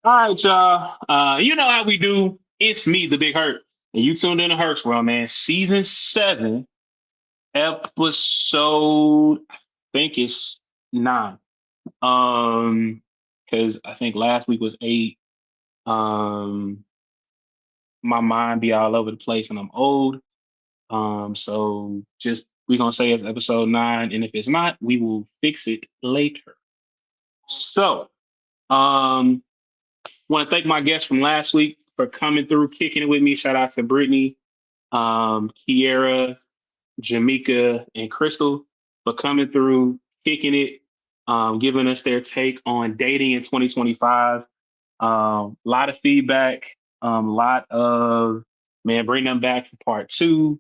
All right, y'all. You know how we do. It's me, the Big Herc, and you tuned in to Herc's World, man. Season 7, episode, I think it's 9. Because I think last week was 8. Um, my mind be all over the place, and I'm old. So just we're gonna say it's episode 9, and if it's not, we will fix it later. So, um, want to thank my guests from last week for coming through, kicking it with me. Shout out to Brittany, Kiera, Jamaica, and Crystal for coming through, kicking it, giving us their take on dating in 2025. A lot of feedback, lot of man, bring them back for part two.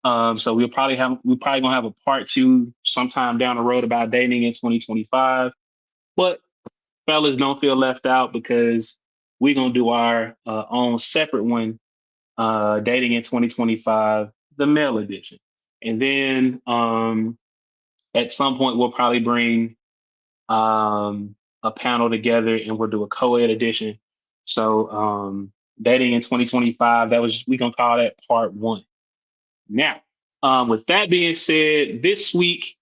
So we're probably gonna have a part two sometime down the road about dating in 2025. But fellas, don't feel left out because we're gonna do our own separate one, dating in 2025, the male edition, and then at some point we'll probably bring a panel together and we'll do a co-ed edition. So dating in 2025, we gonna call that part one. Now, with that being said, this week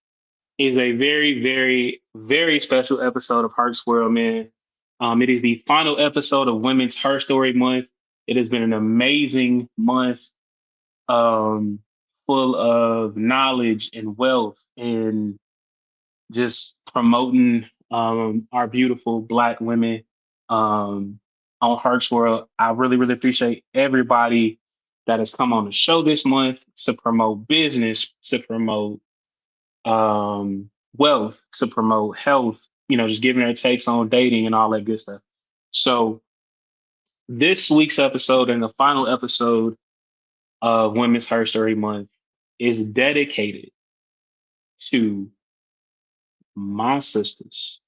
is a very, very, very special episode of Herc's World, man. It is the final episode of Women's Her Story Month. It has been an amazing month, um, full of knowledge and wealth and just promoting our beautiful Black women um, on Herc's World. I really, really appreciate everybody that has come on the show this month to promote business, to promote wealth, to promote health, just giving their takes on dating and all that good stuff. So this week's episode and the final episode of Women's Her Story Month is dedicated to my sisters,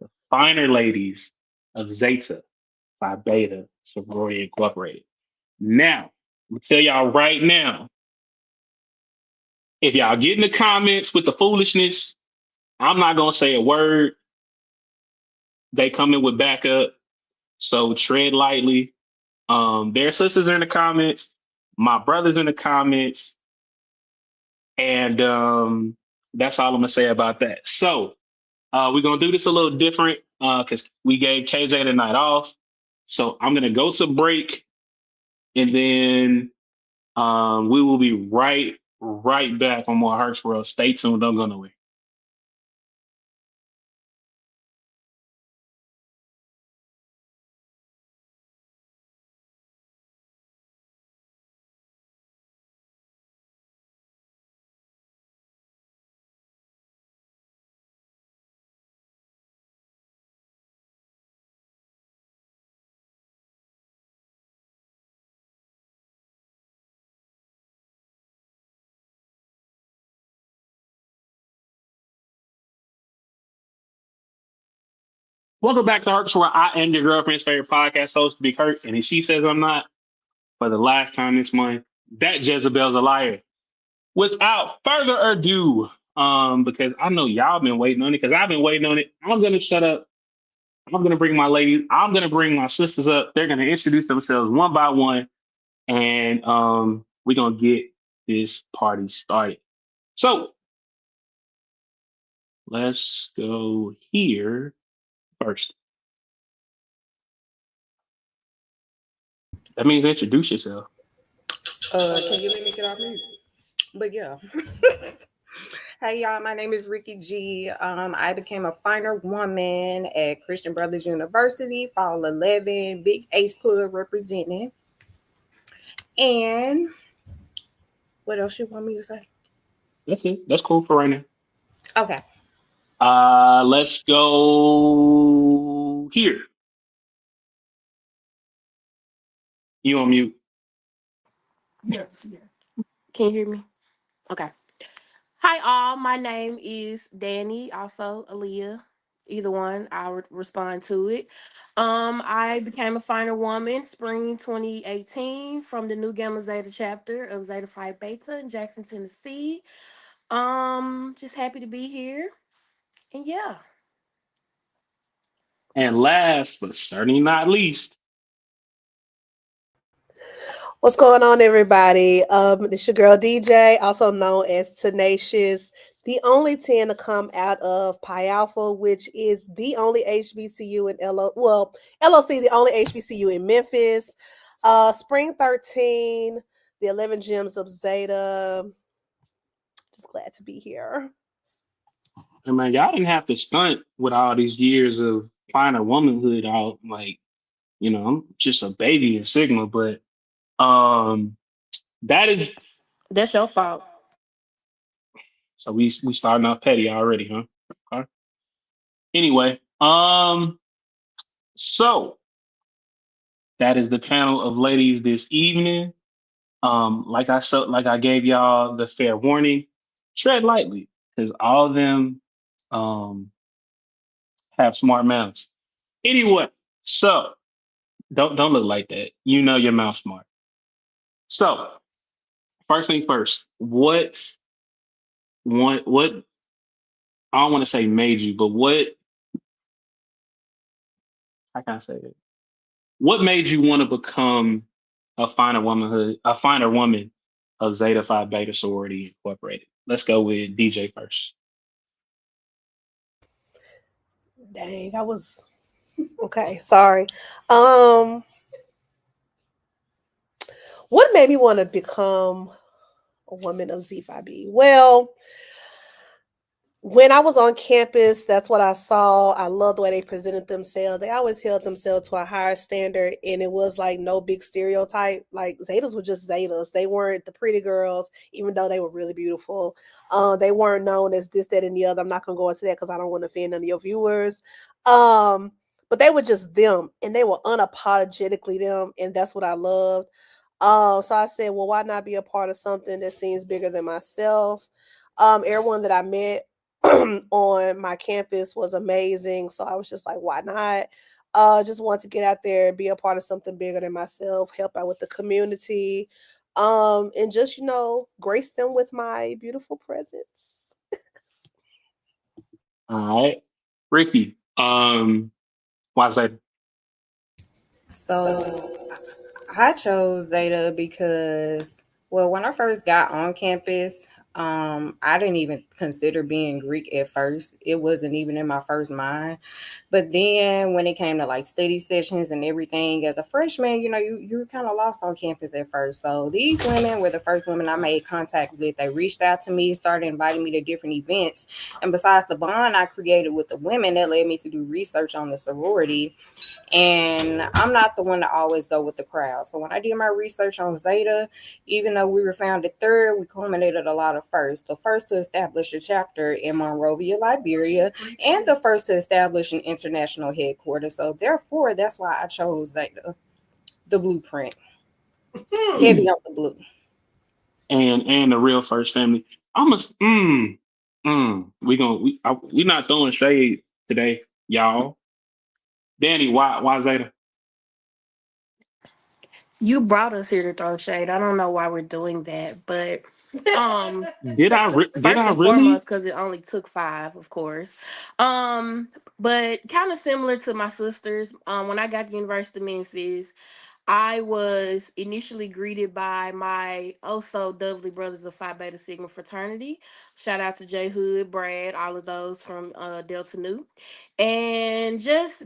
the finer ladies of Zeta Phi Beta Sorority Incorporated. Now, I'm gonna tell y'all right now, if y'all get in the comments with the foolishness, I'm not gonna say a word. They coming with backup. So tread lightly. Their sisters are in the comments, my brother's in the comments, and that's all I'm gonna say about that. So we're gonna do this a little different because we gave KJ the night off. So I'm gonna go to break, and then we will be right back on more Hearts World. Stay tuned. Don't go nowhere. Welcome back to Hearts World. I am your girlfriend's favorite podcast host, Big Hurt, and if she says I'm not, for the last time this month, that Jezebel's a liar. Without further ado, because I know y'all been waiting on it, because I've been waiting on it, I'm gonna shut up. I'm gonna bring my ladies, I'm gonna bring my sisters up. They're gonna introduce themselves one by one, and we're gonna get this party started. So let's go here first. That means introduce yourself. Can you let me get off mute? But yeah. Hey y'all, my name is Ricky G. I became a finer woman at Christian Brothers University, Fall 11, Big Ace Club representing. And what else you want me to say? That's it. That's cool for right now. Okay. Let's go here. You on mute. Yes. Can you hear me? Okay. Hi, all. My name is Danny, also Aaliyah. Either one, I'll respond to it. I became a finer woman spring 2018 from the New Gamma Zeta chapter of Zeta Phi Beta in Jackson, Tennessee. Just happy to be here. And yeah. And last but certainly not least, What's going on, everybody? This your girl DJ, also known as Tenacious, the only 10 to come out of Pi Alpha, which is the only HBCU in LOC, the only HBCU in Memphis. Spring 13, the 11 Gems of Zeta. Just glad to be here. I mean, y'all didn't have to stunt with all these years of finding womanhood out. Like, I'm just a baby in Sigma, but um, that is That's your fault. so we starting off petty already, huh? Okay. Anyway, so that is the panel of ladies this evening. Like I gave y'all the fair warning, tread lightly, because all of them um have smart mouths. Anyway, so don't look like that. You know your mouth smart. So first thing first, what I don't want to say made you, but what how can I say it? What made you want to become a finer woman of Zeta Phi Beta Sorority Incorporated? Let's go with DJ first. Dang, I was okay. Sorry. Um, what made me want to become a woman of Z5B? Well, when I was on campus, that's what I saw. I love the way they presented themselves. They always held themselves to a higher standard, and it was like no big stereotype. Like Zetas were just Zetas. They weren't the pretty girls, even though they were really beautiful. They weren't known as this, that, and the other. I'm not gonna go into that because I don't want to offend none of your viewers. But they were just them, and they were unapologetically them, and that's what I loved. So I said, well, why not be a part of something that seems bigger than myself? Everyone that I met on my campus was amazing. So I was just like, why not? Just want to get out there, be a part of something bigger than myself, help out with the community, and just, grace them with my beautiful presence. All right. Ricky, why is that? So I chose Zeta because, well, when I first got on campus, I didn't even consider being Greek at first. It wasn't even in my first mind. But then when it came to like study sessions and everything, as a freshman, you were kind of lost on campus at first. So these women were the first women I made contact with. They reached out to me, started inviting me to different events. And besides the bond I created with the women, that led me to do research on the sorority. And I'm not the one to always go with the crowd. So when I did my research on Zeta, even though we were founded third, we culminated a lot of first. The first to establish a chapter in Monrovia, Liberia, and the first to establish an international headquarters. So therefore, that's why I chose Zeta, the blueprint. Heavy on the blue. And the real first family. I'm a we not throwing shade today, y'all. Danny, why Zeta? You brought us here to throw shade. I don't know why we're doing that, but um Did first I and foremost, really? because it only took five, of course. Um, but kind of similar to my sisters. When I got to University of Memphis, I was initially greeted by my also Dudley Brothers of Phi Beta Sigma fraternity. Shout out to J Hood, Brad, all of those from Delta Nu. And just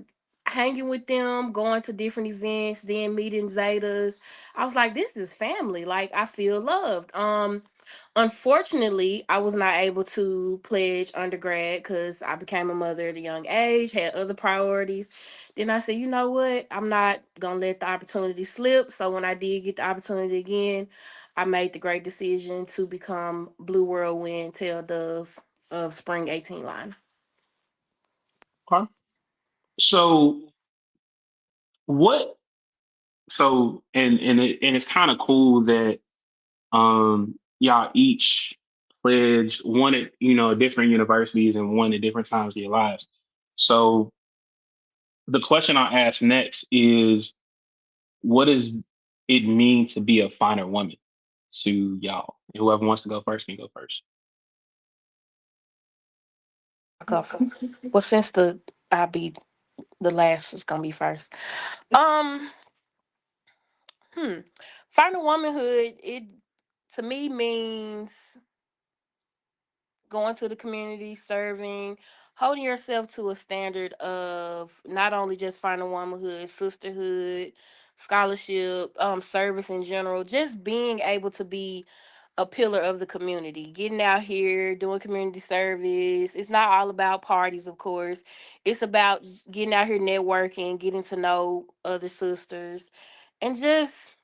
hanging with them, going to different events, then meeting Zetas. I was like, this is family. Like, I feel loved. Unfortunately, I was not able to pledge undergrad because I became a mother at a young age, had other priorities. Then I said, you know what? I'm not gonna let the opportunity slip. So when I did get the opportunity again, I made the great decision to become Blue Whirlwind Tail Dove of Spring 18 line. Okay. So what? So and it's kind of cool that y'all each pledged one at different universities and one at different times of your lives. So the question I ask next is, what does it mean to be a finer woman to y'all? And whoever wants to go first can go first. Well, since I be The last is gonna be first. Um, hmm. Finding womanhood, it to me means going to the community, serving, holding yourself to a standard of not only just finding womanhood, sisterhood, scholarship, service in general, just being able to be a pillar of the community, getting out here, doing community service. It's not all about parties, of course. It's about getting out here, networking, getting to know other sisters, and just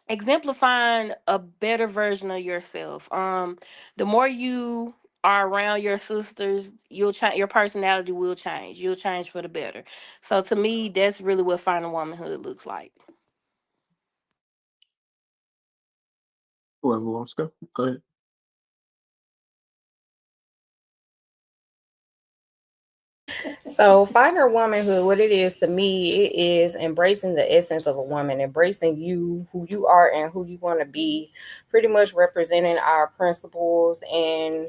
exemplifying a better version of yourself. The more you are around your sisters, you'll change. Your personality will change. You'll change for the better. So to me, that's really what finding womanhood looks like. Whoever wants to go, go ahead. So, finding womanhood, what it is to me, it is embracing the essence of a woman, embracing you, who you are, and who you want to be, pretty much representing our principles. And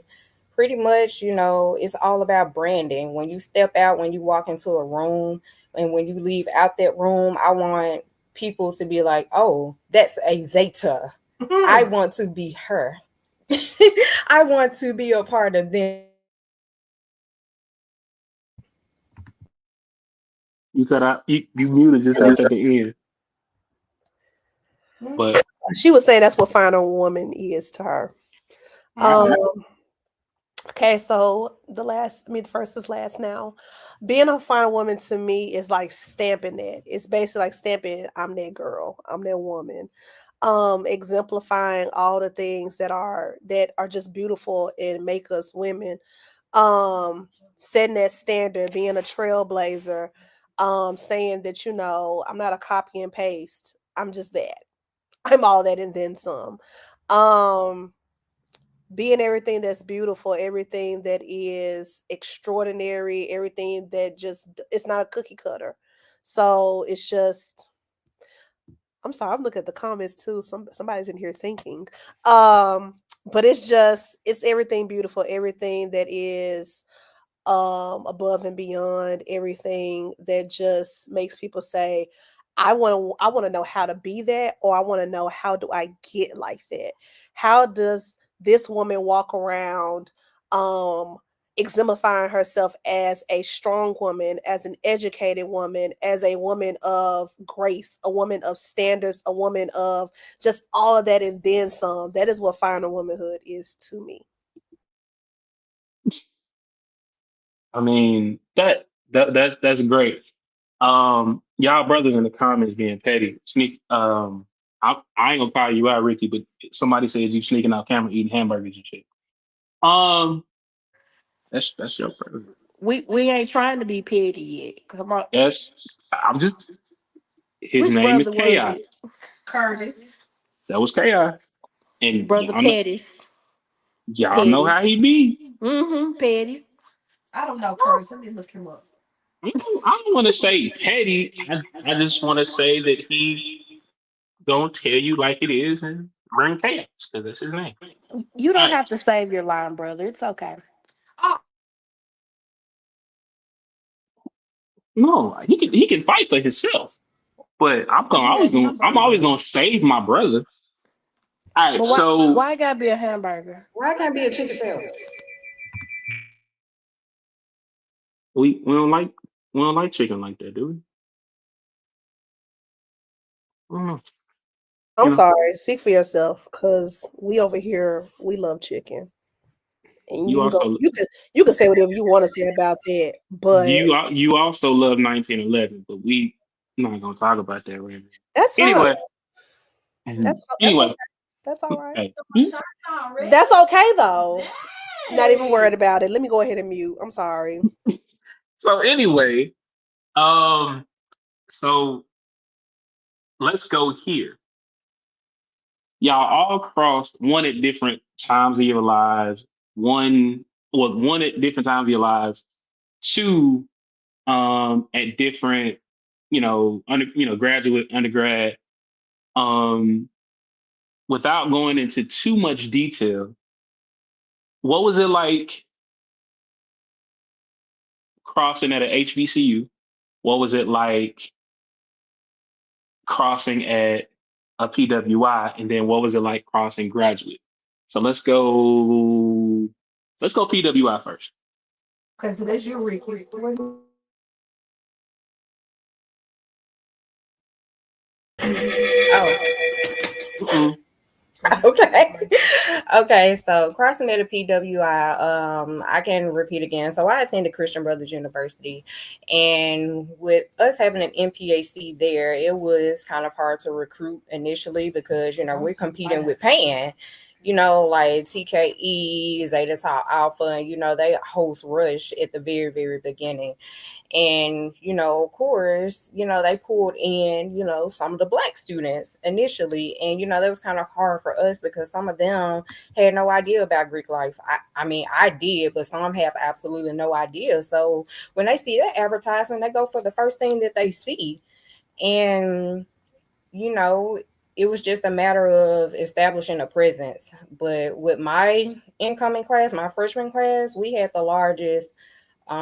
pretty much, it's all about branding. When you step out, when you walk into a room, and when you leave out that room, I want people to be like, oh, that's a Zeta. I want to be her. I want to be a part of them. You cut out. You muted just at the end, but She was saying that's what finding a woman is to her. all Um, right. okay, so the first is last now. Being a final woman to me is like stamping that. It's basically like stamping I'm that girl, I'm that woman. Exemplifying all the things that are just beautiful and make us women. Setting that standard, being a trailblazer, saying that, I'm not a copy and paste. I'm just that. I'm all that and then some. Um, being everything that's beautiful, everything that is extraordinary, everything that just it's not a cookie cutter. So it's just I'm sorry, I'm looking at the comments too. Somebody's in here thinking. But it's everything beautiful, everything that is above and beyond, everything that just makes people say I want to know how to be that, or I want to know how do I get like that. How does this woman walk around um exemplifying herself as a strong woman, as an educated woman, as a woman of grace, a woman of standards, a woman of just all of that and then some. That is what final womanhood is to me. I mean that's great. Y'all brothers in the comments being petty. Sneak. I ain't gonna call you out, Ricky, but somebody says you sneaking out camera eating hamburgers and shit. Um, that's your preference. We ain't trying to be petty yet. Come on. Yes, I'm just. His Which name is brother was Chaos. it? Curtis. That was Chaos, and Brother Pettis. y'all know Petty. how he be. Mm-hmm. Petty. I don't know, Curtis. Let me look him up. I don't want to say petty. I just want to say that he don't tell you like it is and bring chaos because that's his name. You All don't right. have to save your line, brother. It's okay. Oh, No, he can fight for himself, but I'm always gonna save my brother. All right, But why so why it gotta be a hamburger? Why can't be a chicken sandwich? we don't like chicken like that, do we? I don't know. I'm You know, sorry. Speak for yourself, because we over here we love chicken, and you you can go. also You can say whatever you want to say about that, but you also love 1911, but we not gonna talk about that right now. that's fine. Anyway, That's anyway, okay. That's all right. hey, That's okay though. Not even worried about it. Let me go ahead and mute. I'm sorry. so anyway, um, so let's go here. Y'all all crossed one at different times of your lives. One at different times of your lives. Two, at different, graduate, undergrad. Um, Without going into too much detail, what was it like crossing at a HBCU? what was it like crossing at a PWI, and then what was it like crossing graduate? So let's go PWI first. Okay, so that's you, Ricky. Oh. Mm-mm. Okay. Okay, so crossing at a PWI, I can repeat again. So I attended Christian Brothers University, and with us having an MPAC there, it was kind of hard to recruit initially because we're competing with Pan. Like TKE, Zeta Top Alpha, and they host Rush at the very, very beginning. And of course, they pulled in some of the black students initially, and that was kind of hard for us because some of them had no idea about Greek life. I mean, I did, but some have absolutely no idea. So when they see that advertisement, they go for the first thing that they see. And you know it was just a matter of establishing a presence. But with my incoming class, my freshman class, we had the largest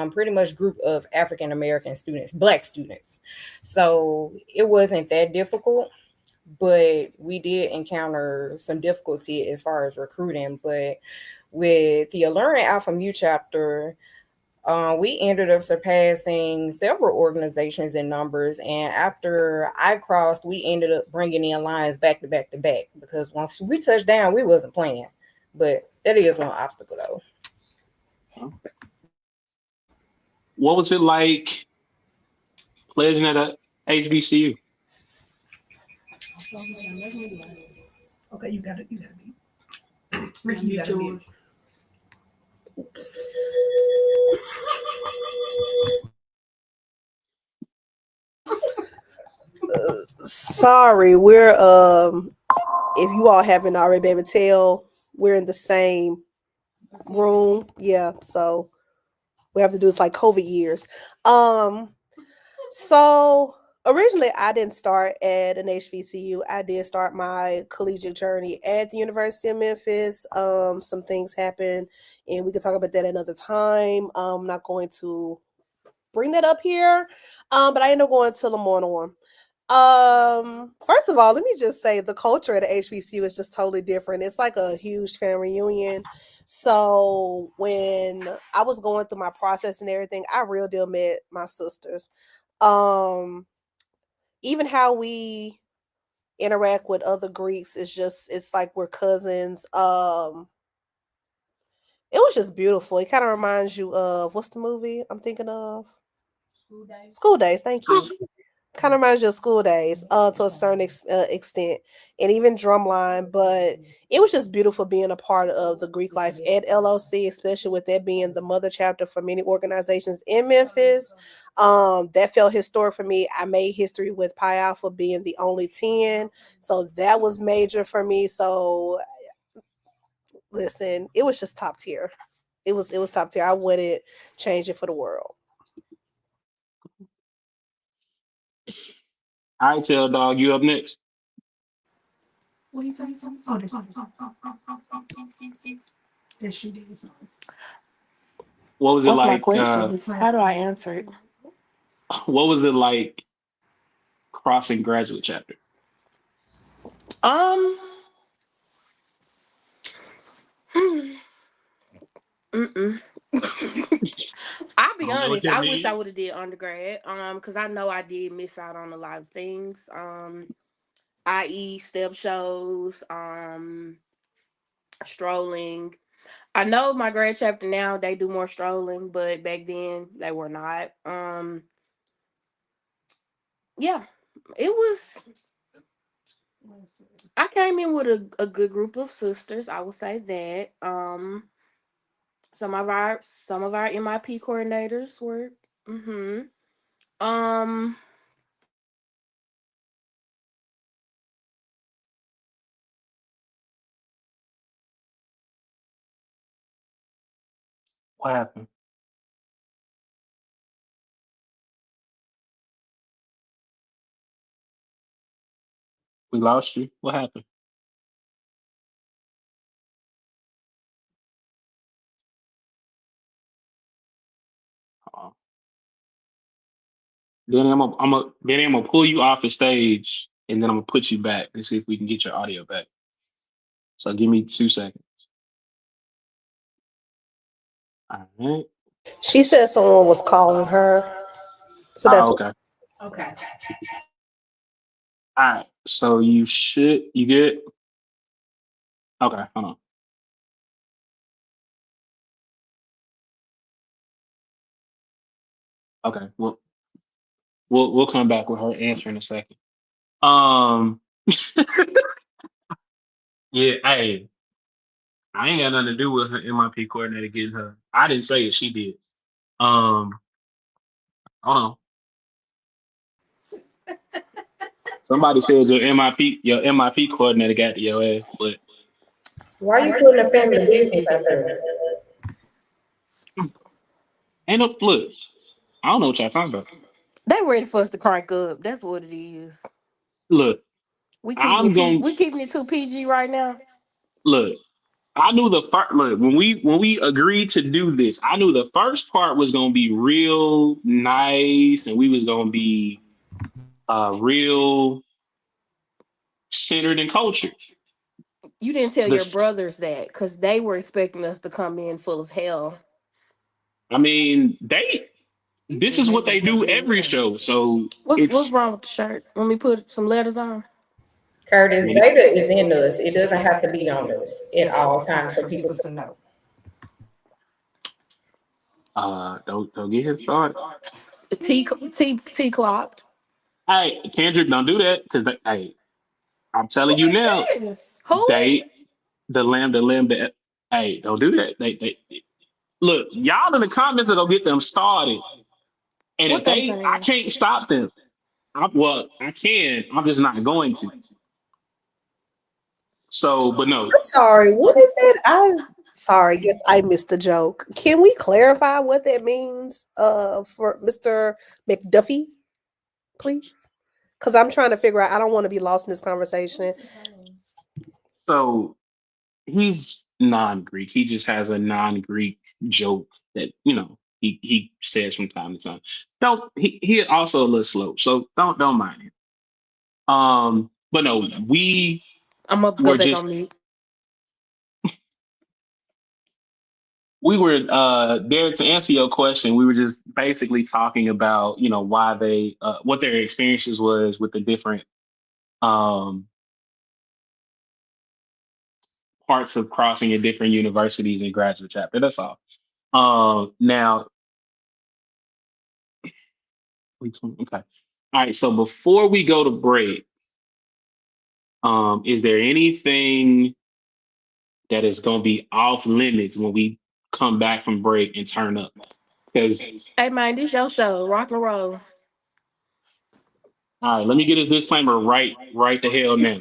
pretty much group of African American students, Black students. So it wasn't that difficult, but we did encounter some difficulty as far as recruiting. But with the Alluring Alpha Mu chapter, we ended up surpassing several organizations in numbers. And after I crossed, we ended up bringing in lines back to back to back because once we touched down, we wasn't playing. But that is one obstacle, though. What was it like pledging at a HBCU? Okay, you got it. You got to be Ricky. You got to be. Sorry, we're if you all haven't already been able to tell, we're in the same room. Yeah, so we have to do this like COVID years. So originally I didn't start at an HBCU. I did start my collegiate journey at the University of Memphis. Some things happened, and we can talk about that another time. I'm not going to bring that up here. But I ended up going to Lamorne. First of all, let me just say the culture at the HBCU is just totally different. It's like a huge family reunion. So when I was going through my process and everything, I real deal met my sisters. Um, Even how we interact with other Greeks is just it's like we're cousins. It was just beautiful. It kind of reminds you of what's the movie I'm thinking of? School days. School Days. Thank you. Kind of reminds you of School Days to a certain extent, and even Drumline. But it was just beautiful being a part of the Greek life at LOC, especially with that being the mother chapter for many organizations in Memphis. That felt historic for me. I made history with Pi Alpha being the only 10, so that was major for me. So listen, it was just top tier. It was top tier. I wouldn't change it for the world. All right, Tail Dog, you up next. What you say? Oh, that she did. What was it What's my like? question? How do I answer it? What was it like crossing graduate chapter? Um, mm-mm. I'll I be don't know what honest. that I wish I means. would have did undergrad. Because I know I did miss out on a lot of things. I.e. step shows, strolling. I know my grad chapter now they do more strolling, but back then they were not. Yeah, it was. I came in with a good group of sisters. I would say that. Some of our MIP coordinators were. Mm-hmm. Um. What happened? We lost you. What happened? Oh, Then I'm gonna pull you off the stage, and then I'm gonna put you back and see if we can get your audio back. So give me 2 seconds. All right. She said someone was calling her. So that's Oh, what. okay. Okay. All right. So you good? Okay, hold on. Okay, we'll come back with her answer in a second. Um, yeah, hey, I ain't got nothing to do with her MIP coordinator getting her. I didn't say it, she did. Um, hold on. Somebody said your MIP coordinator got to your ass, but Why are you putting the family business out there? ain't no look. I don't know what y'all talking about. They ready for us to crank up. That's what it is. Look, We keeping I'm it going we keeping it too PG right now. look. I knew the first look when we agreed to do this. I knew the first part was gonna be real nice, and we was gonna be real centered and cultured. You didn't tell your This, brothers that because they were expecting us to come in full of hell. I mean, they. He This said is they what was they gonna do be in the every same. show. So What's it's. wrong with the shirt? Let me put some letters on. Curtis, Man, Zeta is in us. It doesn't have to be on us at At all all times times for for people people to. to know. Don't get him started. T clocked. Hey, Kendrick, don't do that because hey, I'm telling you now, Yes. Who? they the limb. Hey, don't do that. They look y'all in the comments that'll get them started. And What if they I saying? can't stop them. I can. I'm just not going to. So, but no. I'm sorry. What is that? I'm sorry. Guess I missed the joke. Can we clarify what that means? For Mr. McDuffie, please. Because I'm trying to figure out. I don't want to be lost in this conversation. So he's non-Greek. He just has a non-Greek joke that he says from time to time. Don't he also a little slow, so don't mind him. But no, we I'm gonna go were back just on mute. we were there to answer your question. We were just basically talking about why they what their experiences was with the different um parts of crossing at different universities and graduate chapter. That's all. Now okay. All right. So before we go to break, is there anything that is going to be off limits when we come back from break and turn up? Because Hey man, this your show. Rock and roll. all right, let me get this disclaimer right the hell now.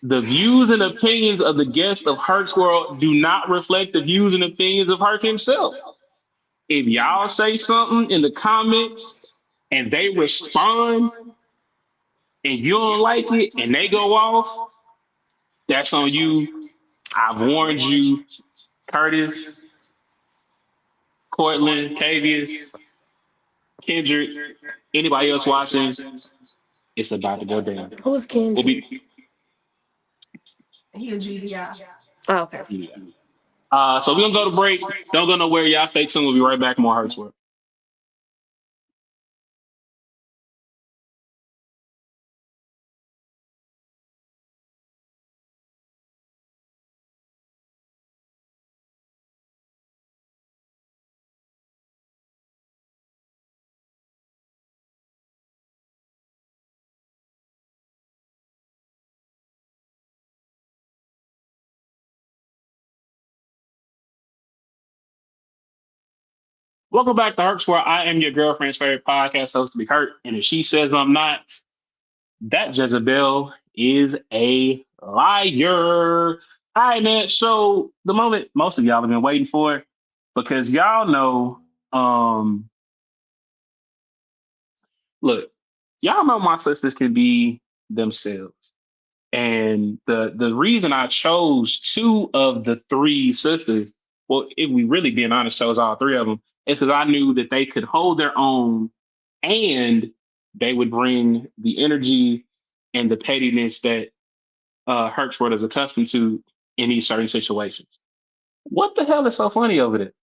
The views and opinions of the guests of Herc's World do not reflect the views and opinions of Herc himself. If y'all say something in the comments and they respond and you don't like it and they go off, that's on you. I've warned you, Curtis, Cortland, Cavius, Kendrick, anybody else watching, it's about to go down. Who's We'll Kendrick? be. He a GDI. Oh, okay. Yeah. So we're gonna go to break. Don't go nowhere. Y'all stay tuned. We'll be right back. More Hertz World. Welcome back to Hertz World. I am your girlfriend's favorite podcast host to be Hurt. And if she says I'm not, that Jezebel is a liar. All right, man. So the moment most of y'all have been waiting for, because y'all know, look, y'all know my sisters can be themselves. And the reason I chose two of the three sisters, well, if we really being honest, chose all three of them, is because I knew that they could hold their own and they would bring the energy and the pettiness that Herc is accustomed to in these certain situations. What the hell is so funny over there?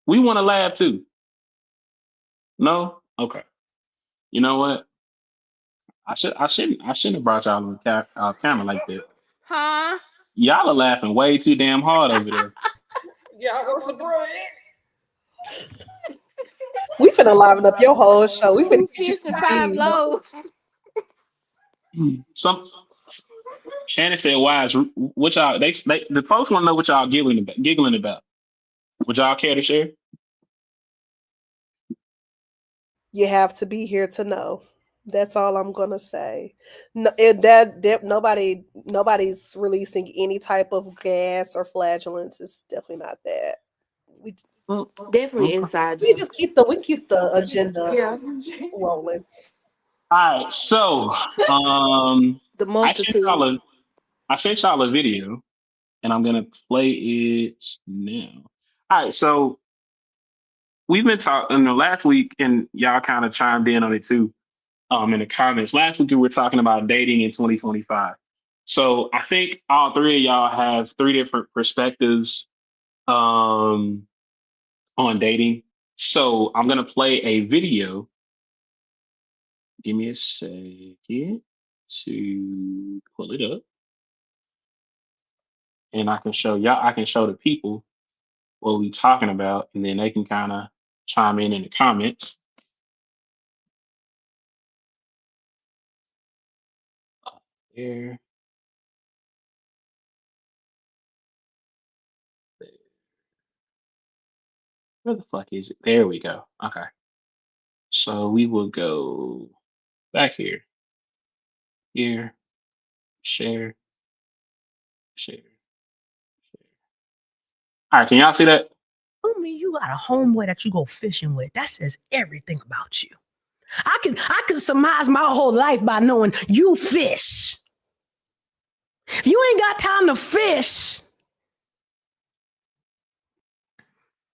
We want to laugh too. No? Okay. You know what? I shouldn't have brought y'all on camera like that. Huh? Y'all are laughing way too damn hard over there. Y'all want some bread? We finna liven up your whole show. We finna Two get you fish and some 5 views. loaves. Some Shannon said, "Wise, what y'all? They the folks want to know what y'all giggling about. Would y'all care to share?" You have to be here to know. That's all I'm gonna say. No, nobody's releasing any type of gas or flatulence. It's definitely not that. We Definitely inside we joke. just keep the agenda Yeah. rolling. All right, so The I sent multitude. y'all a I sent y'all a video, and I'm gonna play it now. All right, so we've been talking in the last week, and y'all kind of chimed in on it too. In the comments last week, we were talking about dating in 2025. So I think all three of y'all have three different perspectives on dating. So I'm gonna play a video. Give me a second to pull it up, and I can show y'all. I can show the people what we talking about, and then they can kind of chime in the comments. There, where the fuck is it? There we go. Okay, so we will go back here, here, share, share, share. All right, can y'all see that? Homie, you got a homeboy that you go fishing with. That says everything about you. I can surmise my whole life by knowing you fish. If you ain't got time to fish,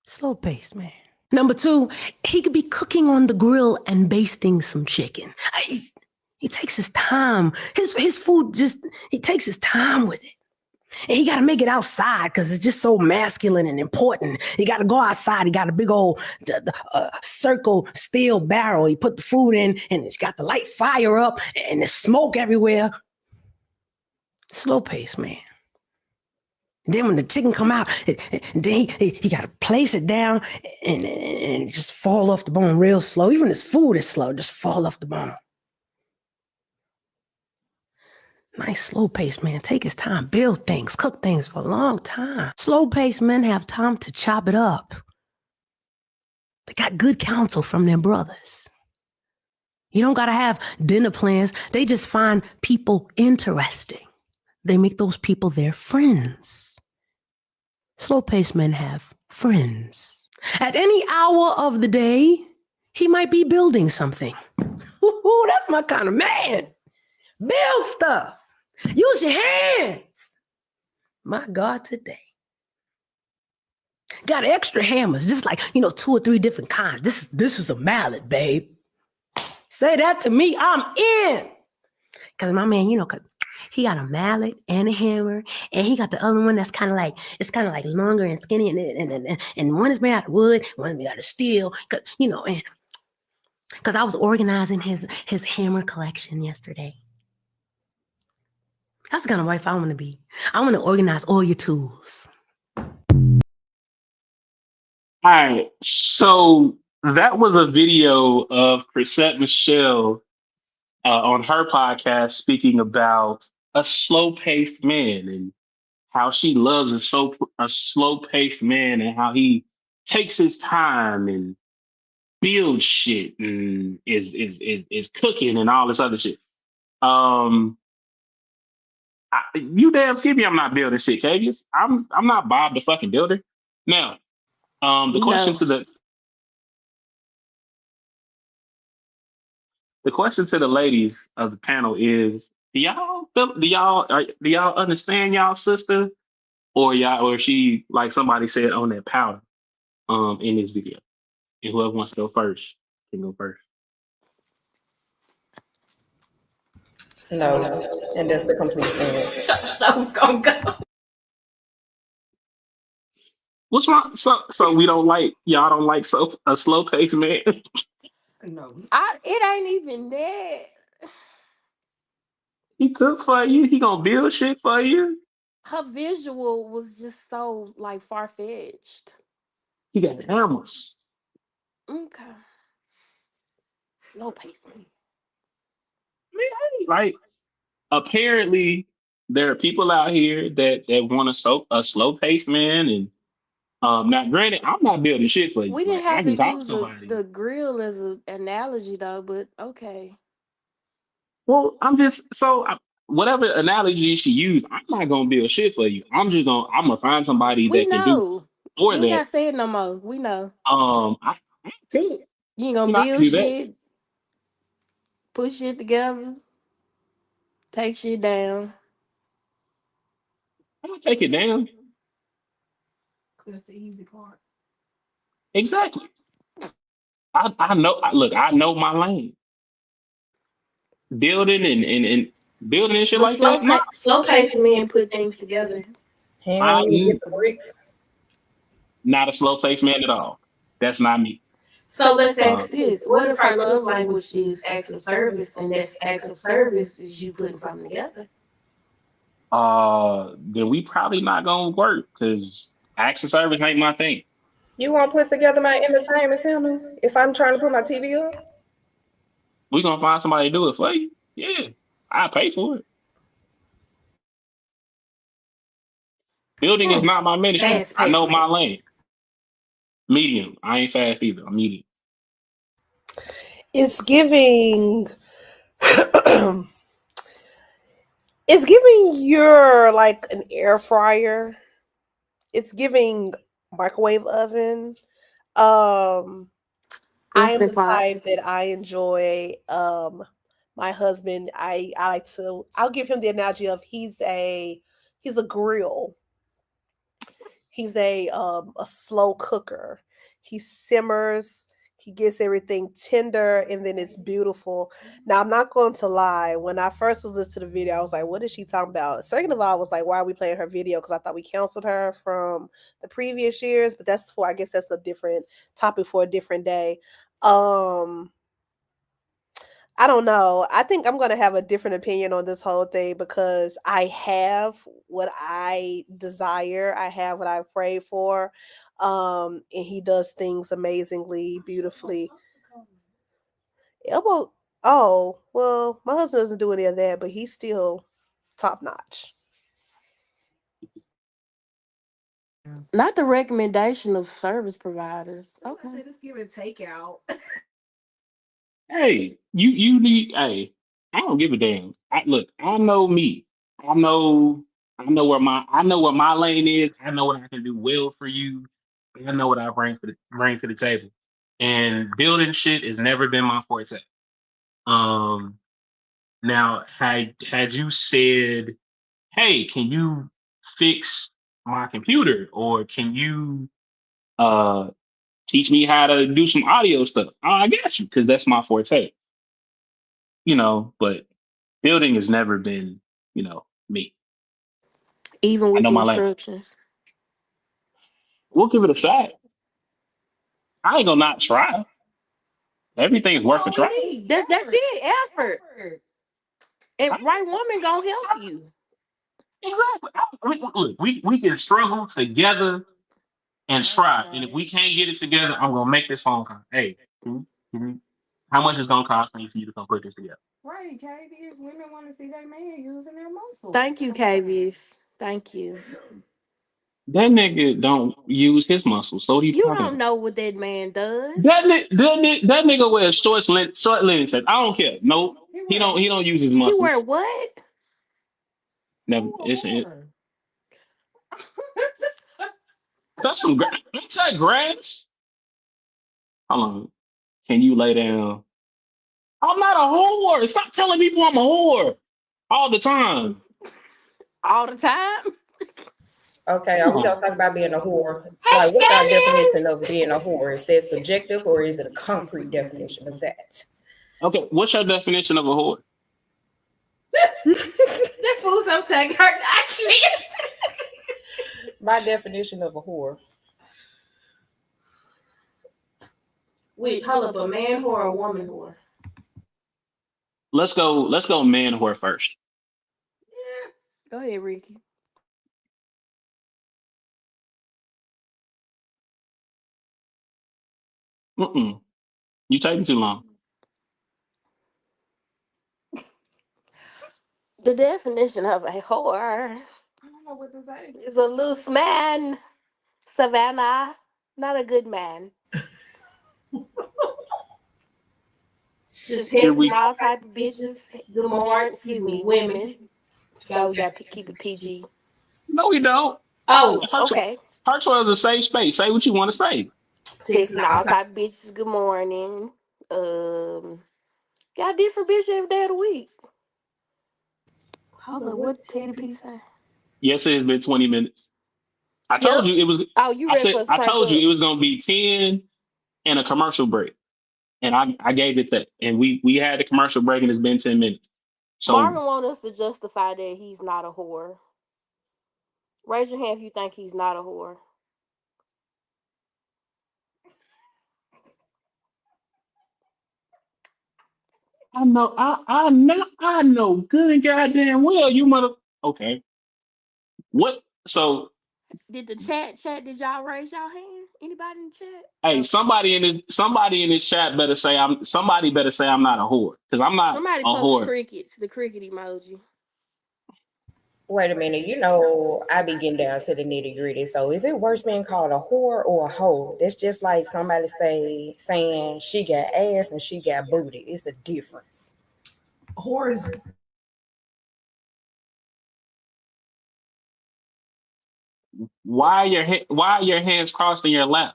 slow pace, man. Number two, he could be cooking on the grill and basting some chicken. He takes his time. His food just he takes his time with it. And he got to make it outside because it's just so masculine and important. He got to go outside. He got a big old circle steel barrel. He put the food in, and it's got the light fire up, and there's smoke everywhere. Slow pace, man. Then when the chicken come out, then he got to place it down and just fall off the bone real slow. Even his food is slow, just fall off the bone. Nice slow pace, man. Take his time, build things, cook things for a long time. Slow pace men have time to chop it up. They got good counsel from their brothers. You don't got to have dinner plans. They just find people interesting. They make those people their friends. Slow-paced men have friends. At any hour of the day, he might be building something. Ooh, that's my kind of man. Build stuff. Use your hands. My God, today. Got extra hammers, just like, 2 or 3 different kinds. This is a mallet, babe. Say that to me, I'm in. Because my man, he got a mallet and a hammer, and he got the other one that's kind of like, it's kind of like longer and skinny, and one is made out of wood, one is made out of steel. And because I was organizing his hammer collection yesterday. That's the kind of wife I want to be. I want to organize all your tools. All right, so that was a video of Chrisette Michelle on her podcast speaking about a slow-paced man and how she loves a slow-paced man and how he takes his time and builds shit and is cooking and all this other shit. You damn skippy, I'm not building shit, Cavius. I'm not Bob the fucking builder. Now, the We question know. to the ladies of the panel is: do y'all understand y'all sister, or she, like somebody said, on that powder in this video? And whoever wants to go first. can go first. No, and that's the complete thing. I was gonna go. What's wrong? So we don't like y'all don't like so a slow paced man. No. It ain't even that. He cook for you. He gonna build shit for you. Her visual was just so like far fetched. He got hammers. Okay. No pacement. Man, like apparently there are people out here that want a slow paced man, and now granted, I'm not building shit for you. We didn't Like have I to can talk to use somebody. the grill as an analogy though, but okay. Well, I'm just whatever analogy she used, I'm not gonna build shit for you. I'm gonna find somebody We that can do know. for You ain't that. gotta say it no more. We know. I could, You ain't gonna I can build do that. shit, put shit together, take shit down. I'm gonna take it down. That's the easy part. Exactly. I know. Look, I know my lane. Building and building and shit But like that. slow pace men put things together. He don't even I'm get the bricks. not a slow faced man at all. That's not me. So let's Uh, ask this. What if her love language is acts of service and that's acts of service is you putting something together? then we probably not gonna work because acts of service ain't my thing. You won't put together my entertainment center if I'm trying to put my TV up? We gonna find somebody to do it for you. Yeah, I pay for it. Building is not my ministry. Fast I know pacement. my lane. Medium. I ain't fast either. I'm medium. It's giving. It's giving your like an air fryer. It's giving microwave oven. I am Instant the pot. type that I enjoy my husband. I like to I'll give him the analogy of he's a grill. He's a slow cooker. He simmers, he gets everything tender and then it's beautiful. Now I'm not going to lie, when I first was listening to the video, I was like, what is she talking about? Second of all, I was like, why are we playing her video? Because I thought we canceled her from the previous years, but I guess that's a different topic for a different day. Um I don't know. I think I'm going to have a different opinion on this whole thing because I have what I desire. I have what I prayed for. And he does things amazingly, beautifully. Elbow. Oh, well, my husband doesn't do any of that, but he's still top notch. Not the recommendation of service providers. Okay. Let's give it takeout. Hey, you need. Hey, I don't give a damn. Look. I know me. I know. I know where my lane is. I know what I can do well for you. I know what I bring to the table. And building shit has never been my forte. Um. Now, had you said, "Hey, can you fix my computer?" or "Can you uh teach me how to do some audio stuff?" I got you because that's my forte. But building has never been, me. Even I with know the my lane. instructions. We'll give it a shot. I ain't gonna not try. Everything is That's worth a all we try. need. That's it. Effort. And I- right woman gonna help you. Exactly. Look, we can struggle together and try. And if we can't get it together, I'm gonna make this phone call. Hey, how much is gonna cost me for you to come put this together? Right, KBS women want to see their man using their muscle. Thank you, KVS. Thank you. That nigga don't use his muscles, so what are you You talking don't about? know what that man does. That nigga wears short lenses. I don't care. Nope. He He wear don't he don't use his He wear muscles. what? Never. Cut some grass. Cut grass. Hold on. Can you lay down? I'm not a whore. Stop telling people I'm a whore all the time. All the time. Okay, are we gonna talk about being a whore? Like, what's our definition of being a whore? Is that subjective or is it a concrete definition of that? Okay, what's your definition of a whore? That fool some taking her. I can't. My definition of a whore. Wait, hold up, a man whore or a woman whore? Let's go man whore first. Go ahead, Ricky. You taking too long. The definition of a whore I don't know what to say. is a loose man, Savannah, not a good man. Just Here we texting all type of bitches. Good morning, excuse me, women. Y'all, we got to keep it PG. No, we don't. Oh, okay. Herc is a safe space. Say what you want to say. Texting all type of bitches. Good morning. Got different bitches every day of the week. Hold up, what Teddy P say? Yes, it has been 20 minutes. I told you it was. Oh, you ready for us to I crank told up? you it was gonna be 10 and a commercial break, and I gave it that, and we had a commercial break, and it's been 10 minutes. So Marvin wants us to justify that he's not a whore. Raise your hand if you think he's not a whore. I know good and goddamn well you mother. Okay, what? So Did the chat? Did y'all raise y'all hand? Anybody in the chat? hey, Okay. somebody in this chat better say somebody better say I'm not a whore, because I'm not Somebody a post whore. crickets, the cricket emoji. Wait a minute, I be getting down to the nitty gritty. So is it worse being called a whore or a hoe? That's just like somebody saying she got ass and she got booty. It's a difference. Whore is Why are your hands crossed in your lap?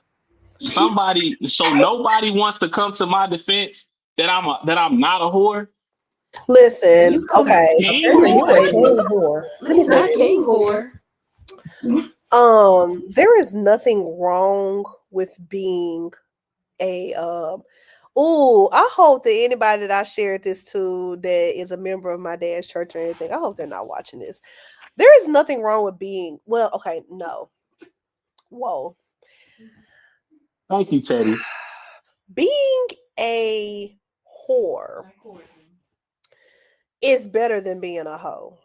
So nobody wants to come to my defense that I'm not a whore. Listen, okay. King Apparently you a whore? king whore. Let me say Not this. king whore. There is nothing wrong with being a I hope that anybody that I shared this to that is a member of my dad's church or anything, I hope they're not watching this. There is nothing wrong with being no. Whoa. Thank you, Teddy. Being a whore is better than being a hoe.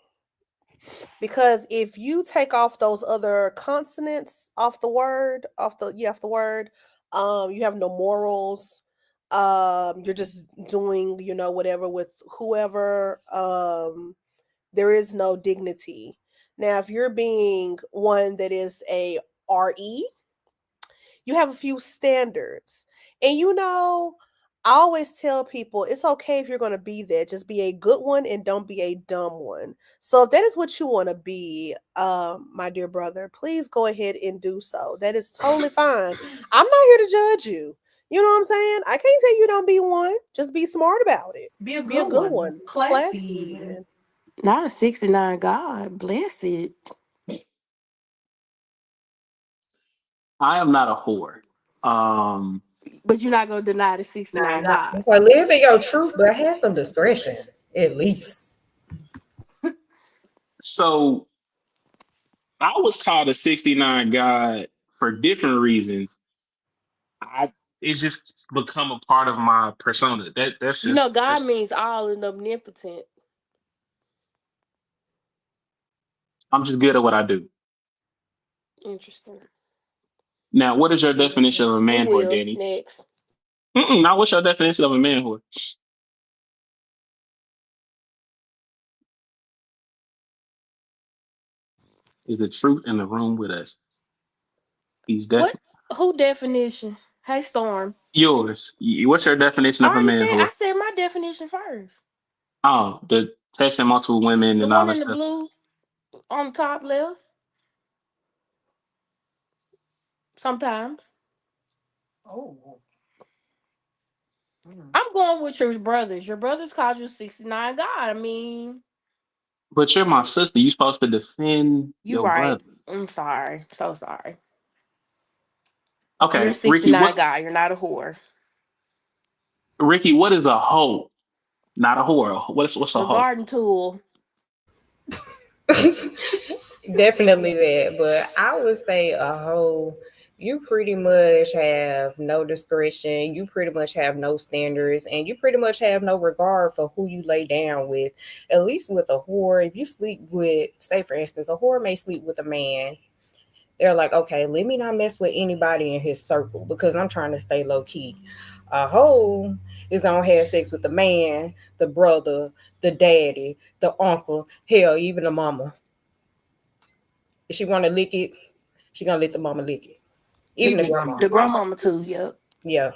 Because if you take off those other consonants off the word, you have no morals. You're just doing, whatever with whoever. There is no dignity. Now, if you're being one that is a RE, you have a few standards. And I always tell people it's okay if you're going to be there. Just be a good one and don't be a dumb one. So if that is what you want to be, my dear brother, please go ahead and do so. That is totally fine. I'm not here to judge you. You know what I'm saying? I can't say you don't be one. Just be smart about it. be a Be a good good one. one. Classy. Even. Not a 69. God bless it. I am not a whore. But you're not gonna deny the 69 God. So live in your truth, but have some discretion, at least. So I was called a 69 God for different reasons. It's just become a part of my persona. God means all and omnipotent. I'm just good at what I do. Interesting. Now, what is your definition of a man whore, Danny? Next. Now, what's your definition of a man whore? Is the truth in the room with us? He's definitely Who definition? Hey, Storm. yours. What's your definition of a man whore? I said my definition first. Oh, the texting multiple women The and all one that in the stuff. blue on the top left. Sometimes. Oh. I'm going with your brothers. Your brothers called you 69 God. I mean, But you're my sister. You're supposed to defend you your right. brother. I'm sorry. So sorry. You're a Okay, Ricky, 69 guy. You're not a whore. What is a hoe? Not a whore. What's a A hoe? garden tool. Definitely that, but I would say a whole. You pretty much have no discretion. You pretty much have no standards, and you pretty much have no regard for who you lay down with. At least with a whore, if you sleep with, say for instance, a whore may sleep with a man. They're like, okay, let me not mess with anybody in his circle because I'm trying to stay low key. A hoe is gonna have sex with the man, the brother, the daddy, the uncle, hell, even the mama. If she want to lick it, she gonna let the mama lick it. Even the grandma. The grandmama too. Yep. Yeah.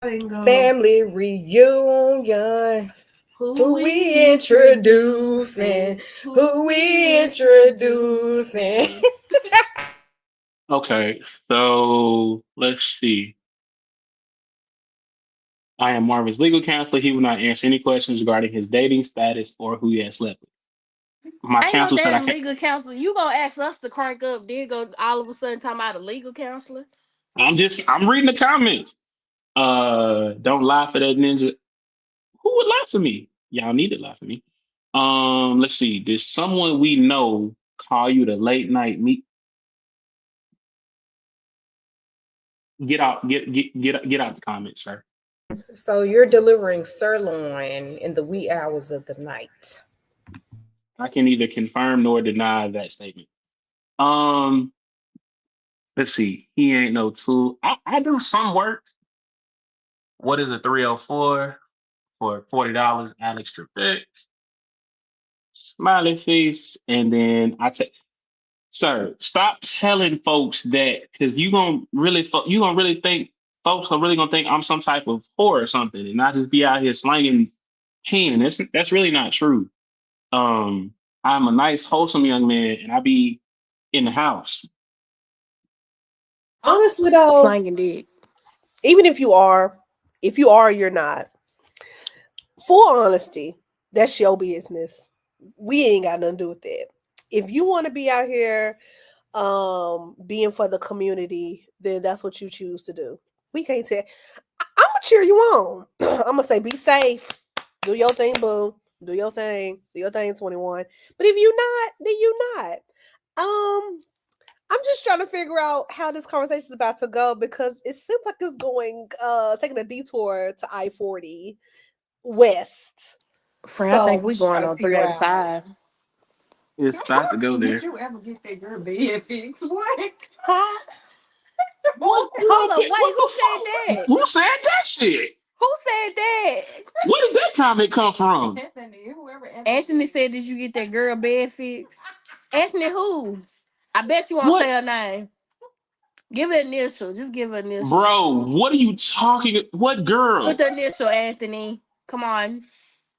Bingo. Family reunion. Who Who we introducing? Who we introducing? Okay, so let's see. I am Marvin's legal counselor. He will not answer any questions regarding his dating status or who he has slept with. My Ain't no counsel said I damn can't. legal counselor. You gonna ask us to crank up, then go all of a sudden talking about a legal counselor? I'm reading the comments. Don't lie for that ninja. Who would lie for me? Y'all need to lie for me. Let's see. Did someone we know call you the late night meet? Get out, get out the comments, sir. So you're delivering sirloin in the wee hours of the night. I can neither confirm nor deny that statement. Um, let's see. He ain't no tool. I do some work. What is a 304 for $40? Alex Trebek, smiley face, and then I take. Sir, stop telling folks that because you gonna really think folks are really gonna think I'm some type of whore or something, and not just be out here slanging hand. That's really not true. Um, I'm a nice, wholesome young man, and I be in the house. Honestly, though, Slanging dick. even if you are, you're not. Full honesty, that's your business. We ain't got nothing to do with that. If you want to be out here being for the community, then that's what you choose to do. We can't tell. I'm gonna cheer you on. I'm gonna say be safe. Do your thing, boo. Do your thing. Do your thing, 21. But if you not, then you not. I'm just trying to figure out how this conversation is about to go because it seems like it's going taking a detour to I-40 West. Friend, I So think I'm we just going trying to on figure out. 385. It's about to go Did there. you ever get that girl bed fixed? What? Huh? What girl? Hold up, wait, What who the said fuck? that? Who said that shit? Who said that? Where did that comment come from? Anthony, whoever Anthony said, did you get that girl bed fixed? Anthony who? I bet you won't What, say her name. Give it initial. Just give her initial. bro? What are you talking? What Put girl? the initial, Anthony. Come on.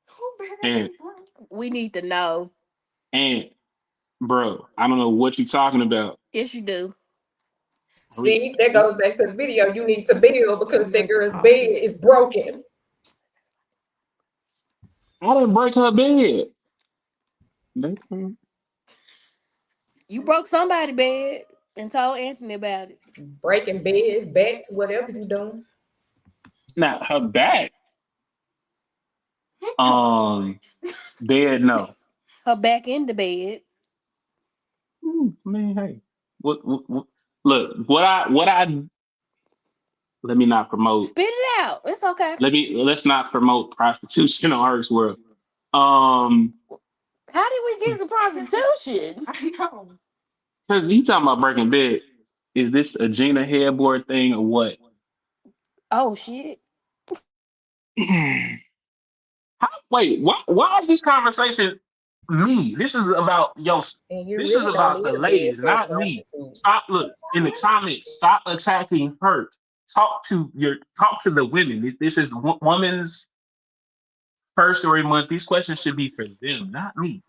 who bed And We need to know. and bro, I don't know what you're talking about. Yes, you do. See, that goes back to the video. You need to build because that girl's bed is broken. I didn't break her bed. You broke somebody bed and told Anthony about it. Breaking beds, backs, whatever you doing. Now her back. Um, bed no. Her back in the bed. Man, hey, what? Look, what I let me not promote. Spit it out. It's okay. Let's not promote prostitution on Herc's world. Um, How did we get to prostitution? I know. because he talking about breaking bed. Is this a Gina headboard thing or what? Oh shit. Wait, why is this conversation me? This is about yo. And you This is really don't about need the a bed ladies, for a not me. prostitute. Stop. Look in the comments. Stop attacking her. Talk to the women. This is women's first story month. These questions should be for them, not me.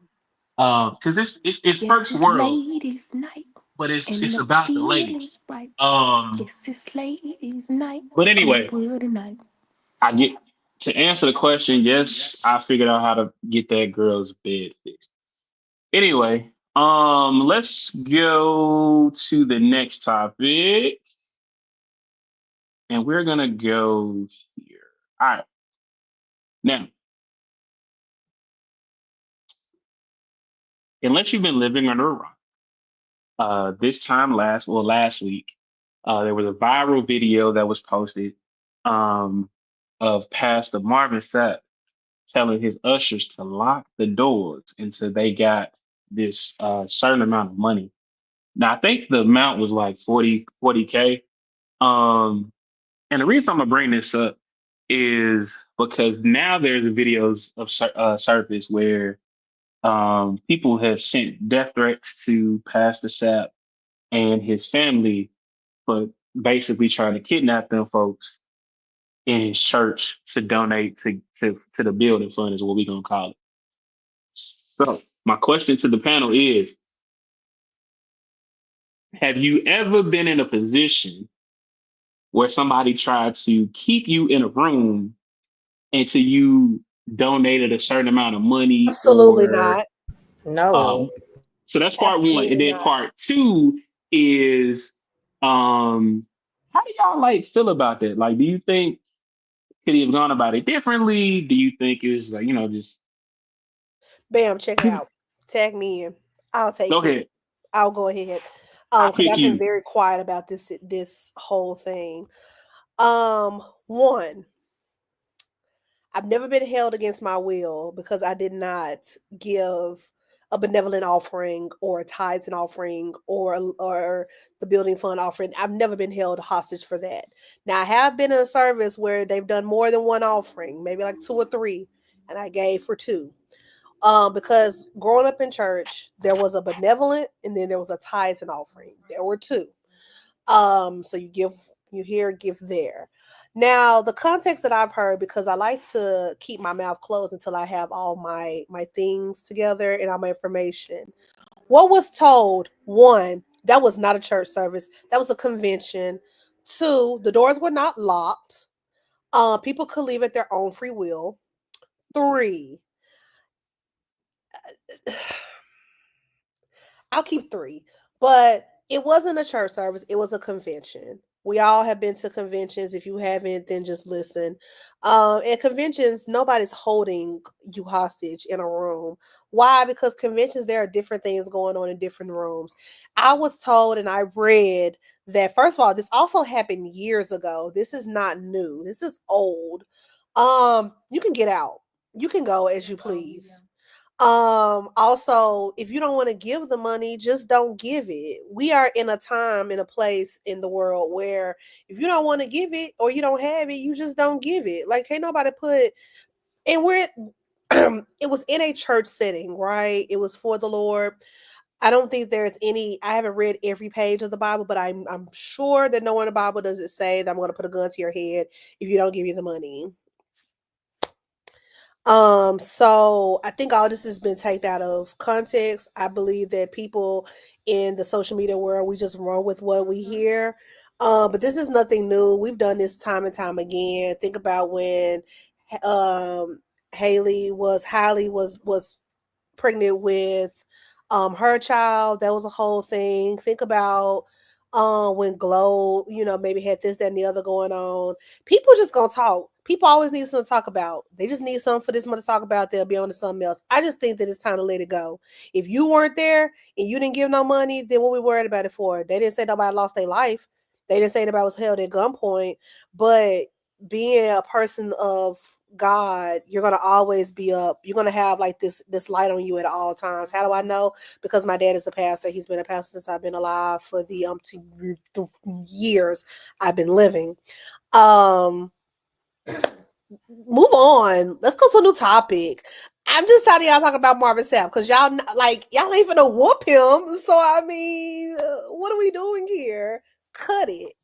Because it's Yes, Herc's it's world, ladies' night. but And it's the about the ladies. feeling's right. Um, Yes, it's ladies' night. but On anyway, Wood night. I get to answer the question. Yes, I figured out how to get that girl's bed fixed. Anyway, let's go to the next topic, and we're gonna go here. All right, now, unless you've been living under a rock, this time last week, there was a viral video that was posted, um, of Pastor Marvin Sapp telling his ushers to lock the doors until they got this certain amount of money. Now, I think the amount was like 40K. Um, and the reason I'm gonna bring this up is because now there's videos of surface where people have sent death threats to Pastor Sapp and his family for basically trying to kidnap them folks in his church to donate to the building fund is what we're gonna call it. So my question to the panel is: have you ever been in a position where somebody tried to keep you in a room until you donated a certain amount of money, Absolutely or not. No. um so that's part one. And Absolutely then not. part two is, um how do y'all like feel about that? Like, do you think could he have gone about it differently? Do you think it was like, just Bam, check it out. Tag me in. I'll go take it. ahead. I'll go ahead. I Because pick I've been you. very quiet about this whole thing. One, I've never been held against my will because I did not give a benevolent offering or a tithes and offering or the building fund offering. I've never been held hostage for that. Now I have been in a service where they've done more than one offering, maybe like two or three, and I gave for two. Because growing up in church, there was a benevolent and then there was a tithes and offering. There were two. So you here, give there. Now, the context that I've heard, because I like to keep my mouth closed until I have all my things together and all my information. What was told, one, that was not a church service, that was a convention. Two, the doors were not locked. People could leave at their own free will. Three, I'll keep three, but it wasn't a church service. It was a convention. We all have been to conventions. If you haven't, then just listen. At conventions, nobody's holding you hostage in a room. Why? Because conventions, there are different things going on in different rooms. I was told and I read that, first of all, this also happened years ago. This is not new. This is old. You can get out. You can go as you please. Also, if you don't want to give the money, just don't give it. We are in a time, in a place in the world where if you don't want to give it or you don't have it, you just don't give it. Like, can't nobody put, and we're it was in a church setting, right? It was for the Lord. I don't think there's any, I haven't read every page of the Bible, but I'm sure that nowhere in the Bible does it say that I'm going to put a gun to your head if you don't give me the money. So I think all this has been taken out of context. I believe that people in the social media world, we just run with what we hear. But this is nothing new. We've done this time and time again. Think about when um Haley was pregnant with her child. That was a whole thing. Think about when Glow, maybe had this, that, and the other going on. People just gonna talk. People always need something to talk about. They just need something for this month to talk about. They'll be on to something else. I just think that it's time to let it go. If you weren't there and you didn't give no money, then what we worried about it for? They didn't say nobody lost their life. They didn't say nobody was held at gunpoint. But being a person of God, you're gonna always be up. You're gonna have like this light on you at all times. How do I know? Because my dad is a pastor. He's been a pastor since I've been alive for the years I've been living. Um, Move on. Let's go to a new topic. I'm just tired of y'all talking about Marvin Sapp because y'all ain't finna whoop him. So I mean, what are we doing here? Cut it.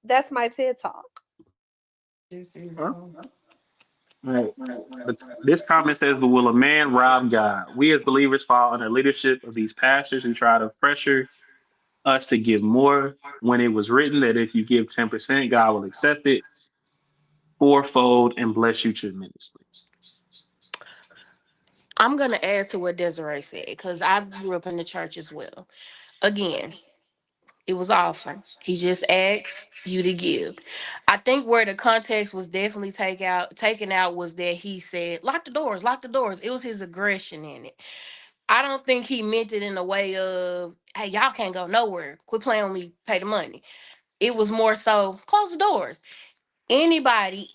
That's my TED talk. Huh? All right. This comment says, "But will a man rob God? We as believers fall under leadership of these pastors who try to pressure us to give more when it was written that if you give 10%, God will accept it fourfold and bless you tremendously." I'm gonna add to what Desiree said because I grew up in the church as well. Again, it was offering. He just asked you to give. I think where the context was definitely taken out was that he said, lock the doors, lock the doors. It was his aggression in it. I don't think he meant it in a way of, hey, y'all can't go nowhere. Quit playing with me, pay the money. It was more so, close the doors. Anybody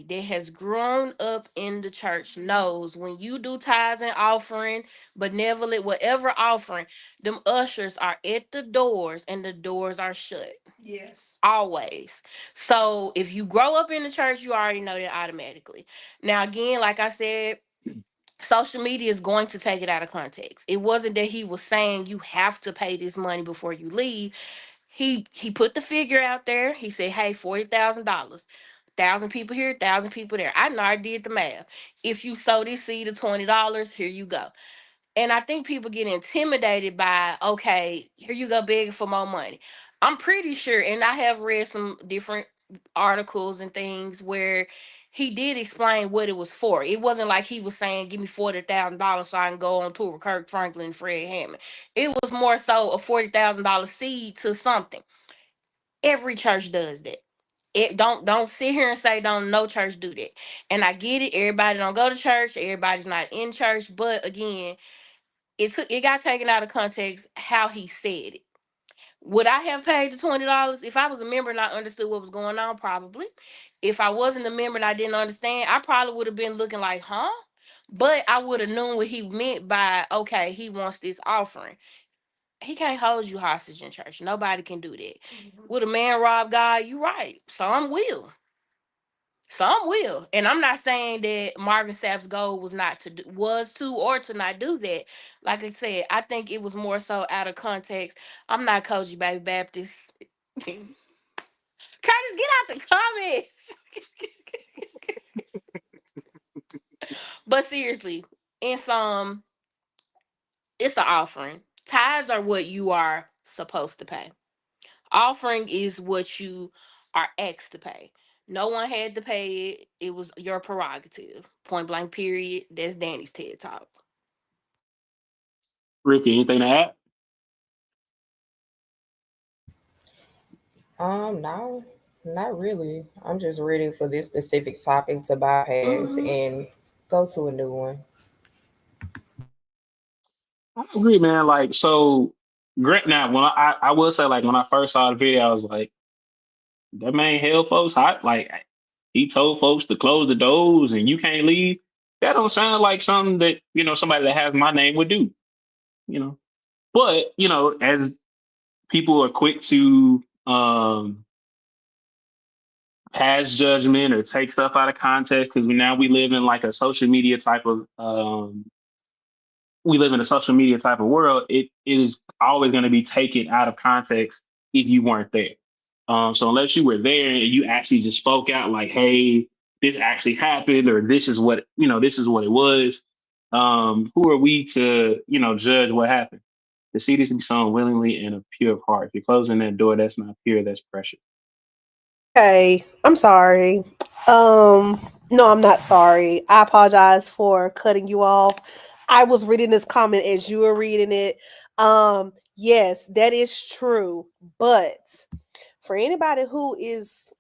that has grown up in the church knows when you do tithes and offering, benevolent, whatever offering, them ushers are at the doors and the doors are shut. Yes. Always. So if you grow up in the church, you already know that automatically. Now, again, like I said, social media is going to take it out of context. It wasn't that he was saying you have to pay this money before you leave. He put the figure out there. He said, "Hey, $40,000, 1,000 people here, 1,000 people there." I know I did the math. If you sow this seed of $20, here you go. And I think people get intimidated by, okay, here you go begging for more money. I'm pretty sure, and I have read some different articles and things where he did explain what it was for. It wasn't like he was saying, give me $40,000 so I can go on tour with Kirk Franklin and Fred Hammond. It was more so a $40,000 seed to something. Every church does that. It don't sit here and say don't no church do that. And I get it. Everybody don't go to church. Everybody's not in church. But again, it got taken out of context how he said it. Would I have paid the $20 if I was a member and I understood what was going on? Probably. If I wasn't a member and I didn't understand, I probably would have been looking like, huh? But I would have known what he meant by, okay, he wants this offering. He can't hold you hostage in church. Nobody can do that. Would a man rob God? You right. Some will. Some will. And I'm not saying that Marvin Sapp's goal was not to do, was to or to not do that. Like I said, I think it was more so out of context. I'm not Koji Baby Baptist. Curtis, get out the comments. But seriously, in some, it's an offering. Tithes are what you are supposed to pay. Offering is what you are asked to pay. No one had to pay it. It was your prerogative. Point blank, period. That's Danny's TED Talk. Ricky, anything to add? No, not really. I'm just ready for this specific topic to bypass Mhm. and go to a new one. I agree, man. Like, so great. Now, when I will say, like, when I first saw the video, I was like, that man held folks hot. Like, he told folks to close the doors and you can't leave. That don't sound like something that, somebody that has my name would do, you know. But, as people are quick to pass judgment or take stuff out of context, because we live in like a social media type of we live in a social media type of world, it is always going to be taken out of context if you weren't there. So unless you were there and you actually just spoke out like, hey, this actually happened, or this is what it was. Who are we to, judge what happened? The seed is to be sown willingly and of pure heart. If you're closing that door, that's not pure, that's pressure. Okay, I'm sorry. No, I'm not sorry. I apologize for cutting you off. I was reading this comment as you were reading it. Yes, that is true. But for anybody who is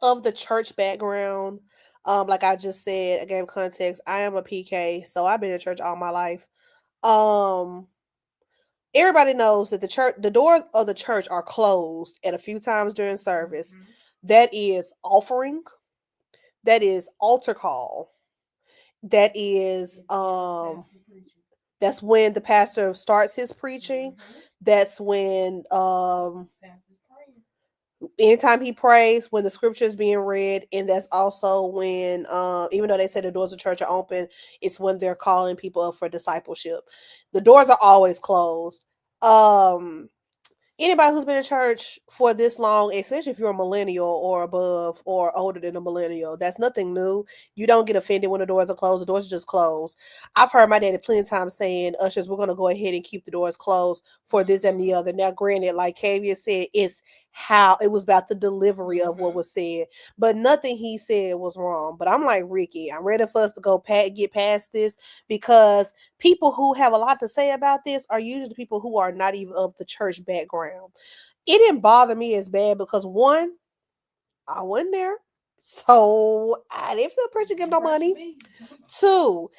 of the church background, like I just said, I gave context. I am a PK, so I've been in church all my life. Um, Everybody knows that the doors of the church are closed at a few times during service. Mhm. That is offering, that is altar call, that is that's when the pastor starts his preaching. That's when anytime he prays, when the scripture is being read, and that's also when even though they say the doors of church are open, it's when they're calling people up for discipleship. The doors are always closed. um Anybody who's been in church for this long, especially if you're a millennial or above or older than a millennial, that's nothing new. You don't get offended when the doors are closed. The doors are just closed. I've heard my daddy plenty of times saying, ushers, we're going to go ahead and keep the doors closed for this and the other. Now, granted, like Kavia said, it's how it was about the delivery of what was said, but nothing he said was wrong. But I'm like, Ricky, I'm ready for us to get past this, because people who have a lot to say about this are usually people who are not even of the church background. It didn't bother me as bad because, one, I wasn't there, so I didn't feel pressure to give no money. Two,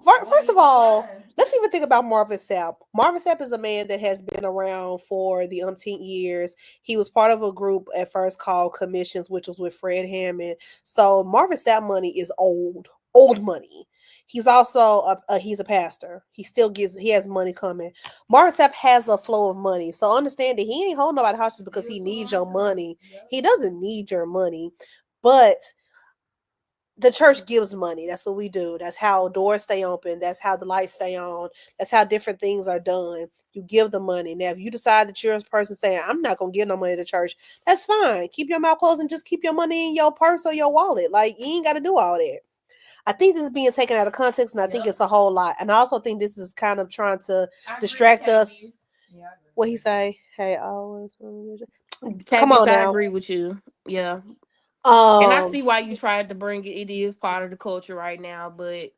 first of all, let's even think about Marvin Sapp. Marvin Sapp is a man that has been around for the umpteen years. He was part of a group at first called Commissions, which was with Fred Hammond. So Marvin Sapp money is old money. He's also he's a pastor. He has money coming. Marvin Sapp has a flow of money. So understand that he ain't holding nobody hostage because he needs your money. He doesn't need your money. But the church gives money. That's what we do. That's how doors stay open. That's how the lights stay on. That's how different things are done. You give the money. Now, if you decide that you're a person saying, I'm not going to give no money to church, that's fine. Keep your mouth closed and just keep your money in your purse or your wallet. Like, you ain't got to do all that. I think this is being taken out of context, and I think it's a whole lot. And I also think this is kind of trying to distract us. What he say? Hey, always come Candice, on I now. agree with you. Yeah. And I Um, see why you tried to bring it. It is part of the culture right now, but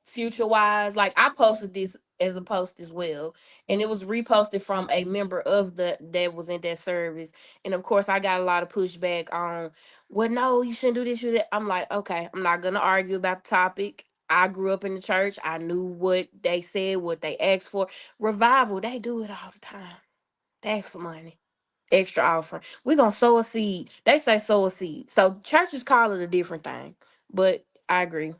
future wise, like I posted this as a post as well, and it was reposted from a member of the that was in that service. And of course, I got a lot of pushback on, well, no, you shouldn't do this, you that. I'm like, okay, I'm not gonna argue about the topic. I grew up in the church. I knew what they said, what they asked for. Revival, they do it all the time. They ask for money, extra offering. We're gonna sow a seed. They say sow a seed. So churches call it a different thing. But I agree.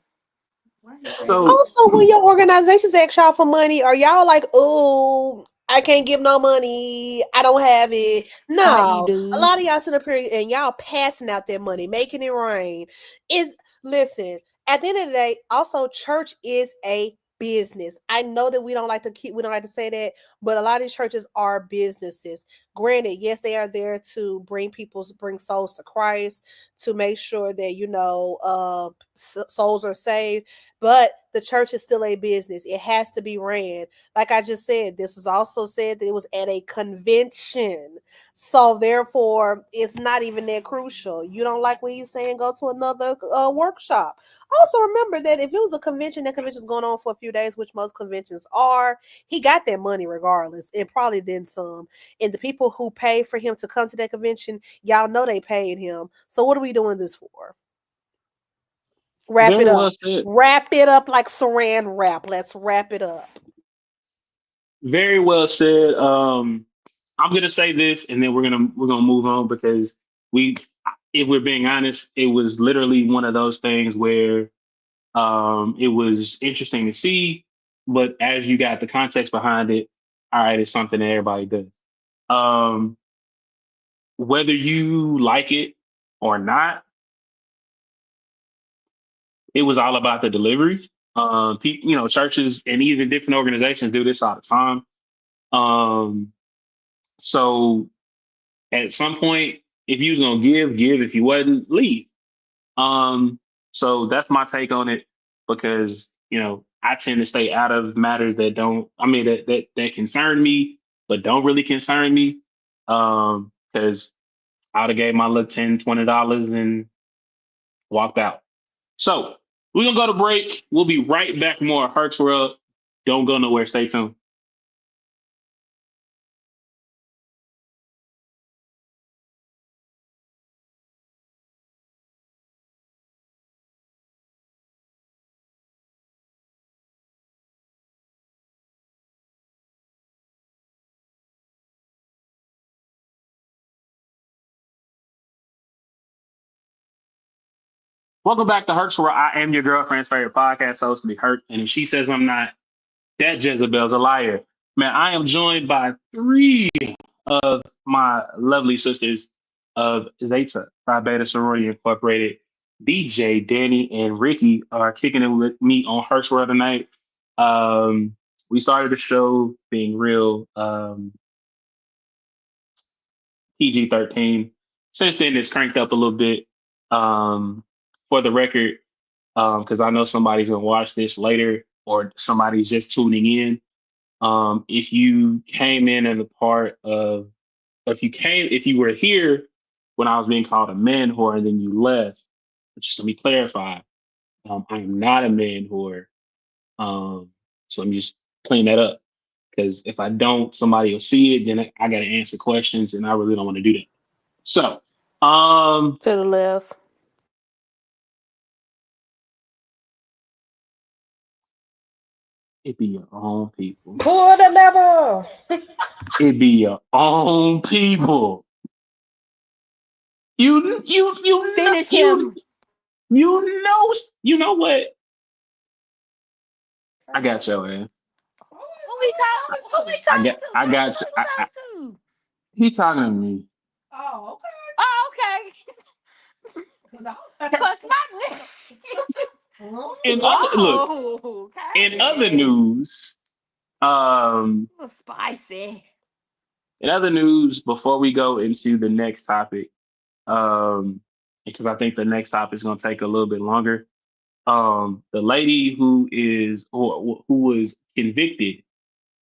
So Also, when your organizations ask y'all for money, are y'all like, oh, I can't give no money, I don't have it? I.e. No, a lot of dues. y'all sit up here and y'all passing out their money, making it rain. It Listen, at the end of the day, also church is a business. I know that we don't like to say that, but a lot of these churches are businesses. Granted, yes, they are there to bring souls to Christ, to make sure that souls are saved, but the church is still a business. It has to be ran. Like I just said, this was also said that it was at a convention. So therefore, it's not even that crucial. You don't like when he's saying go to another workshop. Also remember that if it was a convention, that convention's going on for a few days, which most conventions are, he got that money regardless, and probably then some. And the people who paid for him to come to that convention, y'all know they paid him. So what are we doing this for? Wrap it very up. well said. Wrap it up like saran wrap. Let's wrap it up. Very well said. I'm gonna say this, and then we're gonna move on because we, if we're being honest, it was literally one of those things where it was interesting to see, but as you got the context behind it, all right, it's something that everybody does. Um, Whether you like it or not, it was all about the delivery. People, churches and even different organizations do this all the time. Um, so at some point, if you was gonna give, give. If you wasn't, leave. So that's my take on it because I tend to stay out of matters that don't. I mean that concern me, but don't really concern me. Because I'd have gave my little $10, $20 and walked out. So we're gonna go to break. We'll be right back. More Herc's World. Don't go nowhere. Stay tuned. Welcome back to Herc's World. I am your girlfriend's favorite podcast host, the Herc. And if she says I'm not, that Jezebel's a liar. Man, I am joined by three of my lovely sisters of Zeta, Phi Beta Sorority Incorporated. DJ, Danny, and Ricky are kicking it with me on Herc's World tonight. We started the show being real PG-13. Since then, it's cranked up a little bit. For the record, because I know somebody's gonna watch this later or somebody's just tuning in. If you came in as a part of if you were here when I was being called a man whore and then you left, just let me clarify. I am not a man whore. So let me just clean that up. Because if I don't, somebody will see it. Then I got to answer questions, and I really don't want to do that. So, To the left. it be your own people. Pull the lever. It be your own people. You know Finish him. you know what? I got your man. Who we I talking got to? I Tell me got who you. we talking to. He talking to me. Oh, okay. Oh, okay. 'Cause I Push my neck. Look, Whoa, in other okay. news, um, A little spicy. in other news, before we go into the next topic, because I think the next topic is going to take a little bit longer. The lady who was convicted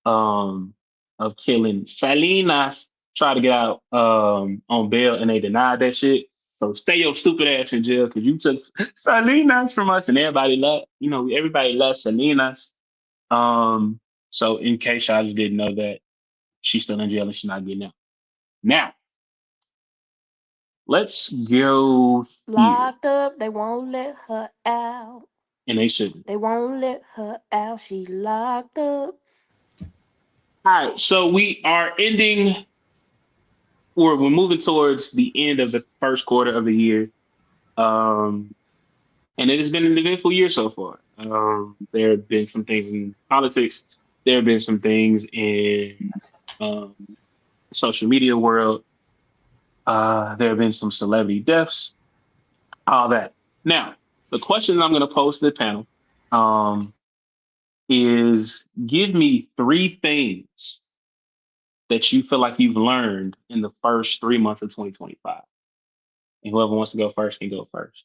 of killing Salinas tried to get out on bail and they denied that shit. So stay your stupid ass in jail because you took Salinas from us and everybody loves Salinas. Um, so in case y'all just didn't know that she's still in jail and she's not getting out. Now, let's go here. Locked up, they won't let her out. And they shouldn't. They won't let her out. She locked up. All right, so we're moving towards the end of the first quarter of the year. Um, and it has been an eventful year so far. There have been some things in politics. There have been some things in um, social media world. There have been some celebrity deaths, all that. Now, the question I'm going to pose to the panel um, is give me three things that you feel like you've learned in the first 3 months of 2025. And whoever wants to go first can go first.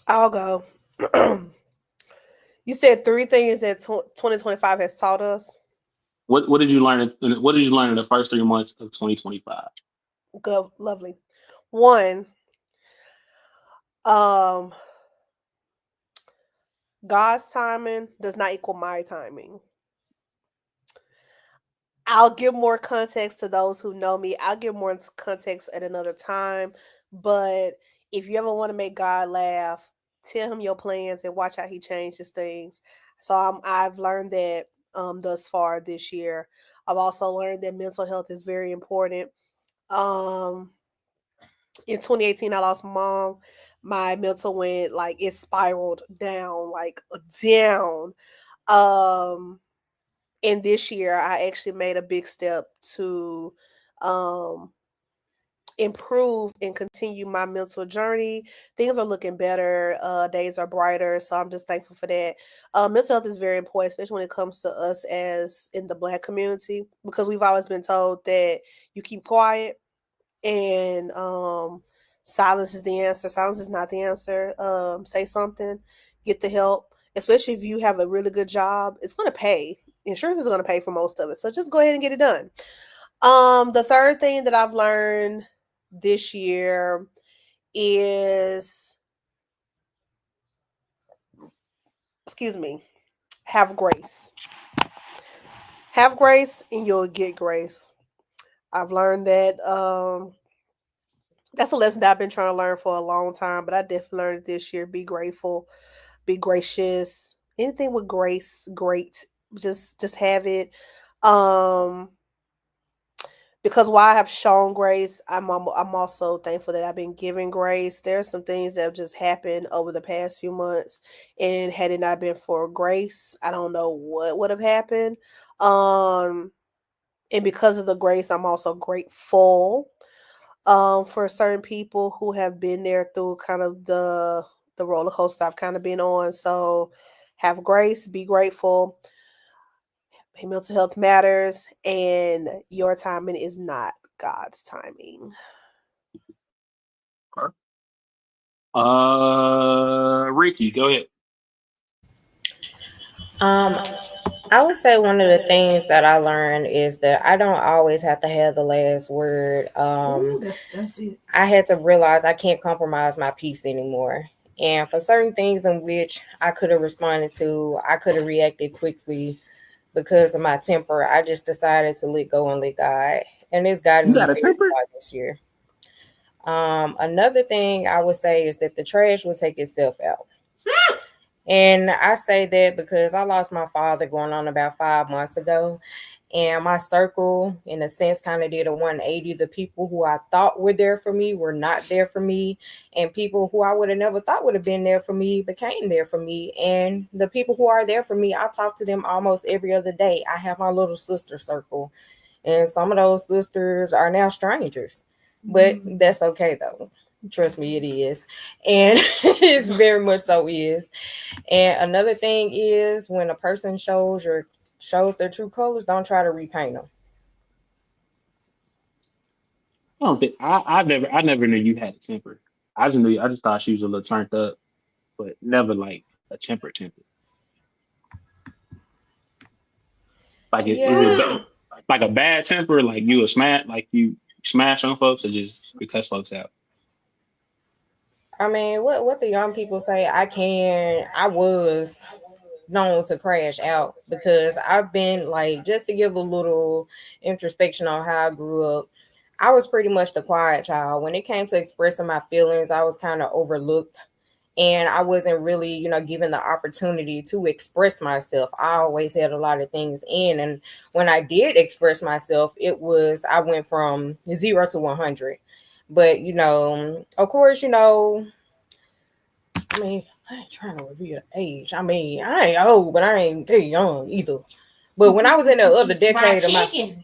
I'll go. You said three things that 2025 has taught us. What did you learn? What did you learn in the first 3 months of 2025? Good, lovely. One, um, God's timing does not equal my timing. I'll give more context to those who know me. I'll give more context at another time. But if you ever want to make God laugh, tell him your plans and watch how he changes things. So I've learned that thus far this year. I've also learned that mental health is very important. Um, in 2018, I lost my mom. My mental went like it spiraled down, like down. Um, and this year I actually made a big step to um improve and continue my mental journey. Things are looking better, days are brighter, so I'm just thankful for that. Mental health is very important, especially when it comes to us as in the Black community, because we've always been told that you keep quiet and silence is the answer. Silence is not the answer. Say something, get the help, especially if you have a really good job. It's going to pay. Insurance is going to pay for most of it, so just go ahead and get it done. The third thing that I've learned this year is, excuse me, have grace. Have grace and you'll get grace. I've learned that that's a lesson that I've been trying to learn for a long time, but I definitely learned it this year. Be grateful, be gracious. Anything with grace, great. Just have it. Um because while I have shown grace, I'm also thankful that I've been given grace. There's some things that have just happened over the past few months, and had it not been for grace, I don't know what would have happened. Um, and because of the grace, I'm also grateful for certain people who have been there through kind of the roller coaster I've kind of been on. So have grace, be grateful. Mental health matters, and your timing is not God's timing. Ricky, go ahead. Um, I would say one of the things that I learned is that I don't always have to have the last word. Ooh, that's it. I had to realize I can't compromise my peace anymore. And for certain things in which I could have responded to, I could have reacted quickly because of my temper. I just decided to let go and let God. And it's You gotten me got a very temper? far this year. Another thing I would say is that the trash will take itself out. And I say that because I lost my father going on about 5 months ago. And my circle, in a sense, kind of did a 180. The people who I thought were there for me were not there for me. And people who I would have never thought would have been there for me became there for me. And the people who are there for me, I talk to them almost every other day. I have my little sister circle. And some of those sisters are now strangers. But that's okay, though. Trust me, it is. And it's very much so is. And another thing is when a person shows their true colors, don't try to repaint them. I don't think I never knew you had a temper. I just thought she was a little turned up, but never like a temper. Like is it Yeah. like a bad temper? Like you smash on folks, or just you cuss folks out? I mean, what the young people say, I was known to crash out because I've been like, just to give a little introspection on how I grew up. I was pretty much the quiet child. When it came to expressing my feelings, I was kind of overlooked and I wasn't really, given the opportunity to express myself. I always had a lot of things in, and when I did express myself, I went from 0 to 100. But of course, I mean, I ain't trying to reveal the age. I mean, I ain't old, but I ain't too young either. But when I was in the other decade of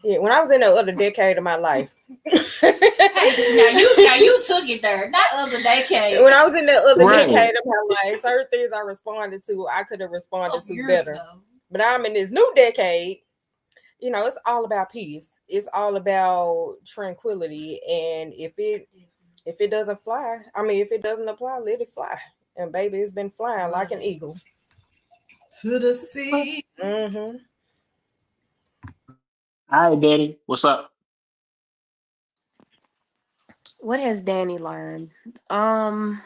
when I was in the other decade of my life, Now you took it there. Not other decade. when I was in the other Right. decade of my life, certain things I responded to, I could have responded to Years better. ago. But I'm in this new decade. It's all about peace. It's all about tranquility. And if it doesn't fly, I mean, if it doesn't apply, let it fly. And baby, it's been flying like an eagle. To the sea. Mm-hmm. Hi, Daddy. What's up? What has Danny learned? Um,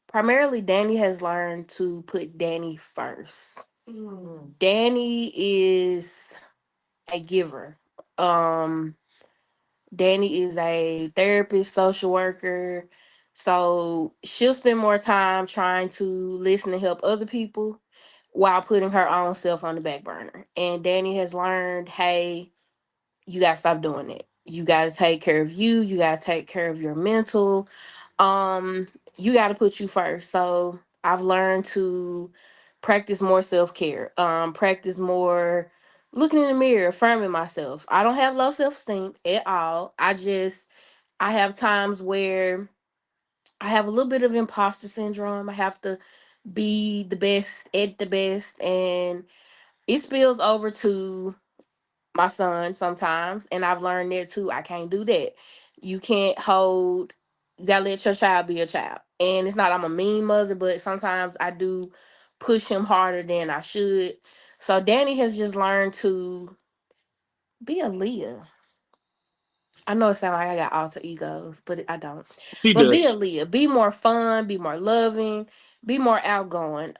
Primarily Danny has learned to put Danny first. Danny is a giver. Um, Danny is a therapist, social worker. So she'll spend more time trying to listen and help other people while putting her own self on the back burner. And Danny has learned, hey, you gotta stop doing it. You gotta take care of you. You gotta take care of your mental. Um, you gotta put you first. So I've learned to practice more self-care. Practice more looking in the mirror, affirming myself. I don't have low self-esteem at all. I have times where I have a little bit of imposter syndrome. I have to be the best at the best, and it spills over to my son sometimes, and I've learned that too. I can't do that. You can't hold. You gotta let your child be a child. And it's not I'm a mean mother, but sometimes I do push him harder than I should. So Danny has just learned to be a Leah. I know it sounds like I got alter egos, but I don't. She But be does. a Leah. Be more fun. Be more loving. Be more outgoing.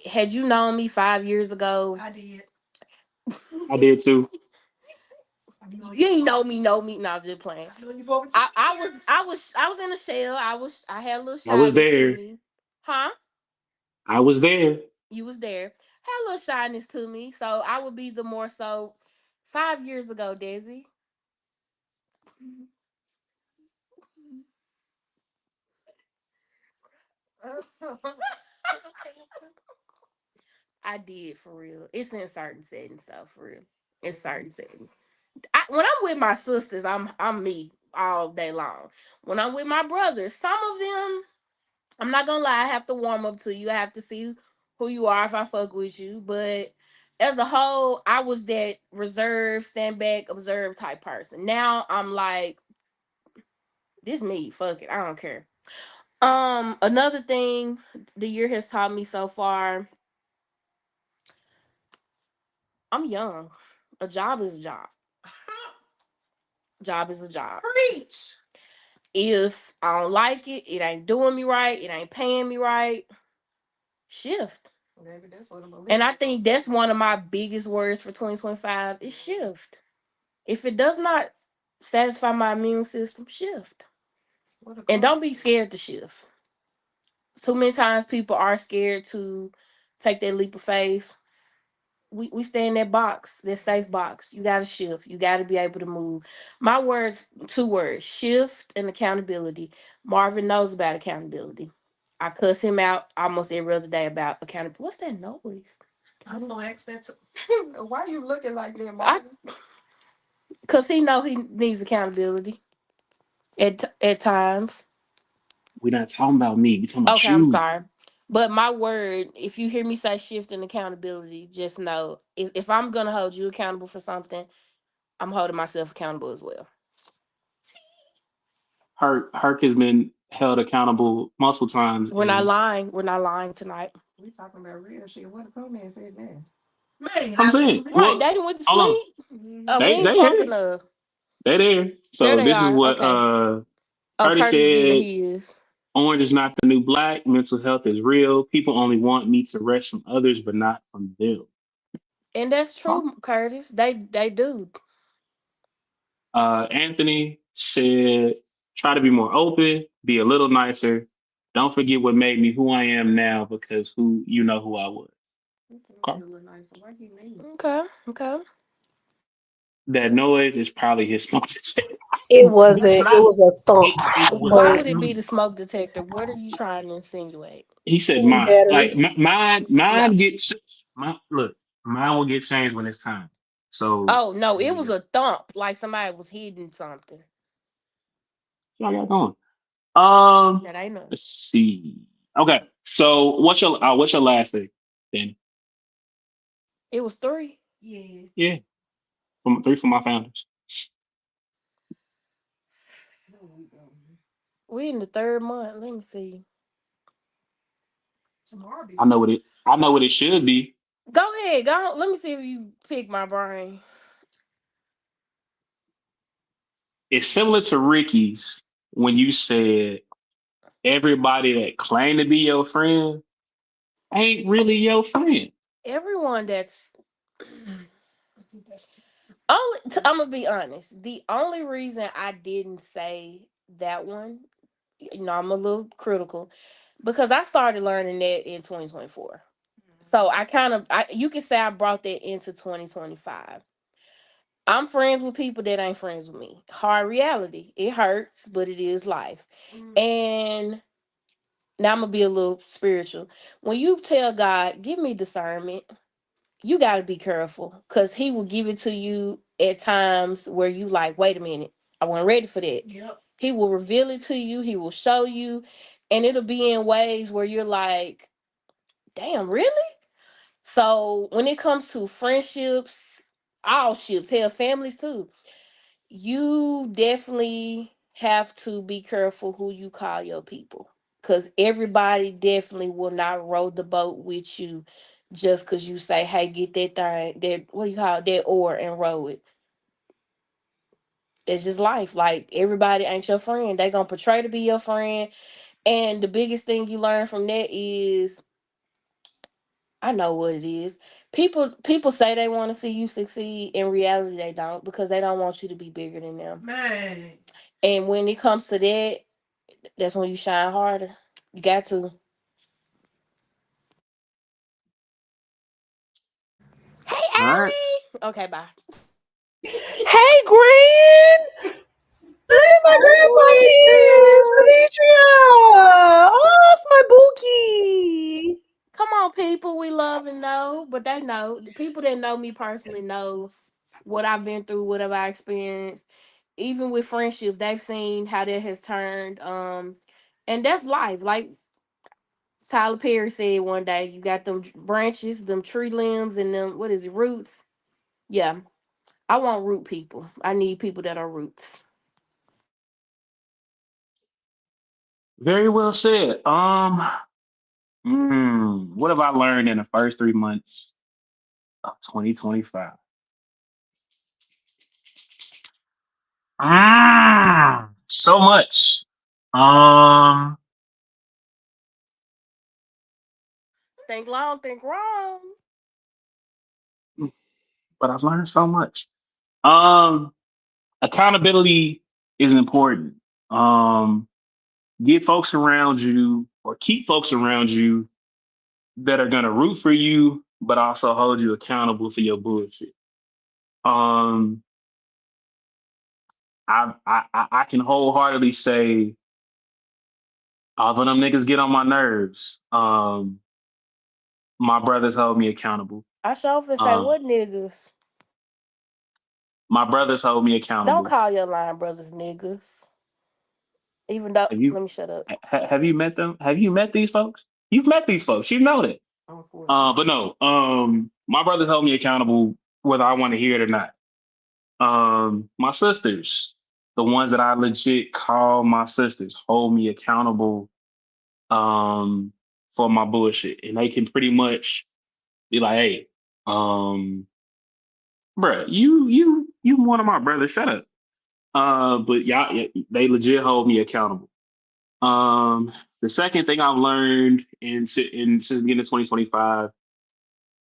Had you known me 5 years ago, I did. I did too. you ain't know me. No, I'm just playing. I know you for over I was in a shell. I had a little I was shyness to there. me. Huh? I was there. You was there. Had a little shyness to me. So I would be the more so 5 years ago, Desi. I did for real. It's in certain settings though, for real. In certain settings. When I'm with my sisters, I'm me all day long. When I'm with my brothers, some of them, I'm not gonna lie, I have to warm up to you. I have to see who you are if I fuck with you. But as a whole, I was that reserved, stand back, observe type person. Now I'm like, this me, fuck it, I don't care. Another thing the year has taught me so far, I'm young. A job is a job. Job is a job. Preach. If I don't like it, it ain't doing me right, it ain't paying me right, shift. Maybe that's what I'm And I think that's one of my biggest words for 2025 is shift. If it does not satisfy my immune system, shift. And don't be scared to shift. Too many times people are scared to take that leap of faith. We stay in that box, that safe box. You gotta shift. You gotta be able to move. My words, two words: shift and accountability. Marvin knows about accountability. I cuss him out almost every other day about accountability. What's that noise? I was gonna ask that too. Why you looking like that, I, Marvin? Cause he know he needs accountability at times. We're not talking about me. We're talking about Okay, I'm you. sorry. But my word, if you hear me say shift and accountability, just know if I'm gonna hold you accountable for something, I'm holding myself accountable as well. Herc has been held accountable multiple times, We're not and lying. We're not lying tonight. We talking about real shit. What the comment said that? Man, I'm I saying, swear. Right, well, they done went to hold on, sleep. Oh, we they ain't they crunk here, enough. they there. There So they this is are. what Okay. Oh, Curtis Curtis giving said. his. Orange is not the new black. Mental health is real. People only want me to rest from others, but not from them. And that's Huh? true, Curtis. They do. Anthony said, try to be more open, be a little nicer. Don't forget what made me who I am now because who you know who I was. Okay. Why he mean? Okay. Okay. That noise is probably his smoke detector. It That's wasn't. It not. was a thump, It was Why but would not it be me. the smoke detector? What are you trying to insinuate? He said mine. Like batteries. mine. No. Mine gets. Look. Mine will get changed when it's time. So Oh no, there it you was go. a thump, like somebody was hitting something. So I got going. That ain't nothing. Let's see. Okay, so what's your last thing? Then It was three. Yeah. yeah, from three from my founders. We in the third month. Let me see. Tomorrow be I know four. what it. I know what it should be. Go ahead. Go. Let me see if you pick my brain. It's similar to Ricky's when you said everybody that claim to be your friend ain't really your friend. Everyone that's That's I'm gonna be honest. The only reason I didn't say that one, I'm a little critical because I started learning that in 2024. So you can say I brought that into 2025. I'm friends with people that ain't friends with me. Hard reality. It hurts, but it is life. And now I'm gonna be a little spiritual. When you tell God, give me discernment, you gotta be careful because he will give it to you at times where you like, wait a minute, I wasn't ready for that. Yep. He will reveal it to you, he will show you, and it'll be in ways where you're like, damn, really? So when it comes to friendships, all ships, hell, families too, you definitely have to be careful who you call your people. Cause everybody definitely will not row the boat with you just cause you say, hey, get that thing, that what do you call it, that oar and row it. It's just life. Like everybody ain't your friend. They gonna portray to be your friend. And the biggest thing you learn from that is I know what it is. People say they want to see you succeed. In reality, they don't because they don't want you to be bigger than them. Man. And when it comes to that, that's when you shine harder. You got to. Hey, All right. Allie. Okay, bye. Hey, Grand. Look at my grandpa kids. Demetria. Oh, it's my Bookie. Come on, people. We love and know, but they know. The people that know me personally know what I've been through, what have I experienced. Even with friendships, they've seen how that has turned. And that's life. Like Tyler Perry said one day, you got them branches, them tree limbs, and them what is it, roots? Yeah, I want root people. I need people that are roots. Very well said. What have I learned in the first 3 months of 2025? So much. Um, Think long, think wrong. but I've learned so much. Um, Accountability is important. Um, get folks around you or keep folks around you that are gonna root for you, but also hold you accountable for your bullshit. Um, I can wholeheartedly say, although them niggas get on my nerves, my brothers hold me accountable. I sure finna say, Um, what niggas? my brothers hold me Don't accountable. call your line brothers niggas. Even though, Have you let me shut up. have you met them? Have you met these folks? You've met these folks. You know that. But Unfortunately. no. My brothers hold me accountable whether I want to hear it or not. My sisters, the ones that I legit call my sisters, hold me accountable for my bullshit, and they can pretty much be like, "Hey, um, bruh, you one of my brothers. Shut up." But y'all, yeah, they legit hold me accountable. Um, the second thing I've learned since the beginning of 2025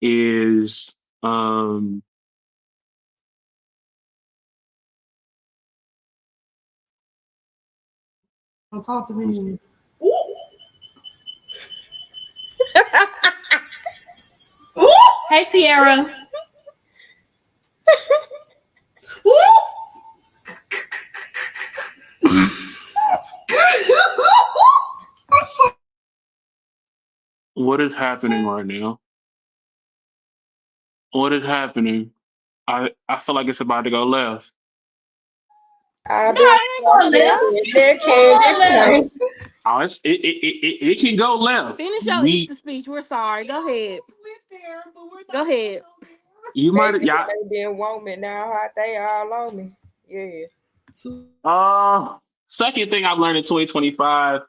is Don't talk to let me me. see. Hey, Tiara. What is happening right now? What is happening? I feel like it's about to go left. I've No, been it ain't going left. there came Going left. point. Oh, it can go left. Finish your Easter speech. We're sorry. Go ahead. Go ahead. You They, might yeah. they didn't want me now. They all on me. Yeah. Second thing I've learned in 2025.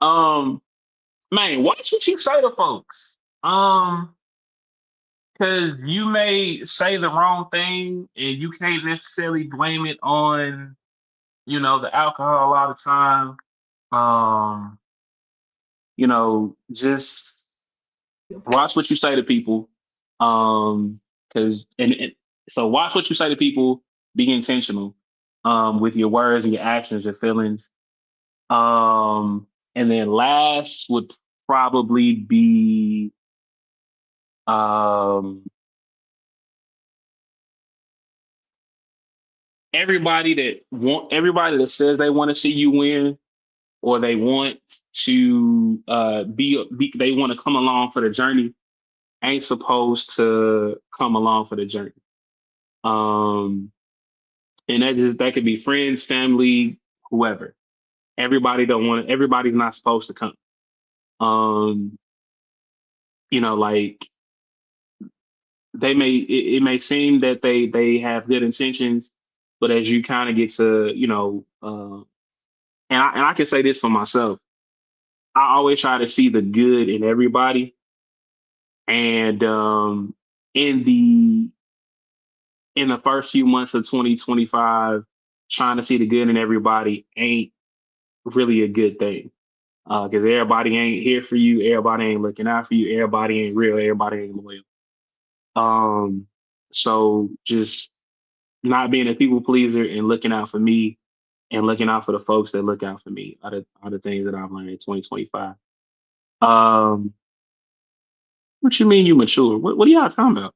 Um, Man, watch what you say to folks. Because you may say the wrong thing and you can't necessarily blame it on, the alcohol all the time. Um, just watch what you say to people. Because so watch what you say to people, be intentional with your words and your actions, your feelings. And then last would probably be um everybody that says they want to see you win or they want to be they want to come along for the journey ain't supposed to come along for the journey. Um and that could be friends, family, whoever. Everybody's not supposed to come. Um, like it may seem that they have good intentions, but as you kind of get to, and I can say this for myself. I always try to see the good in everybody, and in the in the first few months of 2025, trying to see the good in everybody ain't really a good thing because everybody ain't here for you, everybody ain't looking out for you, everybody ain't real, everybody ain't loyal. So just not being a people pleaser and looking out for me and looking out for the folks that look out for me are the things that I've learned in 2025. Um, what you mean you mature? What are y'all talking about?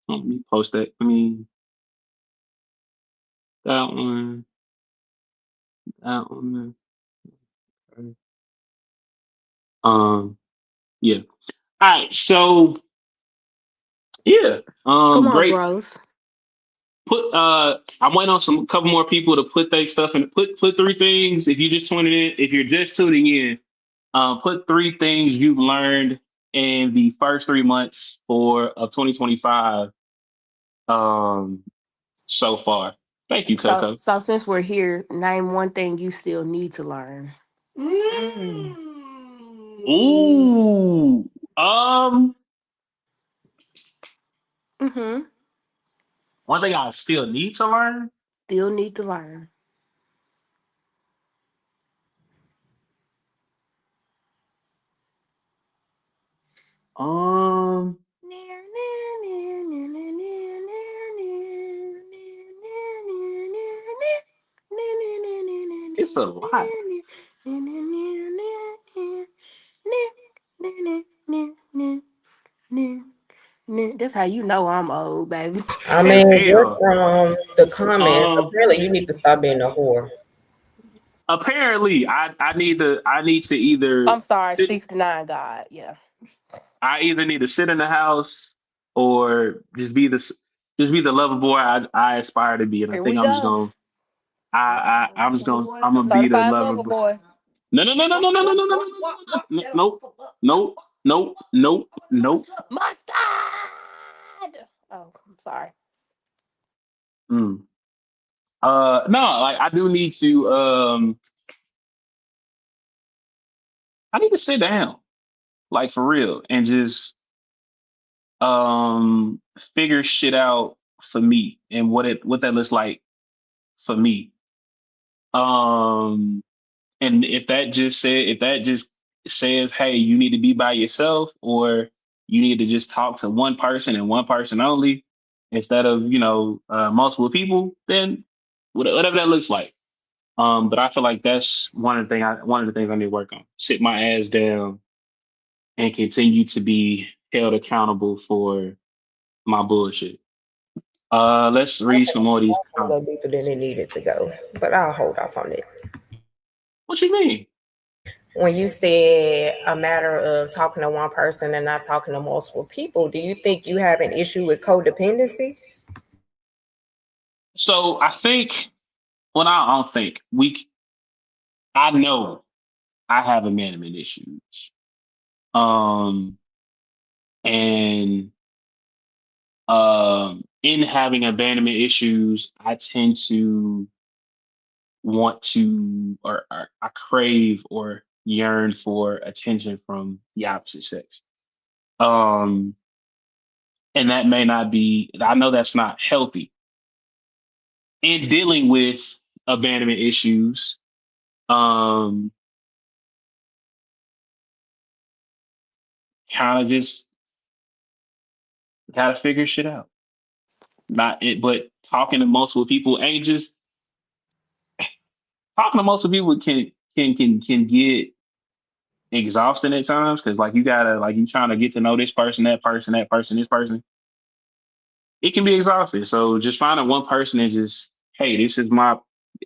Let me post that. I mean that one, that one. Okay. Yeah. All right. So yeah. Come on, Great. growth. I'm waiting on some couple more people to put their stuff in. Put three things. If you're just tuning in, put three things you've learned in the first 3 months of 2025 so far. Thank you, So, Coco. so since we're here, name one thing you still need to learn. Mm. Ooh. Mm-hmm. One thing I still need to learn. Still need to learn. Um, it's a lot. That's how you know I'm old, baby. I As mean, just hell. from the comments, Um, apparently you need to stop being a whore. apparently, I need to either I'm sorry, sit. 69 God. Yeah. I either need to sit in the house or just be the lover boy I aspire to be, and I Here think we go. I'm gonna be the Certified lover lover boy. boy. No, no, no, no, no, no, no, no, no, no, no, no, no, no, no, no, no. Mustard. Oh, I'm sorry. Mm. No, like I do need to. I need to sit down, like for real, and just figure shit out for me and what that looks like for me. Um, and if that just says, hey, you need to be by yourself, or you need to just talk to one person and one person only instead of multiple people, then whatever that looks like. But I feel like that's one of the things I need to work on. Sit my ass down and continue to be held accountable for my bullshit. Let's I read think some more of these it's gonna go comments. deeper than it needed to go, but I'll hold off on it. What you mean? When you said a matter of talking to one person and not talking to multiple people, do you think you have an issue with codependency? So I think, well, I don't think I know I have abandonment issues. Um, and in having abandonment issues, I tend to want to, or I crave or yearn for attention from the opposite sex. Um, and that may not be, I know that's not healthy. In dealing with abandonment issues, um, kind of just gotta figure shit out. Not it, but talking to multiple people ain't just talking to multiple people can get exhausting at times because like you gotta like you trying to get to know this person, that person, that person, this person. It can be exhausting. So just finding one person and just, hey, this is my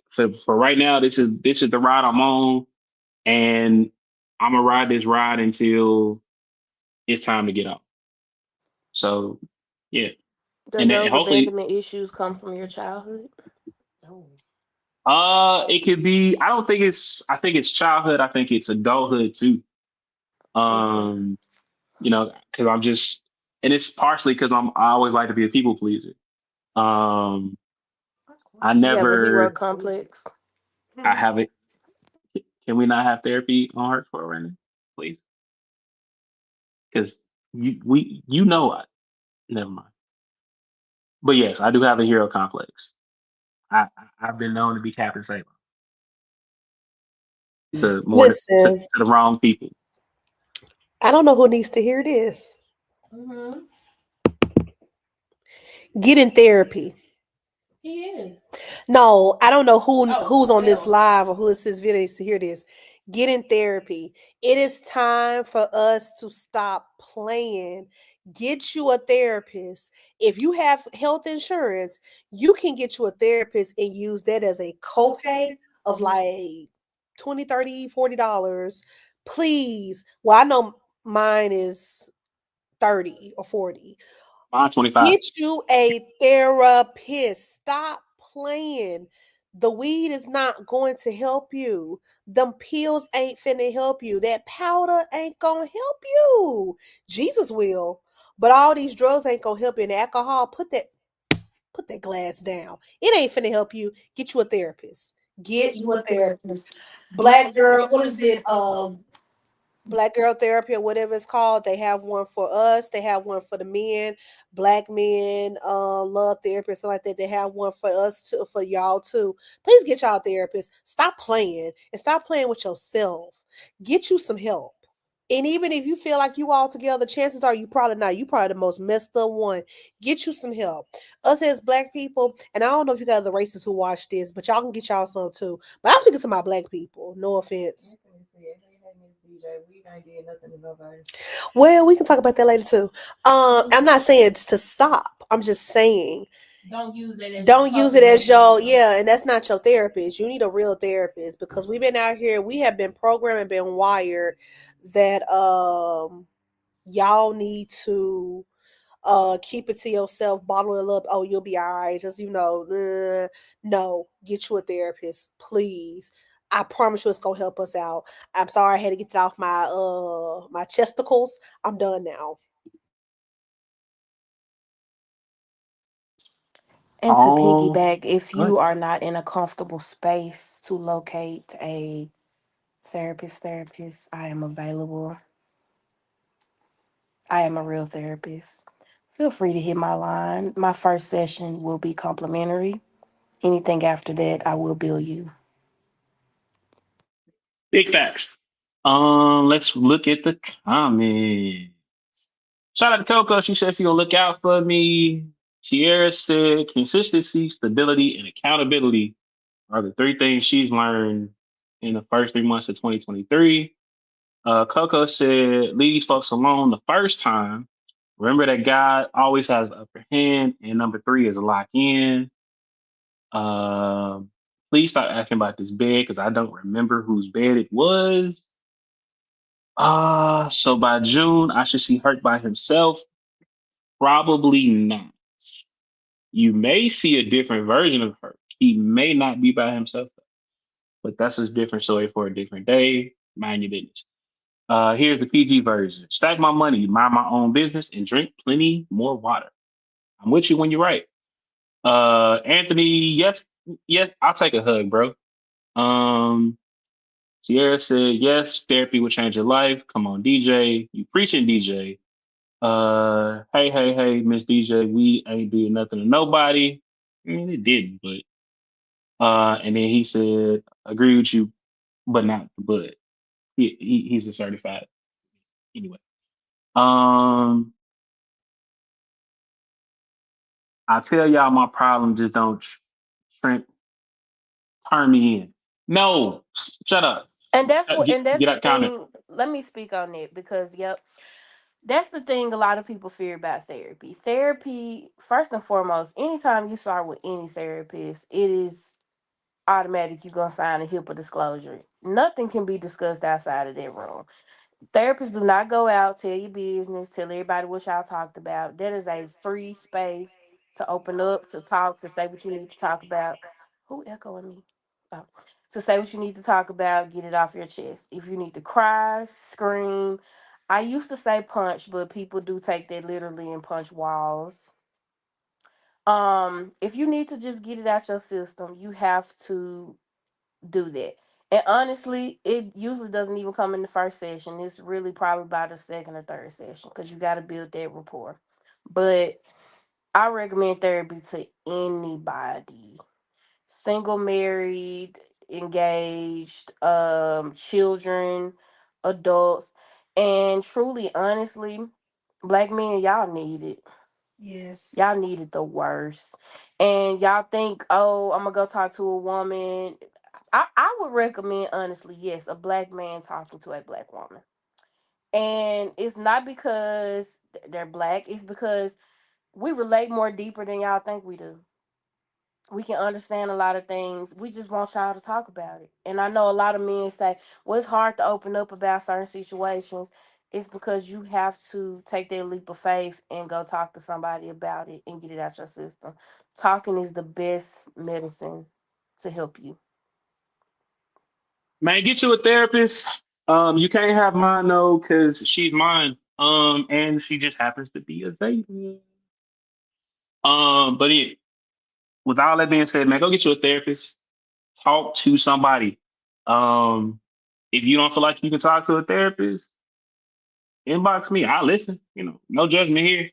for right now, this is the ride I'm on, and I'm gonna ride this ride until it's time to get off. So yeah. Does And then those hopefully abandonment issues come from your childhood? Oh. it could be, I think it's childhood, I think it's adulthood too. Okay. Um, because I'm just, and it's partially because I always like to be a people pleaser. Um, I You have a hero never, complex. I have it. Can we not have therapy on her for right now, please? Because never mind. But yes, I do have a hero complex. I've been known to be Captain Saber to Listen, the wrong people. I don't know who needs to hear this. Mm-hmm. Get in therapy. He is. No, I don't know who's on this Well. live or who is this video to hear this. Get in therapy. It is time for us to stop playing. Get you a therapist. If you have health insurance, you can get you a therapist and use that as a copay of like 20, 30, $40. Please. Well, I know mine is 30 or 40. I'm 25. Get you a therapist. Stop playing. The weed is not going to help you. Them pills ain't finna help you. That powder ain't gonna help you. Jesus will. But all these drugs ain't gonna help you. And alcohol, put that glass down. It ain't finna help you. Get you a therapist. Get you a therapist. Black girl, what is it? Black girl therapy or whatever it's called. They have one for us. They have one for the men. Black men, love therapists, something like that. They have one for us too, for y'all too. Please get y'all a therapist. Stop playing and stop playing with yourself. Get you some help. And even if you feel like you all together, chances are you probably not. You probably the most messed up one. Get you some help. Us as black people, and I don't know if you got other races who watch this, but y'all can get y'all some too. But I'm speaking to my black people. No offense. We ain't did nothing to nobody. Well, we can talk about that later too. I'm not saying it's to stop. I'm just saying Don't use it as don't use it as your and that's not your therapist. You need a real therapist because we've been out here, we have been programmed and been wired that y'all need to keep it to yourself, bottle it up. Oh, you'll be all right. Just no, get you a therapist, please. I promise you, it's gonna help us out. I'm sorry I had to get it off my chesticles. I'm done now. And to Oh, piggyback, if good. you are not in a comfortable space to locate a therapist, I am available. I am a real therapist. Feel free to hit my line. My first session will be complimentary. Anything after that, I will bill you. Big facts. Let's look at the comments. Shout out to Coco. She says she gonna look out for me. Tierra said consistency, stability, and accountability are the three things she's learned in the first 3 months of 2023. Coco said, leave these folks alone the first time. Remember that God always has the upper hand. And number three is lock in. Um, Please stop asking about this bed because I don't remember whose bed it was. So by June, I should see Herc by himself. Probably not. You may see a different version of Herc. He may not be by himself, but that's a different story for a different day. Mind your business. Here's the PG version. Stack my money, mind my own business, and drink plenty more water. I'm with you when you're right. Anthony, yes, yes, I'll take a hug, bro. Um, Sierra said, yes, therapy will change your life. Come on, DJ. You preaching, DJ. Hey, Miss DJ, we ain't doing nothing to nobody. I mean, it didn't, but and then he said, agree with you, but not the bud. He's a certified anyway. Um, I tell y'all my problem just don't shrimp turn me in. No, shut up. And that's Get the out counter. thing. Let me speak on it because yep, that's the thing a lot of people fear about therapy. Therapy, first and foremost, anytime you start with any therapist, it is automatic you're gonna sign a HIPAA disclosure. Nothing can be discussed outside of that room. Therapists do not go out, tell your business, tell everybody what y'all talked about. That is a free space to open up, to talk, to say what you need to talk about. Who echoing me? Oh. To say what you need to talk about, get it off your chest. If you need to cry, scream. I used to say punch, but people do take that literally and punch walls. If you need to just get it out your system, you have to do that. And honestly, it usually doesn't even come in the first session. It's really probably by the second or third session because you got to build that rapport. But I recommend therapy to anybody, single, married, engaged, children, adults, and truly, honestly, black men, y'all need it. Yes. Y'all need it the worst. And y'all think, oh, I'm gonna go talk to a woman. I would recommend, honestly, yes, a black man talking to a black woman. And it's not because they're black, it's because we relate more deeper than y'all think we do. We can understand a lot of things. We just want y'all to talk about it. And I know a lot of men say, well, it's hard to open up about certain situations. It's because you have to take that leap of faith and go talk to somebody about it and get it out your system. Talking is the best medicine to help you. Man, get you a therapist. You can't have mine though, because she's mine. And she just happens to be a Zeta. But yeah, with all that being said, man, go get you a therapist. talk to somebody. Um, if you don't feel like you can talk to a therapist, inbox me. I listen. No judgment here.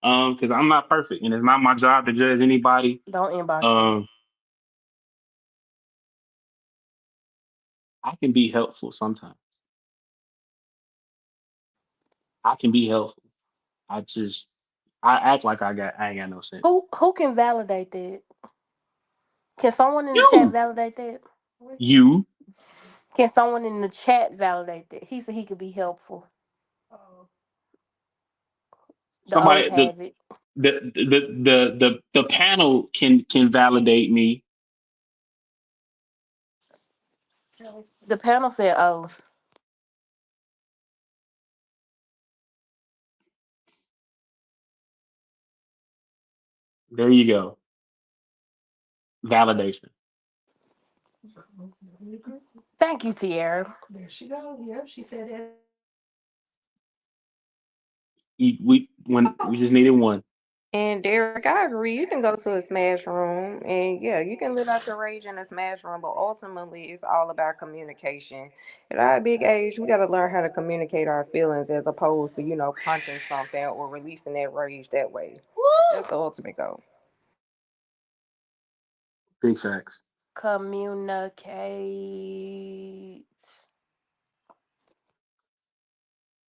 Because I'm not perfect, and it's not my job to judge anybody. Don't inbox me. Um, I can be helpful sometimes. I can be helpful. I just I act like I ain't got no sense. Who can validate that? Can someone in the chat You, validate that? you, Can someone in the chat validate that? He said he could be helpful. Oh, The O's somebody, the have it. the panel can validate me. The panel said, "Oh, There you go. Validation. thank you, Tierra." there she go. Yep, she said that. We just needed one. And Derek, I agree. You can go to a smash room and yeah, you can live out your rage in a smash room, but ultimately it's all about communication. At our big age, we got to learn how to communicate our feelings as opposed to, punching something or releasing that rage that way. That's the ultimate goal. Big facts. Communicate.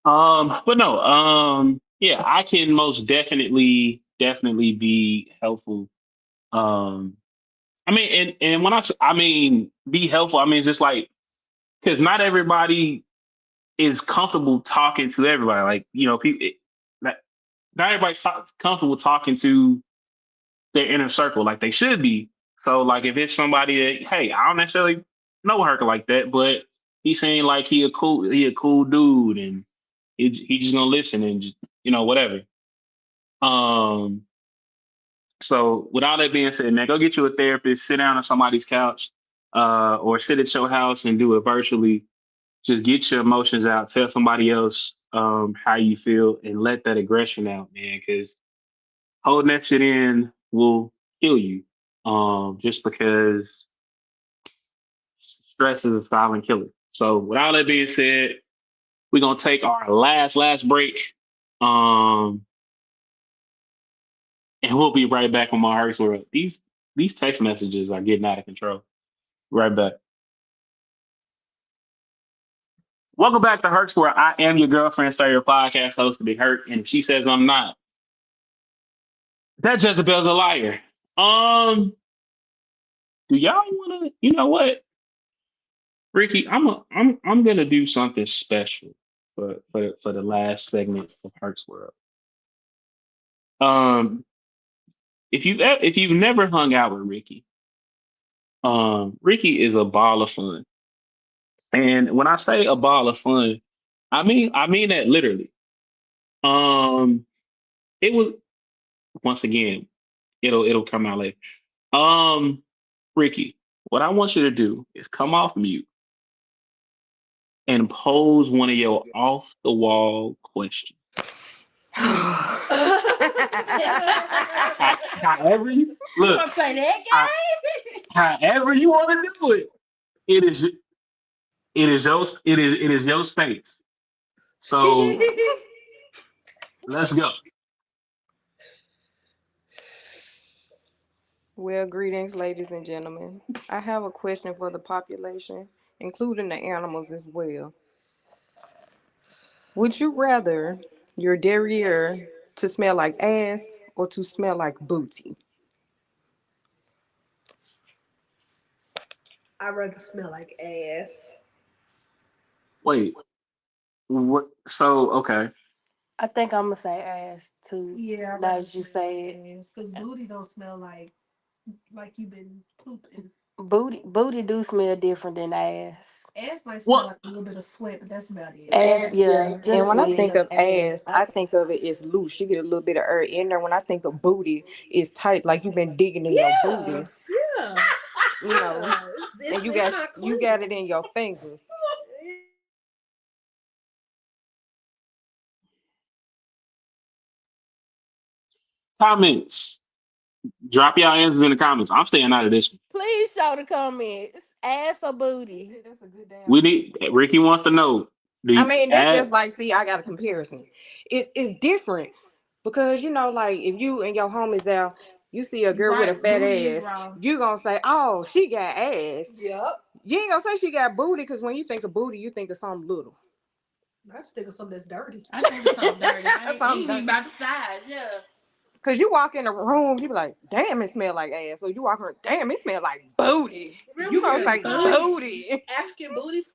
But no, yeah, I can most definitely be helpful. Um, I mean, and when I mean be helpful, I mean it's just like because not everybody is comfortable talking to everybody. Like people, not everybody's comfortable talking to their inner circle like they should be. So like if it's somebody that hey, I don't necessarily know Herc like that, but he seemed like he a cool dude and he just gonna listen and just, whatever. Um so with all that being said, man, go get you a therapist, sit down on somebody's couch, or sit at your house and do it virtually. Just get your emotions out, tell somebody else how you feel and let that aggression out, man, because holding that shit in will kill you. Just because stress is a silent killer. So, with all that being said, we're gonna take our last break. Um, and we'll be right back on my Herc's World. These text messages are getting out of control. Right back. Welcome back to Herc's World. I am your girlfriend, star your podcast host, Big Herc. And if she says I'm not, that Jezebel's a liar. Um, do y'all wanna, you know what? Ricky, I'm gonna do something special for the last segment of Herc's World. Um, if you've never hung out with Ricky, Ricky is a ball of fun, and when I say a ball of fun, I mean that literally. Um, it was once again, it'll come out later. Um, Ricky, what I want you to do is come off mute and pose one of your off the wall questions. However you look, Gonna play that how- however you want to do it, it is it is your space. So let's go. Well, greetings, ladies and gentlemen. I have a question for the population, including the animals as well. Would you rather your derriere to smell like ass or to smell like booty? I'd rather smell like ass. Wait, what? So okay. I think I'm gonna say ass too. Yeah, I'd Now rather that you smell like say ass because booty don't smell like you've been pooping. it, booty do smell different than ass. Ass might smell What? like a little bit of sweat, but that's about it. Ass, Ass, yeah, yeah. And just when I sweat. think of ass, I think of it as loose. You get a little bit of air in there. When I think of booty, it's tight, like you've been digging in your booty, Yeah, you know, yeah. and you It's got not you clean. got it in your fingers. Comments? Drop y'all answers in the comments. I'm staying out of this one. Please show the comments. ass or booty? That's a good damn. We need Ricky wants to know. I mean, that's just like, see, I got a comparison. It's different because you know, like if you and your homies out, you see a girl with a fat ass, you gonna say, "Oh, she got ass." Yep. You ain't gonna say she got booty because when you think of booty, you think of something little. I just think of something that's dirty. I think it's something dirty. I ain't Something even dirty. about the size, yeah. Cause you walk in a room, you be like, "Damn, it smell like ass." So you walk around, "Damn, it smell like booty." You gonna say booty? African booties.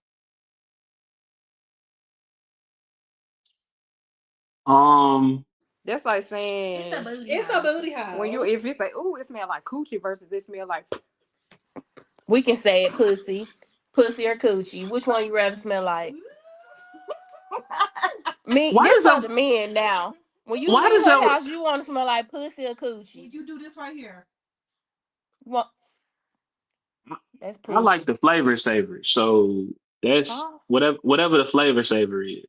That's like saying It's a booty. It's a booty house. when you if you say, "Ooh, it smell like coochie" versus it smell like. We can say it, pussy. Pussy or coochie. Which one you rather smell like? Me, why this does for a the men now. When you why leave does her a house, you want to smell like pussy or coochie? You do this right here. Well, that's I like pussy. the flavor saver. So that's Oh, whatever the flavor saver is.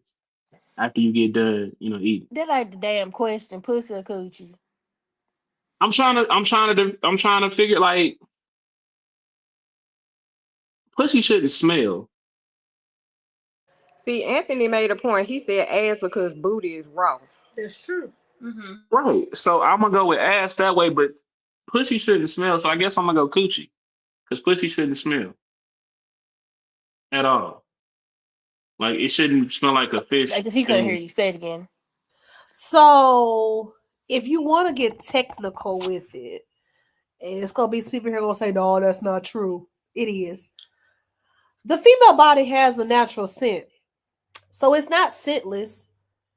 After you get done, eating. that ain't the damn question. Pussy or coochie? I'm trying to figure like pussy shouldn't smell. See, Anthony made a point. He said ass because booty is raw. That's true. Mm-hmm. Right. So I'm gonna go with ass that way, but pussy shouldn't smell. So I guess I'm gonna go coochie. Because pussy shouldn't smell at all. Like it shouldn't smell like a fish He couldn't hear thing. you. Say it again. So if you want to get technical with it, and it's gonna be some people here gonna say, no, that's not true. It is. The female body has a natural scent. So it's not scentless.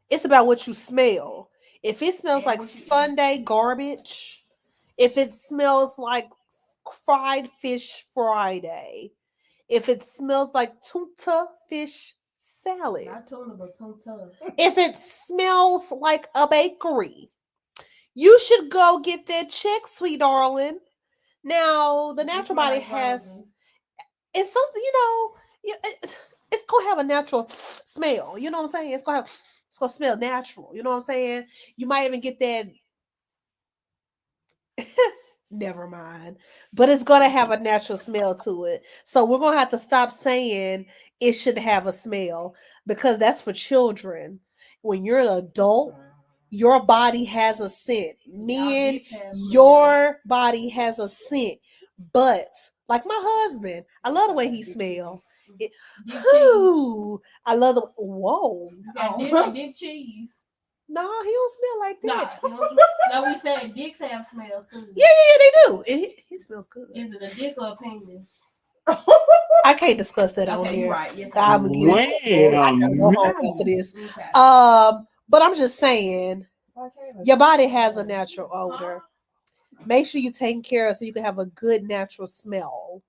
It's about what you smell. If it smells like Sunday garbage, if it smells like fried fish Friday, if it smells like tuna fish salad, Not tuna, but tuna. if it smells like a bakery, you should go get that check, sweet darling. Now, the natural body has, it's something, it's gonna have a natural smell. You know what I'm saying? It's gonna smell natural. You know what I'm saying? You might even get that. Never mind, but it's gonna have a natural smell to it. So we're gonna have to stop saying it should have a smell because that's for children. When you're an adult, your body has a scent. Men, your body has a scent. But like my husband, I love the way he smells. I love the whoa. You got dick and dick cheese. No, he don't smell like that. No, we said dicks have smells too. Yeah, they do. And he smells good. Is it a dick or a penis? I can't discuss that on Okay, here. right. Yes, I'm gonna get Wait it. I a gotta go home minute. after this. Okay. But I'm just saying, your body has a natural odor. Make sure you're taking care of so you can have a good natural smell.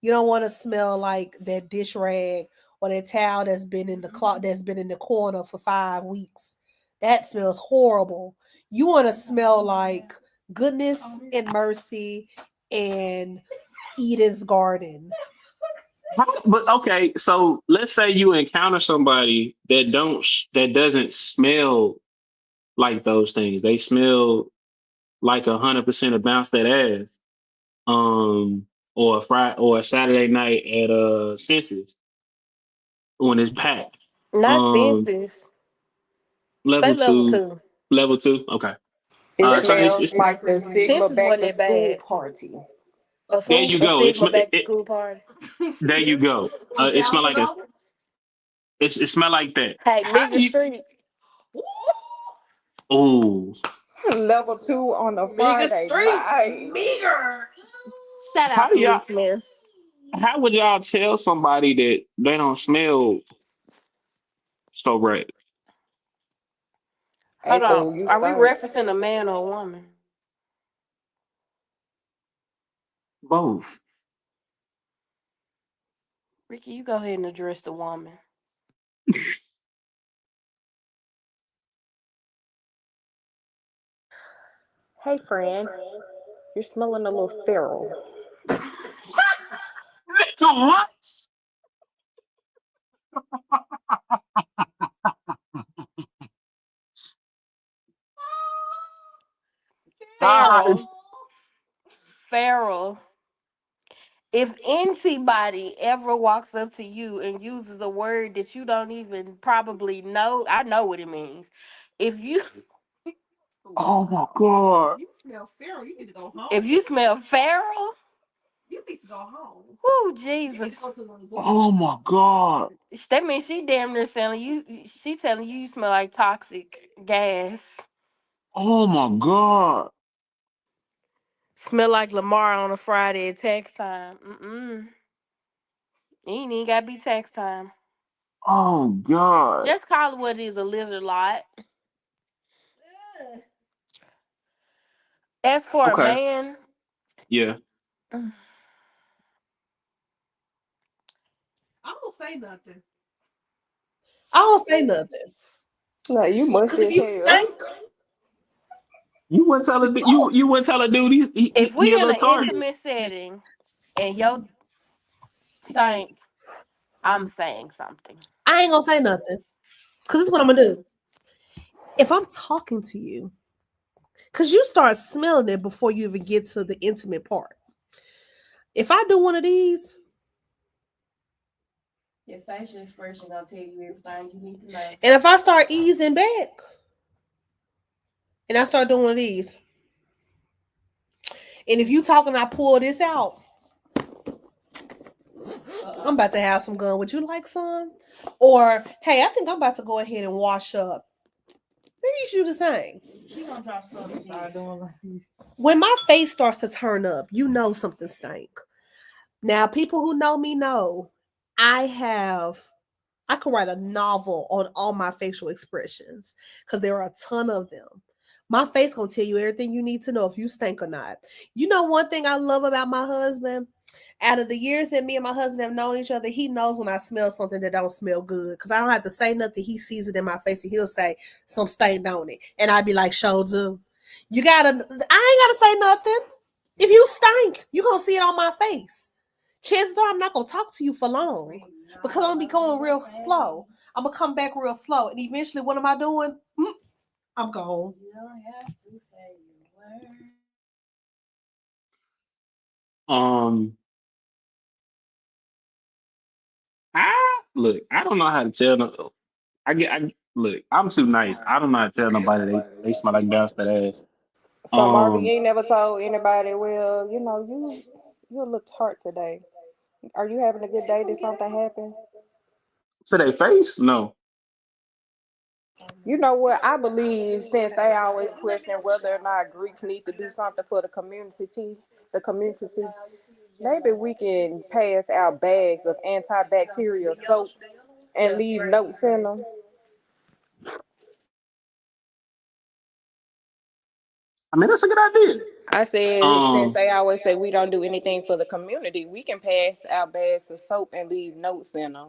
You don't want to smell like that dish rag or that towel that's been in the closet that's been in the corner for 5 weeks. That smells horrible. You want to smell like goodness and mercy and Eden's garden. But okay, so let's say you encounter somebody that doesn't smell like those things. They smell like 100% of bounce that ass. Or a Friday or a Saturday night at Senses when it's packed. Not Um, senses. Say level level two, two. level two. Okay. It So smells like the Sigma Senses back wasn't to that school bad. party. there you A go. Sigma back to school party. There you go. It smell like it smell like that. Hey, How do Megan you? Street. Oh, Level 2 on a Friday night. Shout how out do to Lee y'all? Smith. How would y'all tell somebody that they don't smell so right? Hold on. April, you Are we start. referencing a man or a woman? Both. Ricky, you go ahead and address the woman. Hey, friend, you're smelling a little feral. What? Feral. Feral If anybody ever walks up to you and uses a word that you don't even probably know, I know what it means. If you Oh my god. You smell feral. You need to go home. if you smell feral, You need to go home. whoo You need Jesus. to go to the resort. Oh my god. That means she damn near telling you she telling you smell like toxic gas. Oh my god. Smell like Lamar on a Friday at tax time. It ain't even gotta be tax time. Oh god. Just call it what it is, a lizard lot. Ugh. As for a Okay. man, Yeah. I don't say nothing. I don't say nothing. No, you must Because if as you hell. stink, You wouldn't tell a dude if he a we in little an target. intimate setting and your stink, I'm saying something. I ain't gonna say nothing. Because this is what I'm gonna do. If I'm talking to you, because you start smelling it before you even get to the intimate part. If I do one of these, Your facial expression gonna tell you everything you need to know. and if I start easing back, and I start doing one of these, and if you talking, I pull this out, I'm about to have some gun. Would you like some? Or, hey, I think I'm about to go ahead and wash up. Maybe you should do the same. She gonna drop something. Start doing like this. When my face starts to turn up, you know something stank. Now, people who know me know I could write a novel on all my facial expressions because there are a ton of them. My face gonna tell you everything you need to know if you stink or not. You know one thing I love about my husband? Out of the years that me and my husband have known each other, he knows when I smell something that don't smell good. Because I don't have to say nothing. He sees it in my face and he'll say, some stain on it. And I'd be like, show do. I ain't gotta say nothing. If you stink, you gonna see it on my face. Chances are I'm not gonna talk to you for long because I'm gonna be going real slow. I'm gonna come back real slow, and eventually, what am I doing? I'm gone. You don't have to say a word. Um I don't know how to tell them. I look, I'm too nice. I don't know how to tell nobody they smell like bastard ass. So Marvin, you Um ain't never told anybody, well, you a little tart today. Are you having a good day? Did something happen? to their face? No. You know what? I believe since they always question whether or not Greeks need to do something for the community, maybe we can pass out bags of antibacterial soap and leave notes in them. I mean that's a good idea. I said since Um they always say we don't do anything for the community, we can pass out bags of soap and leave notes in them.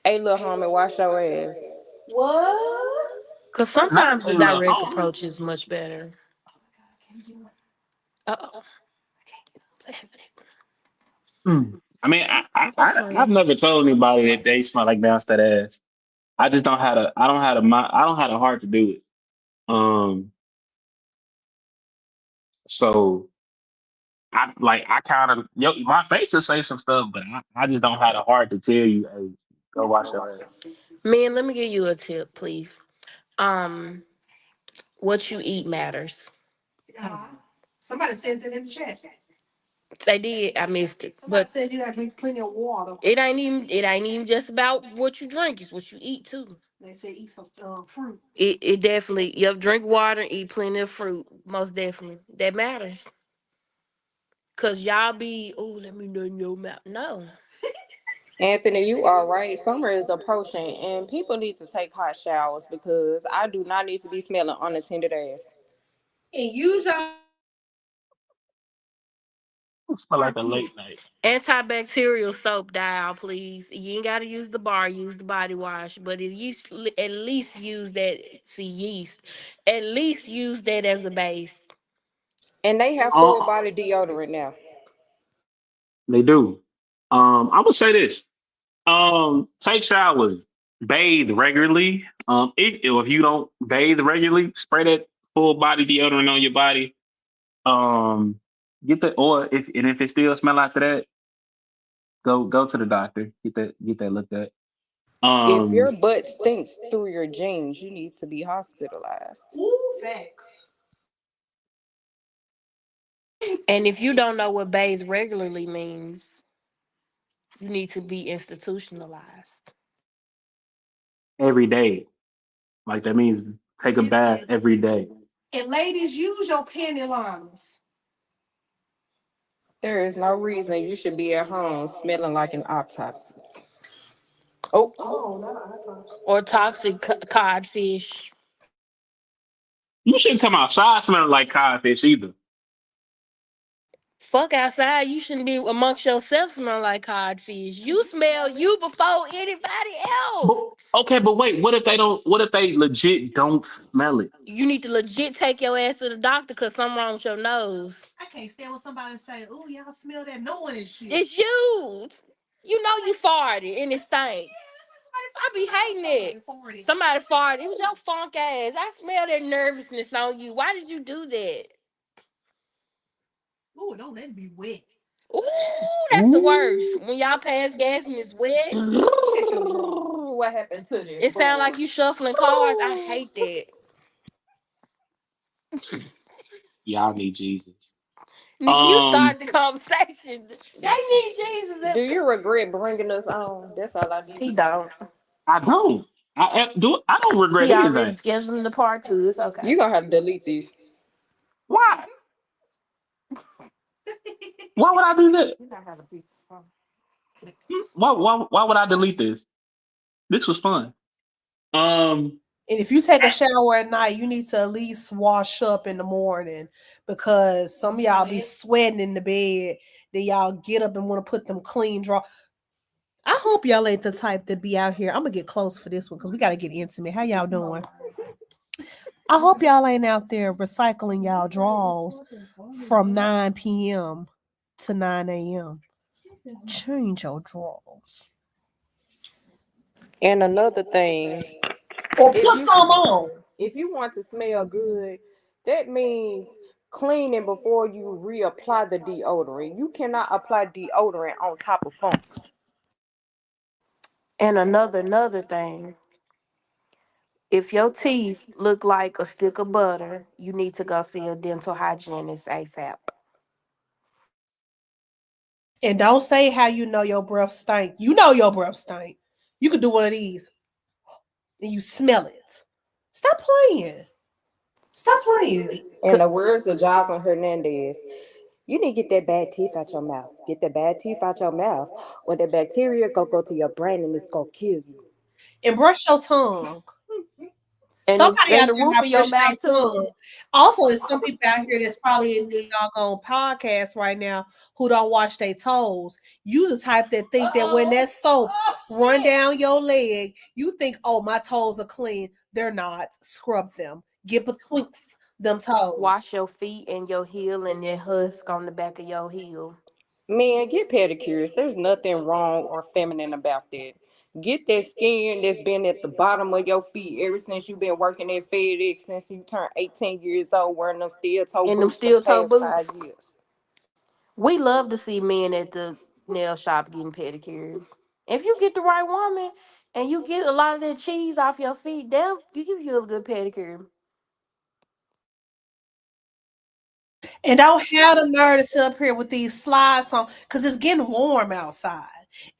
Hey, little homie, wash your ass. What? Because not sometimes the a little direct home. approach is much better. Uh-oh. I mean What's up, I've friend? never told anybody that they smell like bastard ass. I just don't have a I don't have the heart to do it. Um so I kind of my face will say some stuff, but I just don't have the heart to tell you, hey, go wash your ass. Man, let me give you a tip, please. Um, what you eat matters. Yeah. Somebody sent it in the chat. They did. I missed it. Somebody But said you gotta drink plenty of water. it ain't even just about what you drink, it's what you eat too. They say eat some fruit. It definitely, yep, drink water, eat plenty of fruit. Most definitely. That matters. Cause y'all be, oh, let me know in your mouth. No. Anthony, you are right. Summer is approaching, and people need to take hot showers because I do not need to be smelling unattended ass. And use your It smell like car a late night. kids. Antibacterial soap dial, please. You ain't gotta use the bar, use the body wash. But at least use that, see, yeast. At least use that as a base. And they have full Uh, body deodorant now. they do. I would say this. Take showers, bathe regularly. If you don't bathe regularly, spray that full body deodorant on your body. Um, Get the or if it still smell after that, go to the doctor. Get that looked at. If your Um, butt stinks through your jeans, you need to be hospitalized. Ooh, facts. And if you don't know what bathe regularly means, you need to be institutionalized. every day. Like that means take a bath every day. And ladies, use your panty liners. There is no reason you should be at home smelling like an autopsy. Oh, Oh, not autopsy. Or toxic codfish. You shouldn't come outside smelling like codfish either. Fuck outside. You shouldn't be amongst yourself smelling like codfish. You smell you before anybody But else. okay, but wait, what if they don't? What if they legit don't smell it? You need to legit take your ass to the doctor because something wrong with your nose. I can't stand when somebody say, "Oh, y'all smell that knowing and shit." It's you. You know you farted and it stank. I be hating it. Somebody farted. It was your funk ass. I smell that nervousness on you. Why did you do that? Ooh, don't let it be wet. Ooh, that's the worst. Ooh. When y'all pass gas and it's wet, what happened to this? it sound like you shuffling cars. I hate that. Y'all need Jesus. You Um, start the conversation. They need Jesus. Do you regret bringing us on? That's all I need He to know. don't. I don't. I don't regret He already anything. scheduled the part two. It's okay. You gonna have to delete these. Why? Why would I do that? You not have a pizza. Why would I delete this? This was fun. Um, And if you take a shower at night, you need to at least wash up in the morning because some of y'all be sweating in the bed. Then y'all get up and want to put them clean draw. I hope y'all ain't the type to be out here. I'm gonna get close for this one because we gotta get intimate. How y'all doing? I hope y'all ain't out there recycling y'all draws from 9 p.m. to 9 a.m. Change your draws. And another thing, Or if put you some on. if you want to smell good, that means cleaning before you reapply the deodorant. You cannot apply deodorant on top of funk. And another thing. If your teeth look like a stick of butter, you need to go see a dental hygienist ASAP. And don't say how you know your breath stink. You know your breath stink. You could do one of these and you smell it. Stop playing. Stop playing. In the words of Jocelyn Hernandez, you need to get that bad teeth out your mouth. Get that bad teeth out your mouth, or the bacteria go to your brain and it's gonna kill you. And brush your tongue. And Somebody in out the there roof not of your brushing mouth their too. tongue. Also, there's some people out here that's probably in the doggone podcast right now who don't wash their toes. You the type that think that when that soap run down your leg, you think, oh, my toes are clean. They're not. Scrub them. Get betwixt them toes. Wash your feet and your heel and that husk on the back of your heel. Man, get pedicures. There's nothing wrong or feminine about that. Get that skin that's been at the bottom of your feet ever since you've been working at FedEx since you turned 18 years old wearing them steel toe And them boots for the steel toe past boots. 5 years. We love to see men at the nail shop getting pedicures. If you get the right woman and you get a lot of that cheese off your feet, they'll give you a good pedicure. And don't have the nerve to sit up here with these slides on because it's getting warm outside.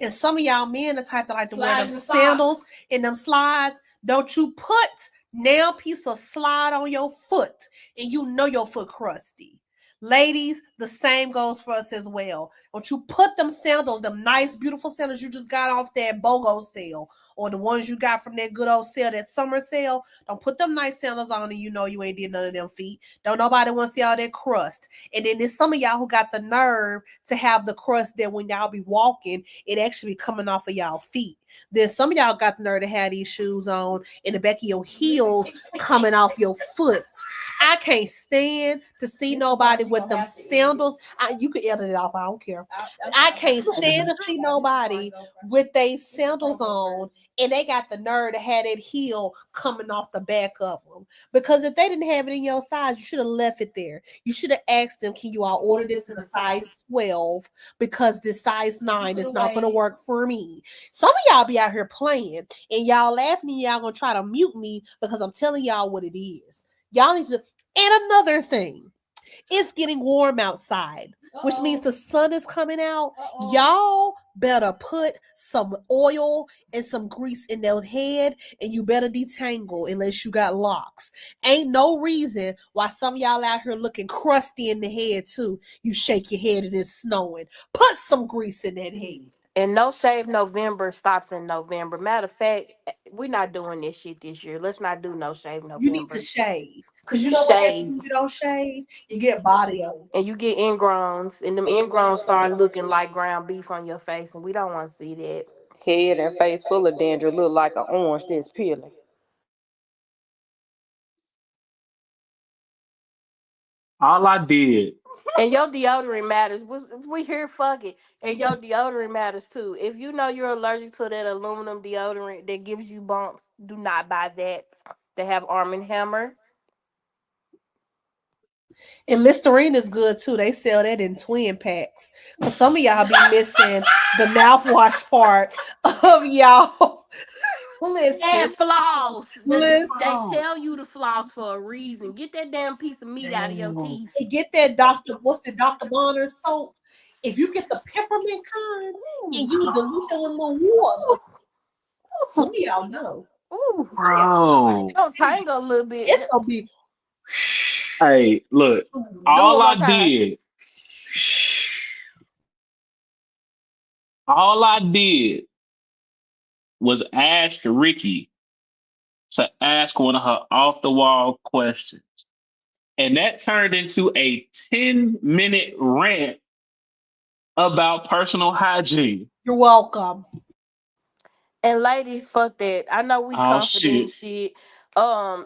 And some of y'all men, the type that like to wear them sandals and them slides, don't you put nail piece of slide on your foot and you know your foot crusty. Ladies, the same goes for us as well. Don't you put them sandals, them nice, beautiful sandals you just got off that BOGO sale or the ones you got from that good old sale, that summer sale. Don't put them nice sandals on and you know you ain't did none of them feet. Don't nobody want to see all that crust. And then there's some of y'all who got the nerve to have the crust that when y'all be walking, it actually be coming off of y'all feet. Then some of y'all got the nerve to have these shoes on in the back of your heel coming off your foot. I can't stand to see nobody with them sandals. You can edit it off. I don't care. there. I can't stand to see nobody with they sandals on and they got the nerve to have that heel coming off the back of them. Because if they didn't have it in your size, you should have left it there. You should have asked them, can you all order this in a size 12? Because this size 9 is not going to work for me. Some of y'all be out here playing and y'all laughing and y'all going to try to mute me because I'm telling y'all what it is. Y'all need to. And another thing, it's getting warm outside, which means the sun is coming out. Y'all better put some oil and some grease in their head and you better detangle unless you got locks. Ain't no reason why some of y'all out here looking crusty in the head too. You shake your head and it's snowing. Put some grease in that head. And No Shave November stops in November. Matter of fact, we're not doing this shit this year. Let's not do No Shave You need to November. shave. Because you know what happens when you don't shave? You get body odor. And you get ingrowns, and them ingrowns start looking like ground beef on your face, and we don't want to see that. Head and face full of dandruff, look like an orange that's peeling. All I did, And your deodorant matters. We here fucking. And your deodorant matters too. If you know you're allergic to that aluminum deodorant that gives you bumps, do not buy that. They have Arm& and Hammer. And Listerine is good too. They sell that in twin packs. Cause some of y'all be missing the mouthwash part of y'all. And Listen, floss. They listen. tell you to floss for a reason. Get that damn piece of meat out of your teeth. And get that what's the Dr. Bonner soap? If you get the peppermint kind and you dilute it with a little water, some of y'all know. Ooh. bro. Don't tangle a little bit. It's gonna be Hey, look, Do it all one more I time. did, all I did was ask Ricky to ask one of her off the wall questions. And that turned into a 10-minute rant about personal hygiene. you're welcome. And ladies, fuck that. I know we Oh confident shit. shit.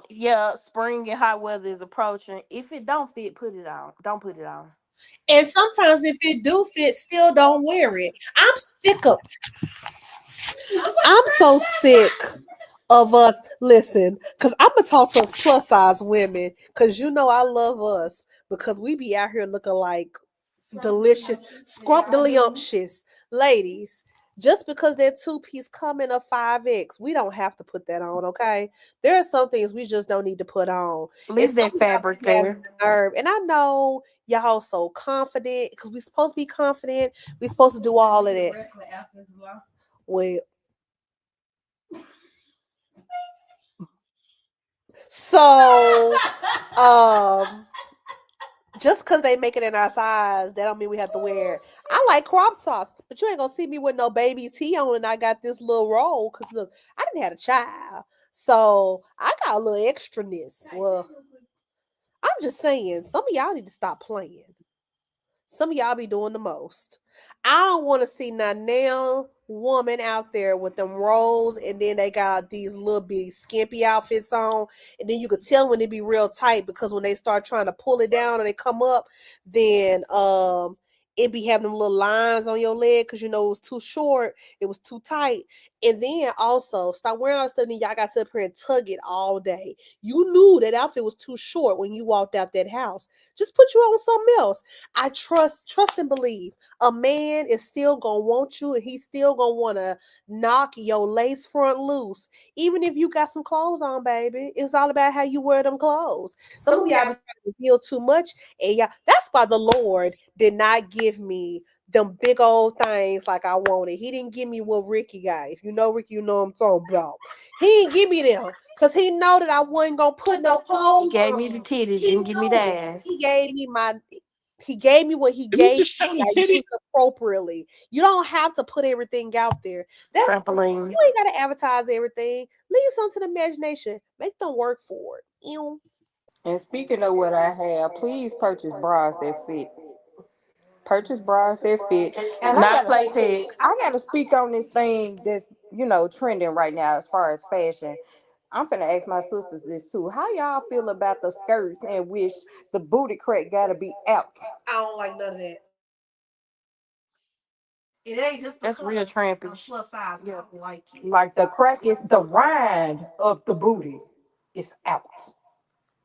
Yeah, spring and hot weather is approaching. If it don't fit, put it on. Don't put it on. And sometimes if it do fit, still don't wear it. I'm so sick of us. Listen, because I'm gonna talk to us plus size women, because you know I love us because we be out here looking like delicious, scrumptious ladies. Just because that two-piece come in a 5X, we don't have to put that on, okay? There are some things we just don't need to put on. And Leave some that of y'all fabric be having there. the nerve. And I know y'all so confident because we supposed to be confident. We supposed to do all of that. Well, so just because they make it in our size, that don't mean we have to wear it. I like crop tops, but you ain't gonna see me with no baby tee on and I got this little roll. Cause look, I didn't have a child. So I got a little extraness. Well, I'm just saying, some of y'all need to stop playing. Some of y'all be doing the most. I don't want to see now woman out there with them rolls and then they got these little bitty skimpy outfits on. And then you could tell when they be real tight because when they start trying to pull it down and they come up, then it be having them little lines on your leg because you know it was too short, it was too tight. And then also stop wearing all this stuff and y'all got to sit up here and tug it all day. You knew that outfit was too short when you walked out that house. Just put you on something else. I trust and believe a man is still gonna want you and he's still gonna want to knock your lace front loose. Even if you got some clothes on, baby. It's all about how you wear them clothes. Some of y'all be trying to reveal too much, and yeah, that's why the Lord did not give me them big old things like I wanted. He didn't give me what Ricky got. If you know Ricky, you know what I'm talking about. He didn't give me them because he know that I wasn't gonna put no He clothes gave me the on. titties, He didn't give me the knew it. ass. He gave me what he Did we gave me. just show I the use titty? it appropriately. You don't have to put everything out there. Trampoline. You ain't gotta advertise everything. Leave some to the imagination. Make them work for it. Ew. And speaking of what I have, please purchase bras that fit. Purchase bras that fit. And Not Playtex. I gotta speak on this thing that's trending right now as far as fashion. I'm finna ask my sisters this too. How y'all feel about the skirts and wish the booty crack gotta be out? I don't like none of that. It ain't just That's real because I'm trampish. plus size. Yeah. I don't like it. Like the crack is the rind of the booty. It's out.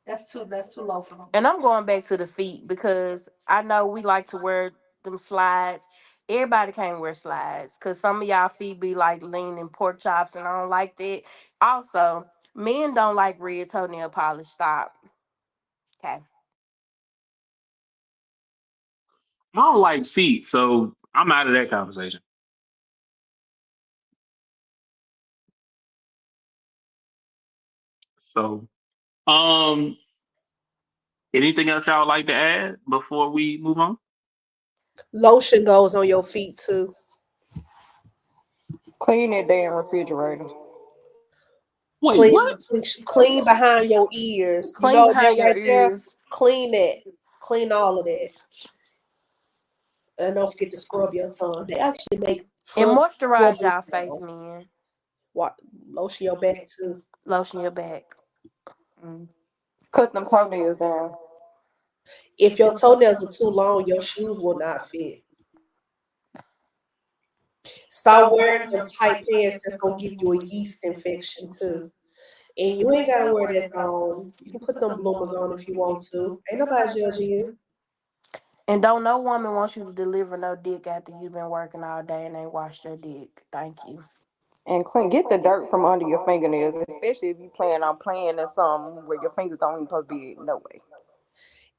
That's too low for me. And I'm going back to the feet because I know we like to wear them slides. Everybody can't wear slides because some of y'all feet be like leaning pork chops, and I don't like that. Also, men don't like red toenail polish. Stop. Okay. I don't like feet, so I'm out of that conversation. So, um, anything else y'all like to add before we move on? Lotion goes on your feet too. Clean that damn refrigerator. Wait, Clean what? between, clean behind your ears. You Clean know that behind your right there. ears Clean that. Clean all of that. And don't forget to scrub your tongue. They actually make and tongue moisturize scrubbers y'all face, now. man. What lotion your back too. Lotion your back. Mm. Cut them toenails down. If your toenails are too long, your shoes will not fit. Stop wearing them tight pants that's gonna give you a yeast infection too. And you ain't gotta wear that thong. You can put them bloomers on if you want to. Ain't nobody judging you. And don't no woman want you to deliver no dick after you've been working all day and ain't washed your dick. Thank you. And clean, get the dirt from under your fingernails, especially if you plan on playing in something where your fingers don't even supposed to be. No way.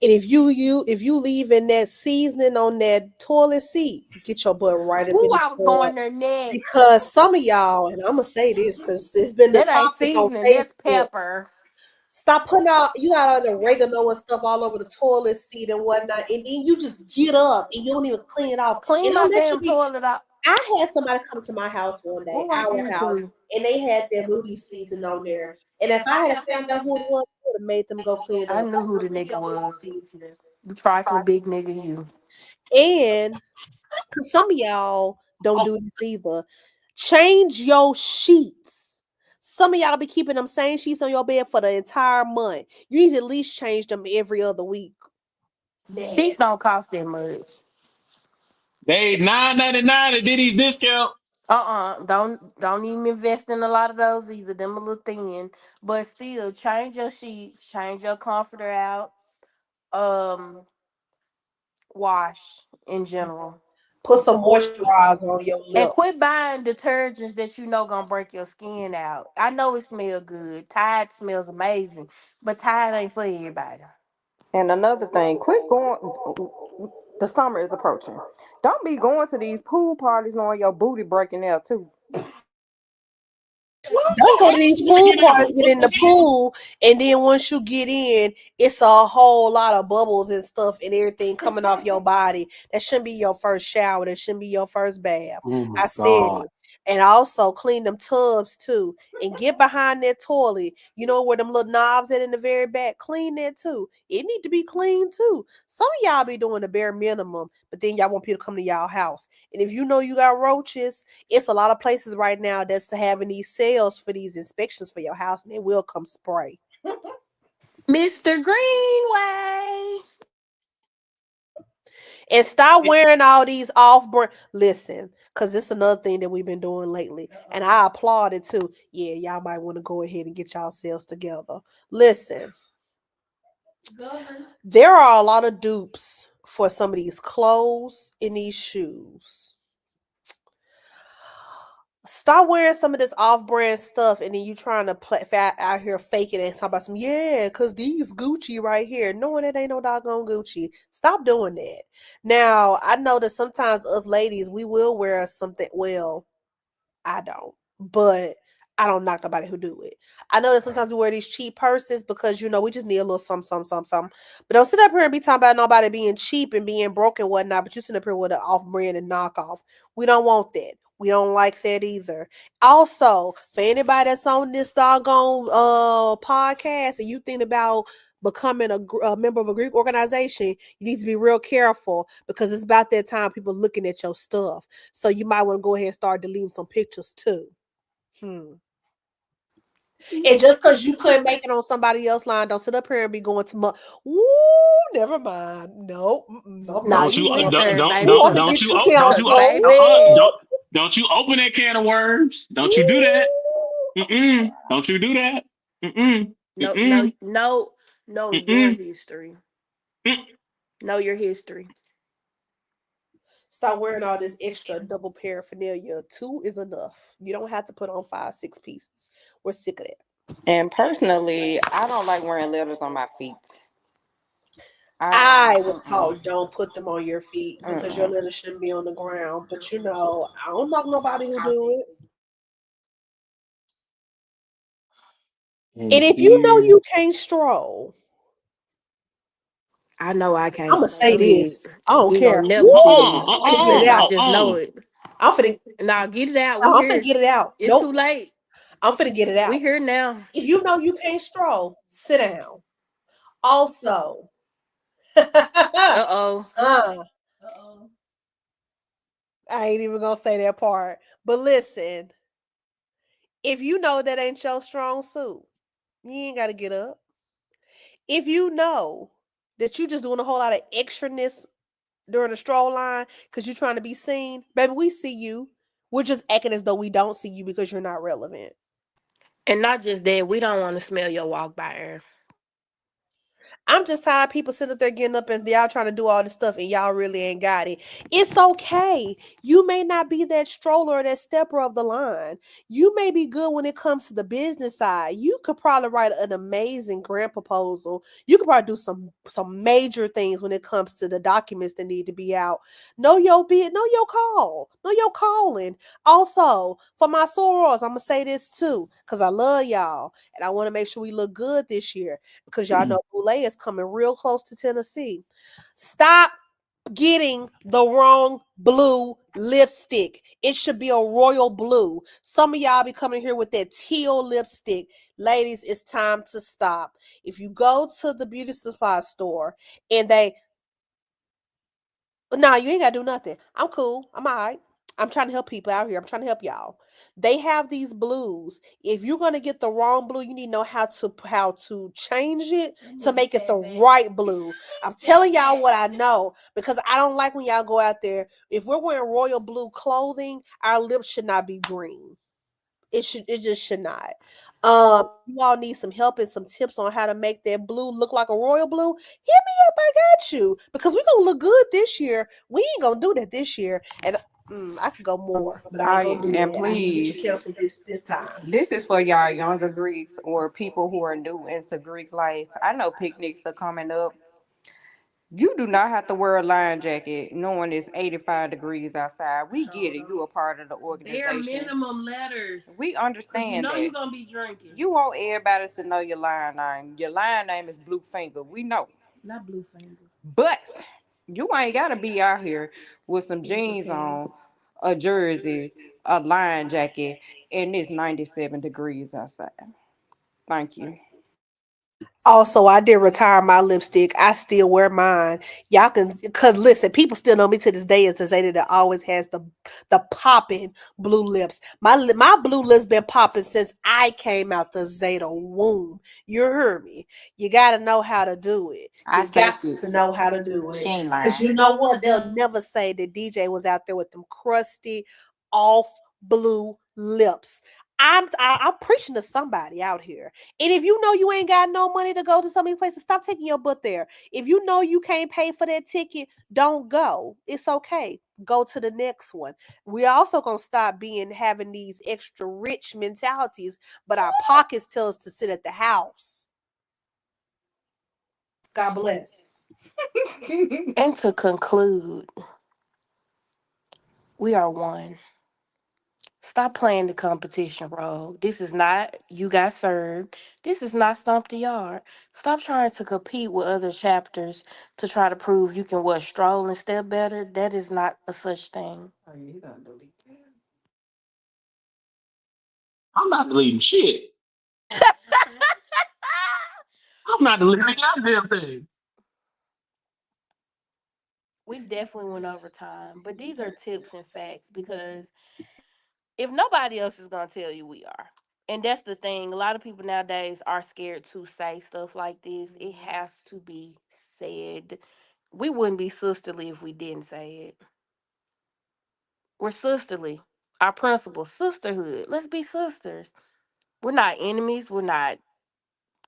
And if you leaving that seasoning on that toilet seat, get your butt right up in Ooh, the I was tub. going there next. Because some of y'all, and I'm gonna say this because it's been the That ain't topic on seasoning, that's Facebook. pepper. Stop putting out you got all the oregano and stuff all over the toilet seat and whatnot, and then you just get up and you don't even clean it off. Clean And my don't let you damn be. toilet out. I had somebody come to my house one day, Ooh, I our give it to house, you. and they had their booty season on there. And if I had found out who it was, I would have made them go clean it I up. knew who the nigga was. You trifling big nigga, you. And because some of y'all don't do this either. Change your sheets. Some of y'all be keeping them same sheets on your bed for the entire month. You need to at least change them every other week. Sheets Nasty. don't cost that much. They $9.99 at Diddy's discount. Don't even invest in a lot of those either. Them a little thin. But still, change your sheets, change your comforter out. Um, wash in general. Put some moisturizer on your And lips. quit buying detergents that you know gonna break your skin out. I know it smells good. Tide smells amazing, but Tide ain't for everybody. And another thing, quit going. The summer is approaching. Don't be going to these pool parties knowing your booty breaking out too. What? Don't go to these How's pool breaking out? parties, get What in the the hell? pool, and then once you get in, it's a whole lot of bubbles and stuff and everything coming off your body. That shouldn't be your first shower. That shouldn't be your first bath. Oh my I said God. it. And also clean them tubs too. And get behind that toilet. You know where them little knobs at in the very back? Clean that too. It need to be clean too. Some of y'all be doing the bare minimum, but then y'all want people to come to y'all house. And if you know you got roaches, it's a lot of places right now that's having these sales for these inspections for your house, and they will come spray. Mr. Greenway. And stop wearing all these off brand. Listen, because this is another thing that we've been doing lately, and I applaud it too. Yeah, y'all might want to go ahead and get y'all sales together. Listen, there are a lot of dupes for some of these clothes and these shoes. Stop wearing some of this off-brand stuff, and then you trying to play out here faking it and talk about some cause these Gucci right here. No, that ain't no doggone Gucci. Stop doing that. Now I know that sometimes us ladies we will wear something. Well, I don't, but I don't knock nobody who do it. I know that sometimes we wear these cheap purses because we just need a little something. But don't sit up here and be talking about nobody being cheap and being broke and whatnot. But you sit up here with an off-brand and knockoff. We don't want that. We don't like that either. Also, for anybody that's on this doggone podcast and you think about becoming a member of a Greek organization, you need to be real careful because it's about that time people looking at your stuff. So you might want to go ahead and start deleting some pictures too. And just because you couldn't make it on somebody else's line, don't sit up here and be going to Ooh, never mind. No, nope, Nah, nope. Don't you you went there, We baby. want to get you don't you canceled. Baby. don't you open that can of worms. Don't you do that. Ooh. Mm-mm. Don't you do that. Mm-mm. No, no, Mm-mm. no, no, your Mm-mm. history. Mm. Know your history. Stop wearing all this extra double paraphernalia. Two is enough. You don't have to put on five, six pieces. We're sick of that. And personally, I don't like wearing letters on my feet. I I was mm-mm, taught don't put them on your feet because your mm-mm. letters shouldn't be on the ground. But I don't knock nobody who do it. And And if you know here. you can't stroll, I know I I'm can't. gonna say Period. this. I don't You ain't gonna care. never see Uh-uh. me. I'm finna get it I Uh-uh. out. just know Uh-uh. it. I'm finna. Now get it out. We I'm finna here. get it out. It's too Nope. late. I'm finna get it We out. here now. If you know you can't stroll, sit down. Also, uh, Uh-oh. I ain't even gonna say that part. But listen, if you know that ain't your strong suit, you ain't gotta get up. If you know that you just doing a whole lot of extraness during the stroll line because you're trying to be seen, baby, we see you. We're just acting as though we don't see you because you're not relevant. And not just that, we don't want to smell your walk by air. I'm just tired of people sitting up there getting up and y'all trying to do all this stuff and y'all really ain't got it. It's okay. You may not be that stroller or that stepper of the line. You may be good when it comes to the business side. You could probably write an amazing grant proposal. You could probably do some major things when it comes to the documents that need to be out. Know your bid, know your call, know your calling. Also, for my sorors, I'm gonna say this too, because I love y'all and I want to make sure we look good this year because y'all know Boulay is coming real close to Tennessee. Stop getting the wrong blue lipstick. It should be a royal blue. Some of y'all be coming here with that teal lipstick. Ladies, it's time to stop. If you go to the beauty supply store and no, you ain't gotta do nothing. I'm cool. I'm all right. I'm trying to help people out here. I'm trying to help y'all. They have these blues. If you're gonna get the wrong blue, you need to know how to change it to make it the right blue. I'm telling y'all what I know because I don't like when y'all go out there. If we're wearing royal blue clothing, our lips should not be green. It just should not. You all need some help and some tips on how to make that blue look like a royal blue. Hit me up, I got you. Because we're gonna look good this year. We ain't gonna do that this year. And I could go more, but I ain't gonna do And that. I need to get you please, canceled this time. this is for y'all younger Greeks or people who are new into Greek life. I know picnics are coming up. You do not have to wear a line jacket knowing it's 85 degrees outside. We get it. You are part of the They're organization. minimum letters. We Because you understand know that. you're going to be drinking. You want everybody to know your line name. Your line name is Blue Finger. We know. Not blue finger. But you ain't gotta be out here with some jeans on, a jersey, a line jacket, and it's 97 degrees outside. Thank you. Also, I did retire my lipstick. I still wear mine. Y'all can, cause listen, people still know me to this day as the Zeta that always has the popping blue lips. My blue lips been popping since I came out the Zeta womb. You heard me. You got to know how to do it. I You say got it. to know how to do She it. ain't Cause lying. you know what? They'll never say that DJ was out there with them crusty, off blue lips. I'm preaching to somebody out here. And if you know you ain't got no money to go to some of these places, stop taking your butt there. If you know you can't pay for that ticket, don't go. It's okay. Go to the next one. We also gonna stop having these extra rich mentalities, but our pockets tell us to sit at the house. God bless. And to conclude, we are one. Stop playing the competition role. This is not you got served. This is not stomp the yard. Stop trying to compete with other chapters to try to prove you can what stroll and step better. That is not a such thing. Oh, yeah, you gotta delete I'm not deleting shit. that. I'm not deleting a goddamn thing. We've definitely went over time, but these are tips and facts because if nobody else is gonna tell you, we are. And that's the thing. A lot of people nowadays are scared to say stuff like this. It has to be said. We wouldn't be sisterly if we didn't say it. We're sisterly. Our principle, sisterhood. Let's be sisters. We're not enemies. We're not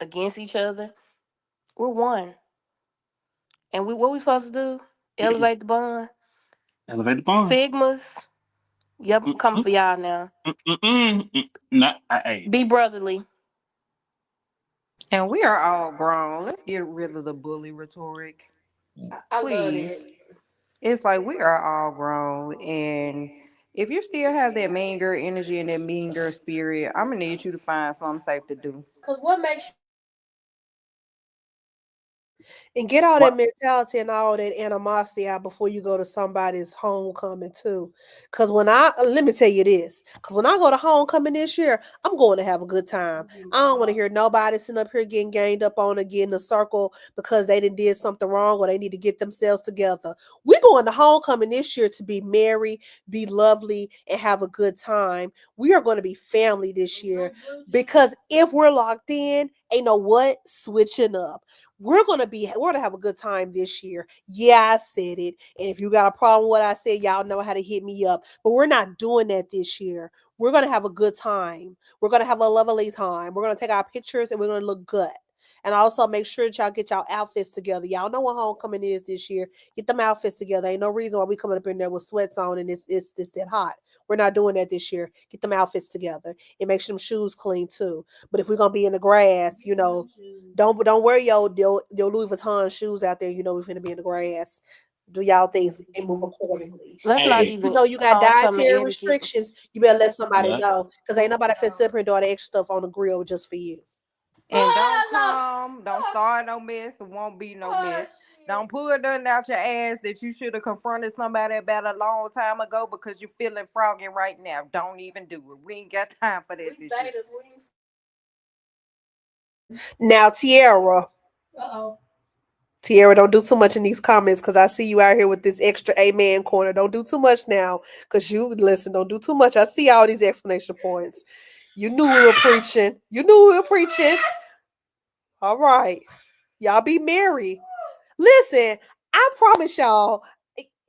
against each other. We're one. And we what we supposed to do? Elevate the bond. Elevate the bond. Sigmas. Yep, I'm coming Mm, for y'all now. Not, hey, Be brotherly. And we are all grown. Let's get rid of the bully rhetoric. I love Please. that. It's like we are all grown. And if you still have that mean girl energy and that mean girl spirit, I'm going to need you to find something safe to do. Cause what makes And get all that what? mentality and all that animosity out before you go to somebody's homecoming too. Cause when I let me tell you this, cause when I go to homecoming this year, I'm going to have a good time. I don't want to hear nobody sitting up here getting ganged up on again in a circle because they did something wrong or they need to get themselves together. We're going to homecoming this year to be merry, be lovely, and have a good time. We are going to be family this year because if we're locked in, ain't no what switching up. We're gonna have a good time this year. Yeah, I said it. And if you got a problem with what I said, y'all know how to hit me up. But we're not doing that this year. We're gonna have a good time. We're gonna have a lovely time. We're gonna take our pictures and we're gonna look good. And also make sure that y'all get y'all outfits together. Y'all know what homecoming is this year. Get them outfits together. Ain't no reason why we coming up in there with sweats on and it's that hot. We're not doing that this year. Get them outfits together and make sure them shoes clean too. But if we're gonna be in the grass, don't wear your Louis Vuitton shoes out there. We're gonna be in the grass. Do y'all things and move accordingly. let's And not if Hey, you even know you got homecoming dietary etiquette. restrictions, you better let somebody yeah. know because ain't nobody finna sit up here and do all the extra stuff on the grill just for you. And don't start no mess. It won't be no mess. Don't pull nothing out your ass that you should have confronted somebody about a long time ago because you're feeling froggy right now. Don't even do it. We ain't got time for that this year. Now, Tierra. Uh-oh. Tierra, don't do too much in these comments because I see you out here with this extra amen corner. Don't do too much now because you listen, don't do too much. I see all these explanation points. You knew we were preaching. You knew we were preaching. All right. Y'all be merry. Listen, I promise y'all,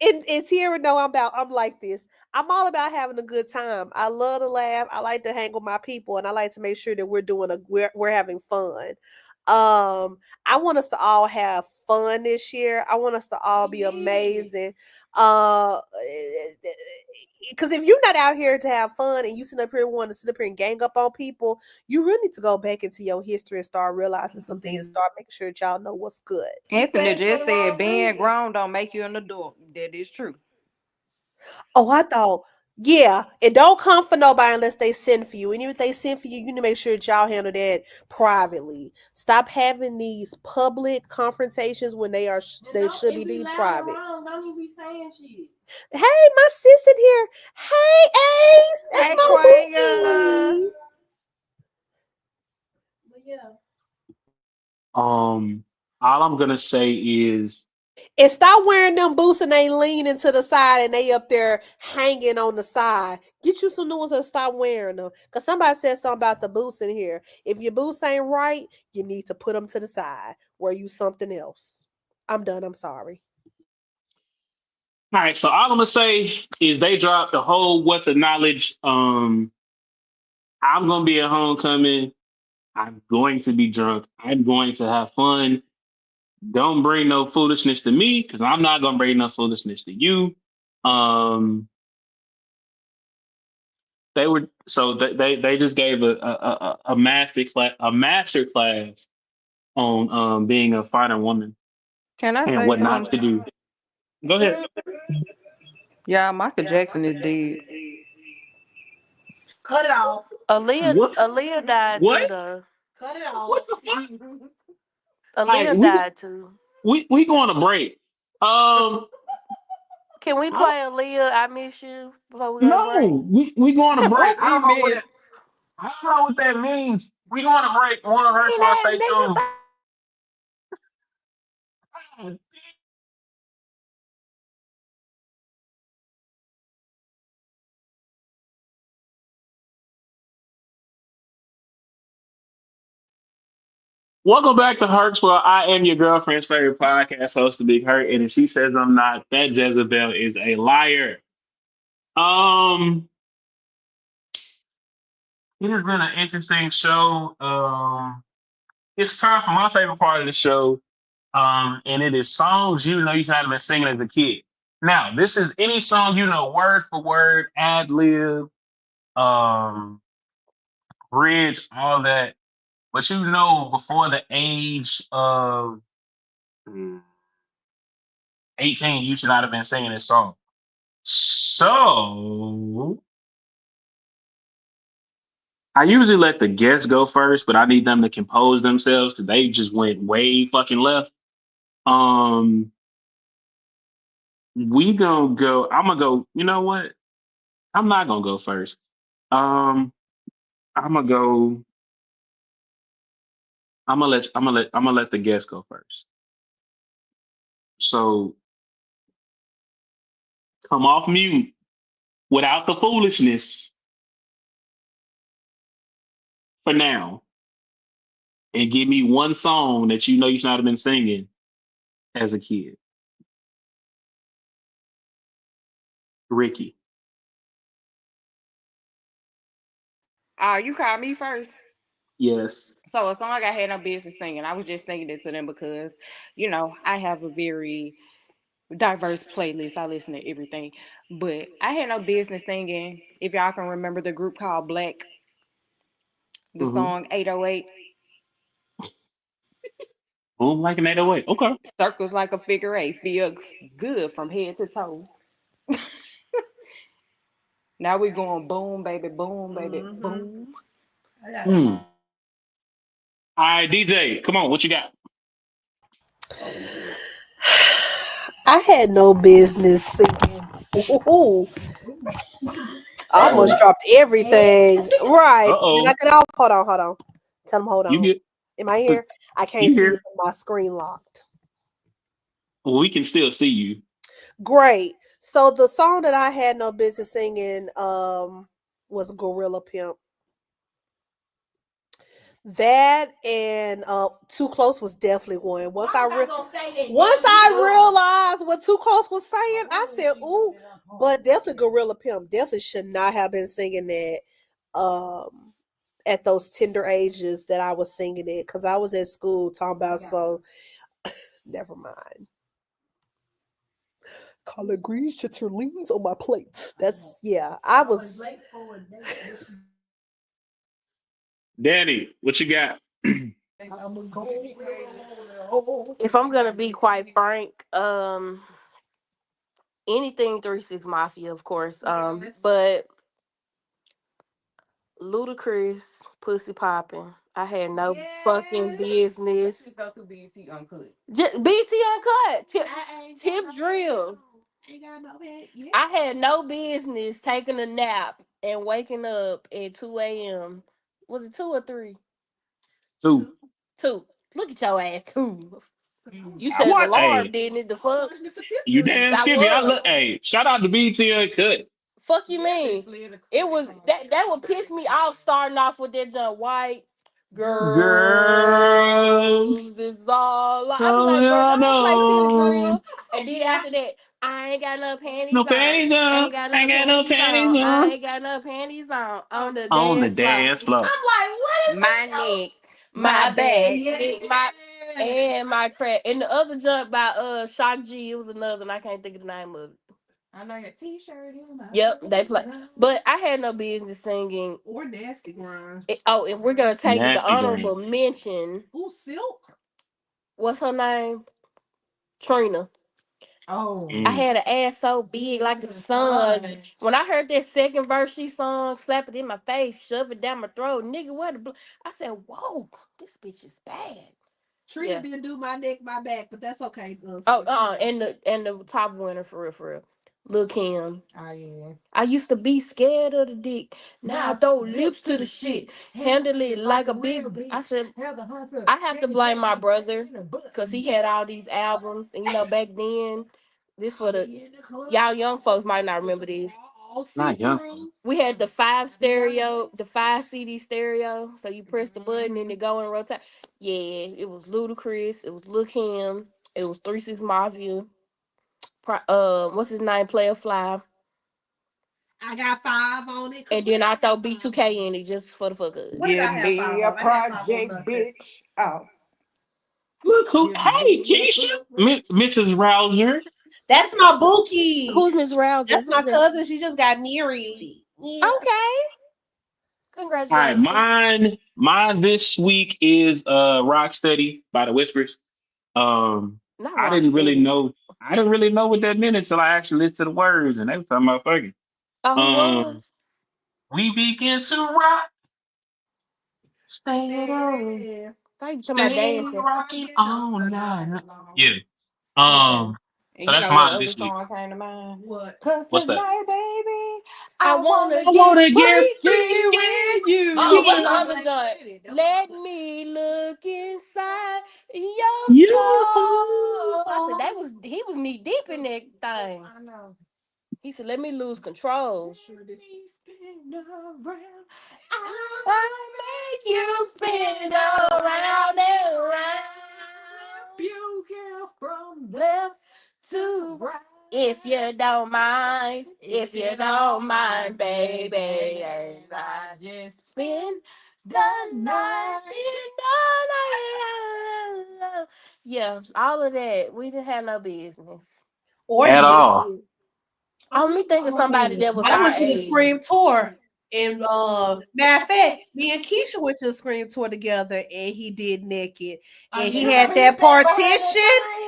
and Tierra know I'm like this. I'm all about having a good time. I love to laugh. I like to hang with my people, and I like to make sure that we're having fun. I want us to all have fun this year. I want us to all be amazing. Uh, because if you're not out here to have fun and you sit up here wanting to sit up here and gang up on people, you really need to go back into your history and start realizing some things. Start making sure that y'all know what's good. Anthony just said being grown don't make you an adult. That is true. Oh, I thought, yeah, and don't come for nobody unless they send for you. And even if they send for you, you need to make sure that y'all handle that privately. Stop having these public confrontations when they should be these private. Don't even be saying shit. Hey, my sis in here. Hey, Ace, that's Hey, my Quanga. bookie. But yeah. All I'm gonna say is And stop wearing them boots and they leaning to the side and they up there hanging on the side. Get you some new ones and stop wearing them. Because somebody said something about the boots in here. If your boots ain't right, you need to put them to the side. Wear you something else. I'm done. I'm sorry. all right. So all I'm gonna say is they dropped the whole wealth of knowledge. I'm gonna be at homecoming. I'm going to be drunk. I'm going to have fun. Don't bring no foolishness to me because I'm not gonna bring no foolishness to you. Um, they just gave a master class on being a fighter woman Can I and say what not to something? do. Go ahead. Yeah, Michael Jackson is dead. Cut it off. What? Aaliyah died too What? though. Cut it What off. the fuck? All right, Aaliyah died too. we going to break. Um, Can we I, play Aaliyah? I miss you before we go to break. no, we going to break. What we miss? I don't know what that means. We going to break. One of her Mean stars. ass Stay tuned. nigga. Welcome back to Herc's, where I am your girlfriend's favorite podcast host, the Big Herc. And if she says I'm not, that Jezebel is a liar. Um, it has been an interesting show. It's time for my favorite part of the show. And it is songs you know you should have been singing as a kid. Now, this is any song you know word for word, ad lib, um, bridge, all that. But you know before the age of 18, you should not have been singing this song. So I usually let the guests go first, but I need them to compose themselves because they just went way fucking left. Um, we gonna go. I'm gonna go. You know what? I'm not gonna go first. Um, I'm gonna go. I'm gonna let the guests go first. So come off mute without the foolishness for now, and give me one song that you know you should not have been singing as a kid. Ricky. You called me first. Yes. So a song I had no business singing. I was just singing it to them because, I have a very diverse playlist. I listen to everything. But I had no business singing. If y'all can remember the group called Black, the Mm-hmm. song 808, Boom like an 808. Okay. circles like a figure eight, feels good from head to toe. Now we going boom, baby, boom. Mm. All right, DJ, come on. What you got? I had no business singing. Ooh, I Uh almost oh. dropped everything. Uh Right. Then I oh. could all hold on, hold on. Tell them hold You on. get Am I here? I can't you see here? it. My screen locked. We can still see you. Great. So the song that I had no business singing was Gorilla Pimp. That and Too Close was definitely one. Once I realized what Too Close was saying, I said, ooh, but definitely Gorilla Pimp definitely should not have been singing that at those tender ages that I was singing it because I was at school talking about so never mind. Collard greens, chitterlings on my plate. That's yeah. I was Danny, what you got? If I'm gonna be quite frank, anything 3 6 Mafia, of course. But Ludacris, Pussy Popping. I had no fucking business. Go through BT Uncut. Just BT Uncut. Tip drill. I had no business taking a nap and waking up at 2 a.m. Was it 2 or 3? Two. 2. Look at your ass, 2. You I said want. alarm, Hey, didn't it? The fuck? you damn I skippy. I was. look. Hey, shout out to BT Uncut. Fuck you mean? It was that would piss me off starting off with that jump white Girls. girls is all I be Oh, like, bro, yeah, don't play tip no. drill. And then after that, I ain't got no No panties on. panties on. Ain't got no Ain't got no panties panties on. I on. ain't got no panties on the On the dance floor. I'm dance floor. like, what is My this? neck. My bad. My and my crack. And the other jump by Shock G, it was another and I can't think of the name of it. I know your T-shirt. Yep, they play. But I had no business singing. Or Nasty Grind. And we're gonna take it the Nasty honorable grind. mention. Ooh, Silk. What's her name? Trina. Oh. I Mm. had an ass so big like the sun. When I heard that second verse she sung, slap it in my face, shove it down my throat, nigga, what the I said, whoa, this bitch is bad. Trina didn't do my neck, my back, but that's okay. And the top winner for real. Lil Kim. Oh yeah. I used to be scared of the dick. Now I throw lips to the shit. Handle it like a big. I said, I have to blame my brother because he had all these albums. And back then, this for the y'all young folks might not remember this. Not young. We had the 5 CD stereo. So you press the button and it go in rotate. Yeah, it was Ludacris. It was Lil Kim. It was 3 6 Mafia. What's his name? Player Fly. I got 5 on it. And then I throw B2K in it just for the fuck of it. Give me a project, bitch. Oh. Look who, hey, Keisha, Mrs. Rouser. That's my bookie. Who's Miss Rouser? That's my cousin. She just got married. Yeah. Okay. All right, Congratulations. mine this week is Rocksteady by the Whispers. Not I didn't really Rocksteady. know what that meant until I actually listened to the words and they were talking about fucking. Oh, he Um, was? we begin to rock, Stay stay on, there. I thought you talking about stay dancing. rocking all night. Yeah. Okay. And So you that's know what mine other this week. song came to mind? What? Cause What's that? tonight, baby, I I wanna wanna I get wanna get get freaky. freaky freaky. with you. What's the Yeah. other joint? Let me look inside your You. soul. I said he was knee deep in that thing. I know. He said, let me lose control. Let me spin around. I make you spin around and around. You girl from Left to right. If you don't mind, baby, and I just spend the night, Yeah, all of that. We didn't have no business. Or At you. all. I'm me thinking somebody that was I our went to the age. Scream tour. And matter of fact, me and Keisha went to the Scream tour together and he did naked. And he had that partition.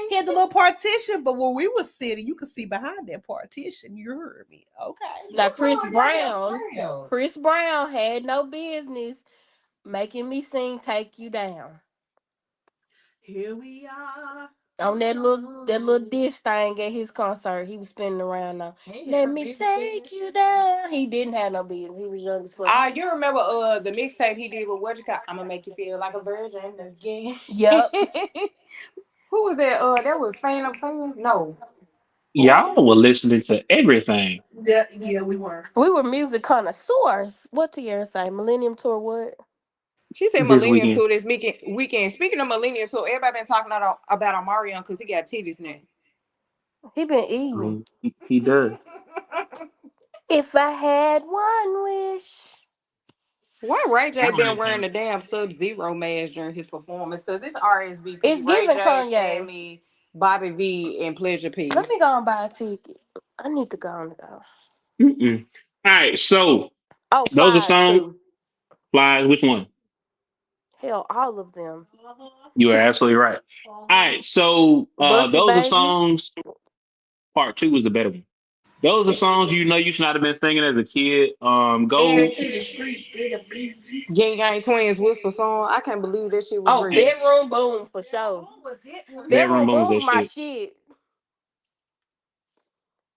He had the little partition, but when we was sitting, you could see behind that partition. You heard me. Okay. Now Chris Brown had no business making me sing "Take You Down" Here we are. on that little dish thing at his concert. He was spinning around now. Let me take you down. He didn't have no business. He was young as fuck. You remember the mixtape he did with what you call I'm gonna make you feel like a virgin again. Yep. Who was that? That was Fan of Fan? No. Who was Y'all that? were listening to everything Yeah, we were. We were music connoisseurs. What the year say? Millennium Tour what? She said this Millennium weekend. Tour this weekend. Speaking of Millennium Tour, everybody been talking about Omarion because he got titties now. He been I eating. mean, he does. If I had one wish. Why Ray J Apparently, been wearing the damn Sub-Zero mask during his performance? Because it's RSVP, It's Ray giving J, Kanye. Sammy, Bobby V, and Pleasure P. Let me go and buy a ticket. I need to go and go. Mm-mm. All right, so Oh, those are Plies songs. too. Flies, which one? Hell, all of them. You are absolutely right. All right, so Bussy those are Baby. songs. Part two was the better one. Those are songs you know you should not have been singing as a kid. Go Gang Gang Twins Whisper song. I can't believe that shit was Oh, real. Bedroom Boom for sure. bedroom Bedroom booms that Boom, my shit. shit.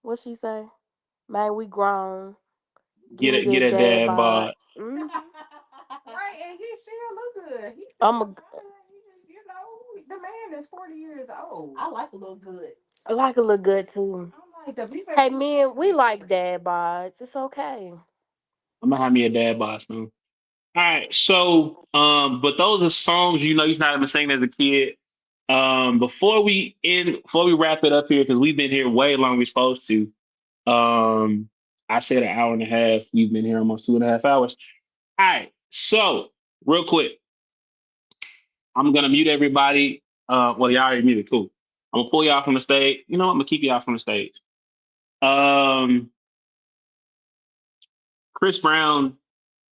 What she say? Man, we grown. Give me Get that a dad dad bod. bod. Right, and he still look good. He still I'm look a. good. He just, the man is 40 years old. I like a little good. I like to look good too. I'm like, the people. Hey, men, we like dad bods. It's okay. I'm gonna have me a dad bod soon. All right, so but those are songs you know you should not have been singing as a kid. Before we wrap it up here, because we've been here way longer than we're supposed to. I said an hour and a half. We've been here almost 2.5 hours. All right, so real quick, I'm gonna mute everybody. Well, y'all already muted. Cool. I'm gonna pull y'all from the stage. You know what? I'm gonna keep y'all from the stage. Um, Chris Brown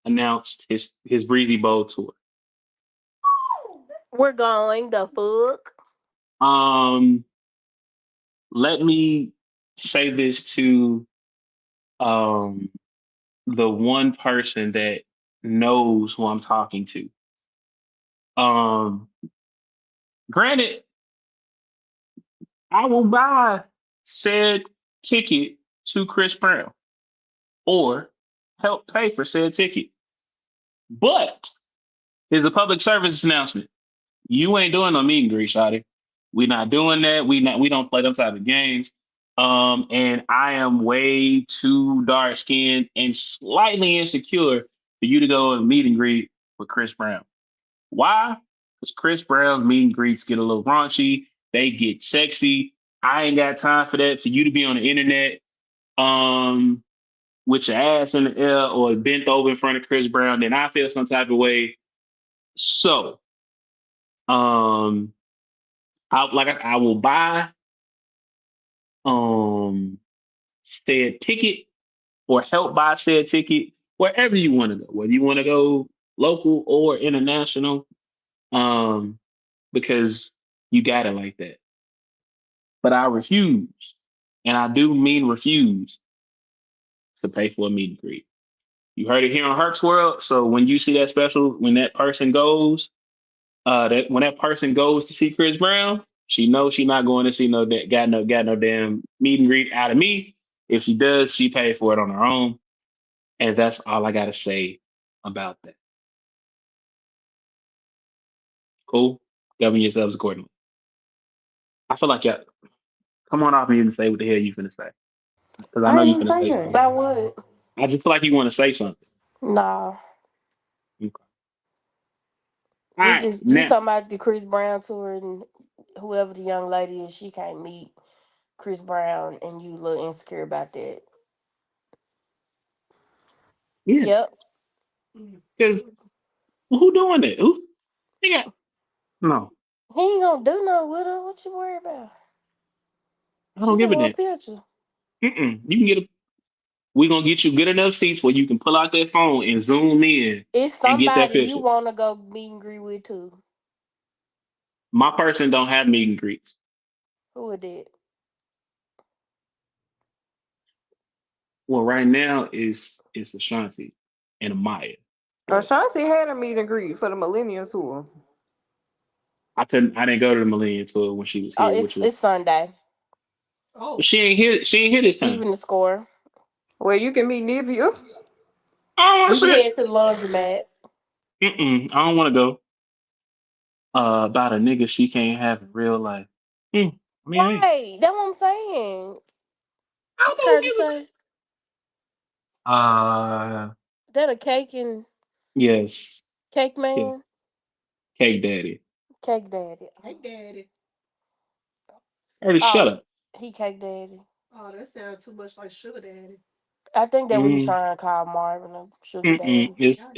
announced his Breezy Bowl tour. We're going the fuck. Um, let me say this to um the one person that knows who I'm talking to. Um, granted, I will buy said ticket to Chris Brown or help pay for said ticket. But here's a public service announcement. You ain't doing no meet and greet, shawty. We not doing that. We don't play them type of games. And I am way too dark skinned and slightly insecure for you to go and meet and greet with Chris Brown. Why? Because Chris Brown's meet and greets get a little raunchy. They get sexy. I ain't got time for that. For you to be on the internet, um, with your ass in the air or bent over in front of Chris Brown, then I feel some type of way. So, um, I will buy um said ticket or help buy said ticket wherever you want to go, whether you want to go local or international, um, because you got it like that. But I refuse, and I do mean refuse, to pay for a meet and greet. You heard it here on Herc's World. So when you see that special, when that person goes, that when that person goes to see Chris Brown, she knows she's not going to see no that got no damn meet and greet out of me. If she does, she paid for it on her own, and that's all I gotta say about that. Cool. Govern yourselves accordingly. I feel like y'all come on off mute and say what the hell you finna say, because I know I you ain't finna say saying. something. About what? I just feel like you want to say something. Nah. Okay. All We right, just you now, talking about the Chris Brown tour and whoever the young lady is, she can't meet Chris Brown and you a little insecure about that. yeah, Yep. because who doing that? Who? They got no. He ain't gonna do nothing with her. What you worry about? I She don't just give a want damn. a picture. You can get a. We're gonna get you good enough seats where you can pull out that phone and zoom in It's and get that somebody you picture. wanna go meet and greet with too. My person don't have meet and greets. Who it did? Well, right now is Ashanti and Amaya. Ashanti had a meet and greet for the Millennium Tour. I didn't go to the Millennium Tour when she was Oh, here, which was it's Sunday. Oh, she ain't here. She ain't here this time. Even the score. Well, you can meet Nivea. Oh We can shit. head to the laundromat. I don't want to go. About a nigga she can't have in real life. I mean, hey, Right. That's what I'm saying. I You trying to don't give say a. that a cake and Yes, cake yeah, man? Cake Daddy. Cake daddy. hey, daddy. Hey, shut Oh, up. he cake daddy. Oh, that sounds too much like sugar daddy. I think that what he's Mm, trying to call Marvin a sugar daddy. it's God,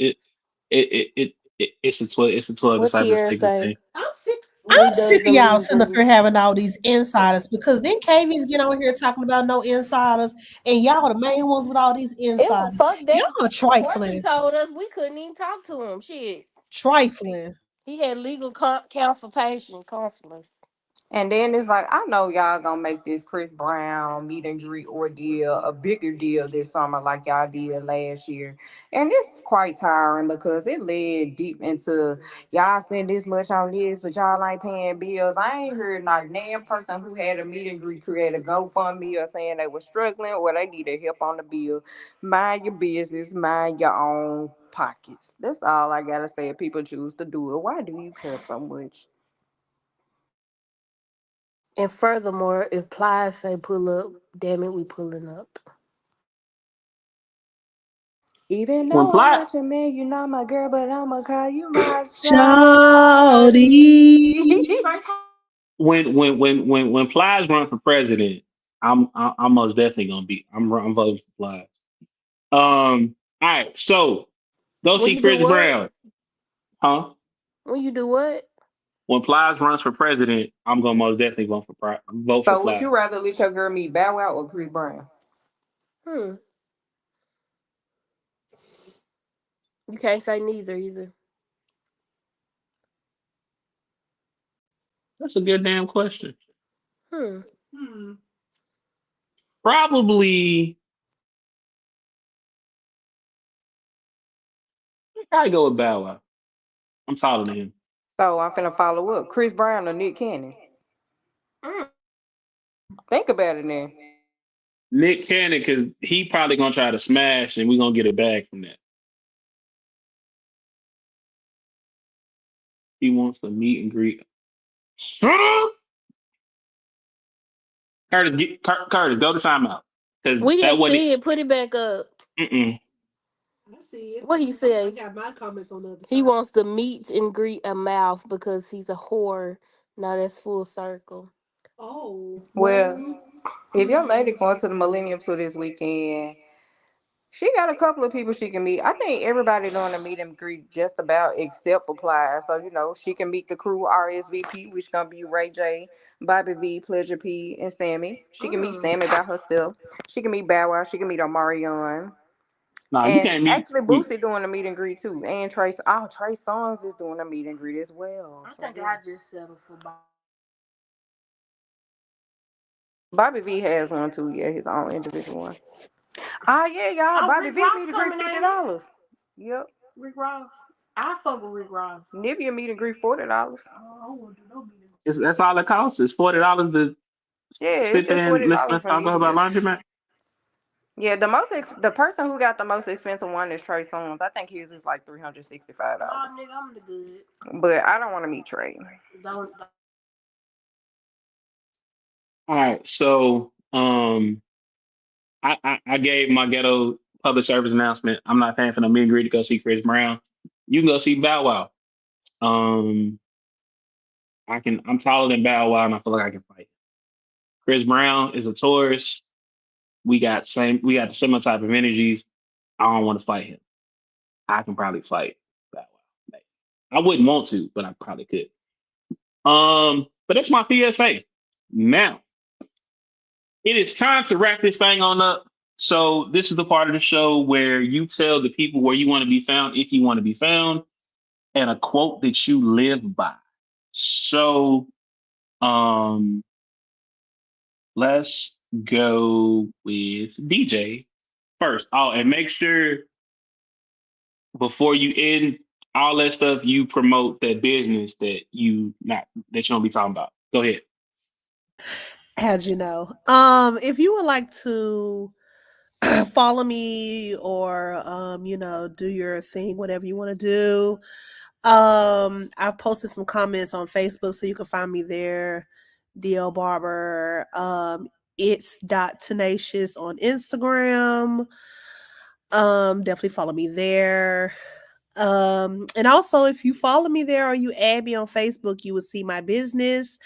it's a 12 What disciples Tierra secret say thing. I'm sick. when he I'm does sick of them y'all meet and sitting up here greets? having all these insiders because then KV's get on here talking about no insiders, and y'all the main ones with all these It was insiders. fuck Y'all that. are Portia trifling, told us we couldn't even talk to him. Shit, trifling. he had legal consultation counselors. And then it's like, I know y'all gonna make this Chris Brown meet and greet ordeal a bigger deal this summer, like y'all did last year. And it's quite tiring because it led deep into y'all spend this much on this, but y'all ain't paying bills. I ain't heard not a damn person who had a meet and greet create a GoFundMe or saying they were struggling or they needed help on the bill. Mind your business, mind your own pockets. That's all I gotta say. If people choose to do it, why do you care so much? And furthermore, if Plies say pull up, damn it, we pulling up. Even When though I'm Ply not your man, you're not my girl, but I'ma call you my Shawty. shawty. when Plies run for president, I'm most definitely gonna be. I'm voting for Plies. All right, so go When see you do Chris what? Brown, huh? When you do what? When Plies runs for president, I'm gonna most definitely vote for So would Plies. you rather let your girl meet Bow Wow or Chris Brown? Hmm. You can't say neither either. That's a good damn question. Hmm. Hmm. Probably I go with Bow Wow. I'm taller than him. So I'm finna follow up. Chris Brown or Nick Cannon? Mm. Think about it now. Nick Cannon, because he probably gonna try to smash, and we're gonna get it back from that. He wants to meet and greet. Shut up! Curtis, go to timeout. Because We that didn't wasn't. see it. Put it back up. Mm-mm. I see it. What he I said? got my comments on the other He side. wants to meet and greet a mouth because he's a whore. Now that's full circle. Oh. Well, if your lady going to the Millennium Tour this weekend, she got a couple of people she can meet. I think everybody doing a meet and greet just about except for Plies. So, she can meet the crew RSVP, which gonna be Ray J, Bobby V, Pleasure P, and Sammy. She can meet Sammy by herself. She can meet Bow Wow. She can meet Omarion. No, you And can't meet. actually Boosie doing a meet and greet too. And Trey Songz is doing a meet and greet as well. I think I just settled for Bobby V has one too, yeah, his own individual one. Oh yeah, y'all. Bobby Rick V Ross meet and greet coming, ain't it? $50. Yep. Rick Ross. I fuck with Rick Ross. Nivea meet and greet $40. That's all it costs. It's $40 to Yeah, it's sit just there and listen $40 us for talk about Nivea. laundromat. Yeah, the person who got the most expensive one is Trey Songz. I think his is like $365. Nah, nigga, I'm the good. But I don't want to meet Trey. Don't. All right, so I gave my ghetto public service announcement. I'm not paying for no meet and greet to go see Chris Brown. You can go see Bow Wow. Um, I'm taller than Bow Wow, and I feel like I can fight. Chris Brown is a Taurus. We got the similar type of energies. I don't want to fight him. I can probably fight Bow Wow. Maybe. I wouldn't want to, but I probably could. But that's my PSA. Now it is time to wrap this thing on up. So this is the part of the show where you tell the people where you want to be found, if you want to be found, and a quote that you live by. So let's go with DJ first. Oh, and make sure before you end all that stuff, you promote that business that you don't be talking about. Go ahead. How'd you know? If you would like to follow me or do your thing, whatever you want to do. I've posted some comments on Facebook, so you can find me there. DL Barber. It's .tenacious on Instagram. Definitely follow me there. And also if you follow me there or you add me on Facebook, you will see my business.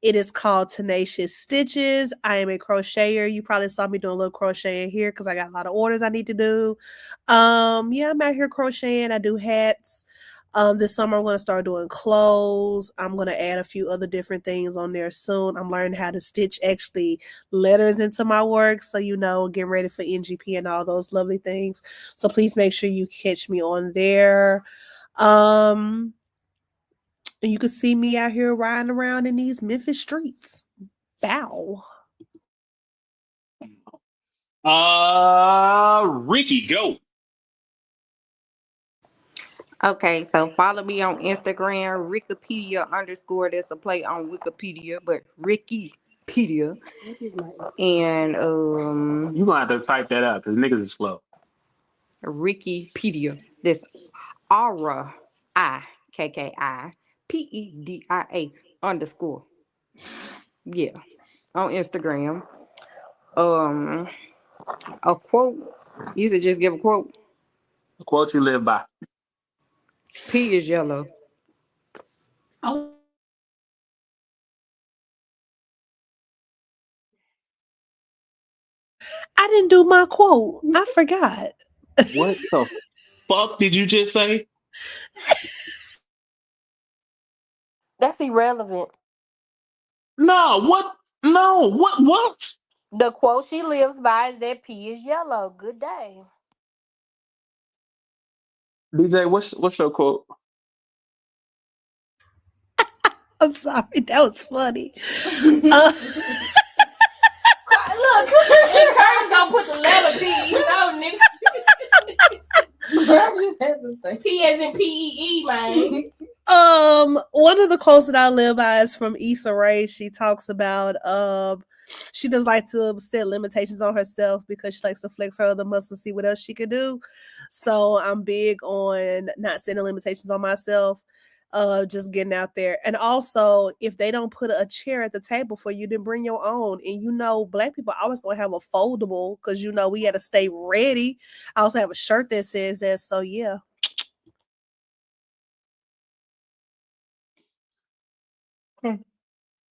It is called Tenacious Stitches. I am a crocheter. You probably saw me doing a little crocheting here because I got a lot of orders I need to do. Yeah, I'm out here crocheting. I do hats. This summer I'm going to start doing clothes. I'm going to add a few other different things on there soon. I'm learning how to stitch actually letters into my work. So, getting ready for NGP and all those lovely things. So please make sure you catch me on there. And you can see me out here riding around in these Memphis streets. Bow. Ricky, go. Okay, so follow me on Instagram, Wikipedia _ That's a play on Wikipedia, but Rickypedia. And You gonna have to type that out because niggas is slow. Rickypedia. This RIKKIPEDIA _ Yeah, on Instagram. A quote. You should just give a quote. A quote you live by. P is yellow. I didn't do my quote. I forgot. What the fuck did you just say? That's irrelevant. No, what? No, what? The quote she lives by is that P is yellow. Good day. DJ, what's your quote? I'm sorry. That was funny. Look, Curtis gonna put the letter P. Nigga. I just had to say P as in PEE, man. One of the quotes that I live by is from Issa Rae. She talks about she does like to set limitations on herself because she likes to flex her other muscles, see what else she could do. So I'm big on not setting limitations on myself. just getting out there. And also, if they don't put a chair at the table for you, then bring your own. And Black people always gonna have a foldable because we got to stay ready. I also have a shirt that says that. So yeah.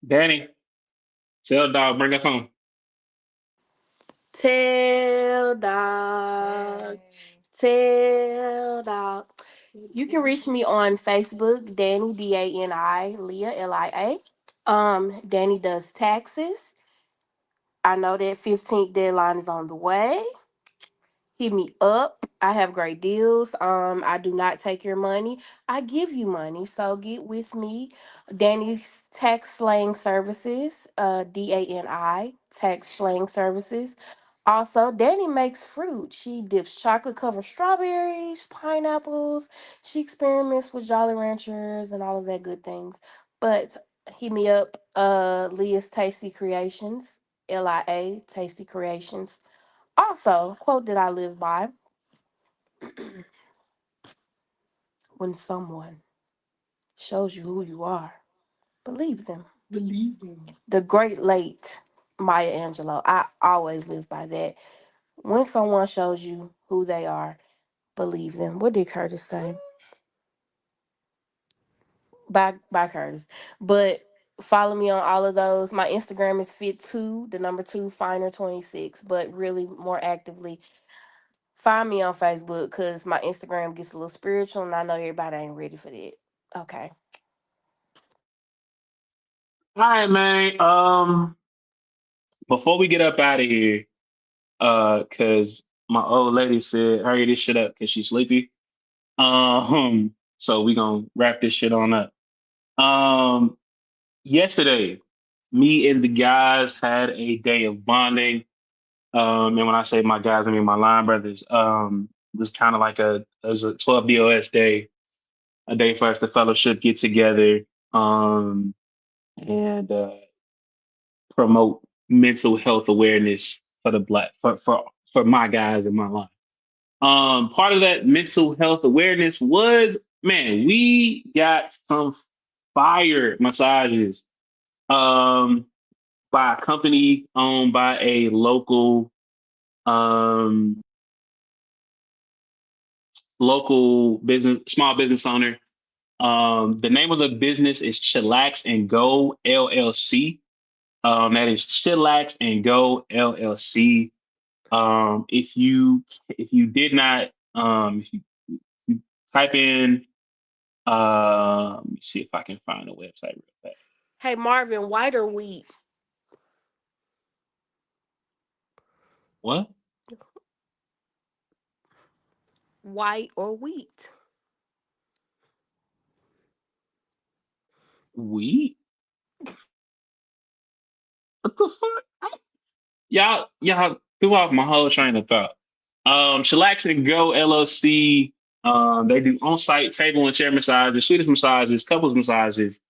Danny, tell dog, bring us home. Tell dog. Tell dog. You can reach me on Facebook, Danny Dani, Leah Lia. Danny does taxes. I know that 15th deadline is on the way. Hit me up. I have great deals. I do not take your money. I give you money. So get with me. Danny's Tax Slang Services, Dani Tax Slang Services. Also, Danny makes fruit. She dips chocolate covered strawberries, pineapples. She experiments with Jolly Ranchers and all of that good things. But hit me up, Leah's Tasty Creations, Lia Tasty Creations. Also, quote that I live by: when someone shows you who you are, believe them. Believe them. The great late Maya Angelou. I always live by that. When someone shows you who they are, believe them. What did Curtis say? By Curtis. But follow me on all of those. My Instagram is fit2, the number 2, finer26. But really more actively, find me on Facebook because my Instagram gets a little spiritual and I know everybody ain't ready for that. Okay. All right, man. Before we get up out of here, cause my old lady said hurry this shit up because she's sleepy. So we gonna wrap this shit on up. Um, Yesterday, me and the guys had a day of bonding. And when I say my guys, I mean my line brothers. It was kind of like it was a 12 BOS day, a day for us to fellowship, get together, and promote mental health awareness for the black for my guys in my life. Part of that mental health awareness was, man, we got some fire massages um by a company owned by a um local business, small business owner. The name of the business is Chillax and Go LLC. That is Chillax and Go LLC. If you did not, if you type in, let me see if I can find a website real fast. Hey Marvin, white or wheat? What? White or wheat? We? What the fuck? Y'all threw off my whole train of thought. Chillax and Go LLC. They do on-site table and chair massages, Swedish massages, couples massages,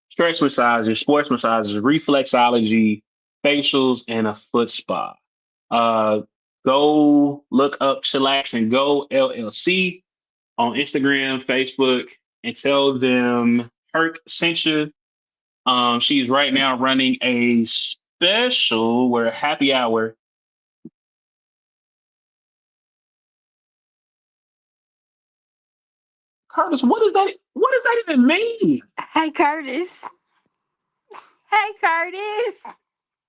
stretch massages, sports massages, reflexology, facials, and a foot spa. Uh, Go look up Chillax and Go LLC on Instagram, Facebook, and tell them Herc sent you. She's right now running a special where happy hour. Curtis, what is that? What does that even mean? Hey Curtis. Hey Curtis.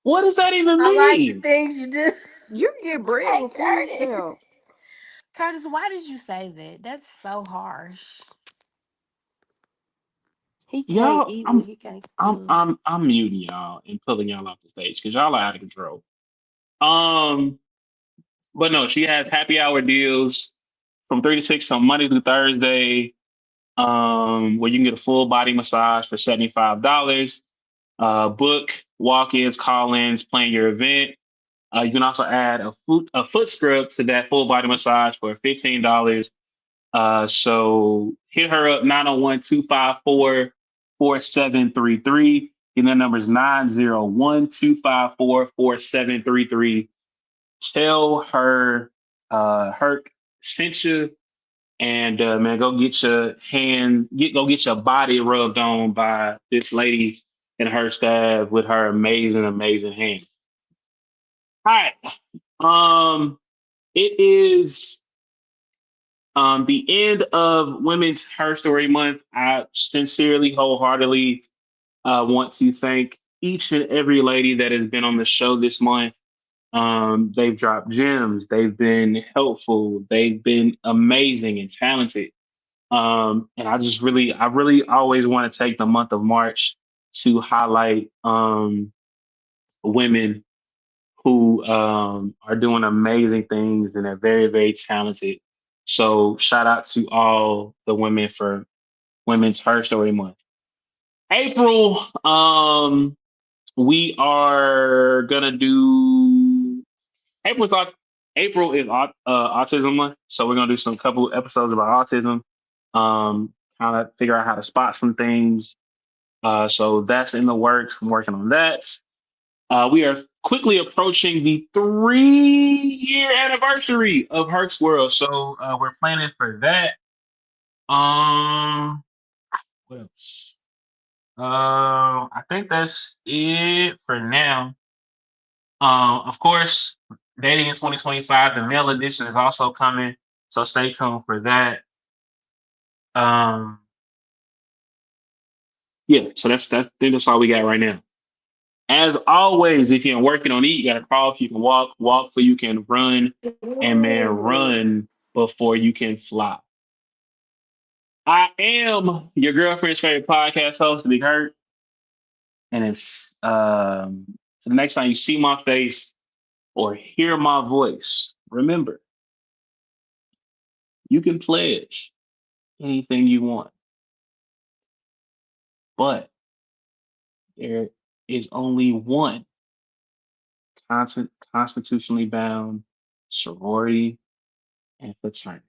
What does that even I like the mean? things you do. You get bread Hey with food Curtis. stamps. Curtis, why did you say that? That's so harsh. He can't Y'all, eat what I'm he can't I'm stand. I'm I'm muting y'all and pulling y'all off the stage because y'all are out of control. Um, but no, she has happy hour deals from 3 to 6 on Monday through Thursday. Where you can get a full body massage for $75. Book walk-ins, call-ins, plan your event. You can also add a foot scrub to that full body massage for $15. So hit her up 901-254-4733. And that number is 901-254-4733. Tell her Herc sent you And man, go get go get your body rubbed on by this lady and her staff with her amazing, amazing hands. All right. It is the end of Women's Her Story Month. I sincerely, wholeheartedly want to thank each and every lady that has been on the show this month. They've dropped gems. They've been helpful. They've been amazing and talented. And I really always want to take the month of March to highlight women who are doing amazing things and are very, very talented. So shout out to all the women for Women's Her Story Month. April, we are gonna do April's au- April is autism month, so we're gonna do some couple episodes about autism. Kind of figure out how to spot some things. So that's in the works. I'm working on that. We are quickly approaching the 3-year anniversary of Herc's World, so we're planning for that. Um, what else? I think that's it for now. Of course, dating in 2025, the male edition is also coming, so stay tuned for that. Um, yeah, so that's I think that's all we got right now. As always, if you're working on it, you gotta crawl if you can walk, walk for you can run, and man, run before you can fly. I am your girlfriend's favorite podcast host, Big Herc. And if so the next time you see my face or hear my voice, remember, you can pledge anything you want, but there is only one constitutionally bound sorority and fraternity.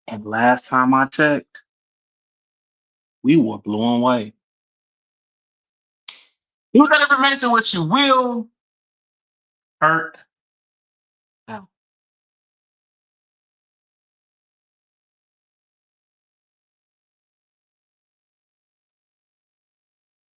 And last time I checked, we wore blue and white. You got information what you will, Herc.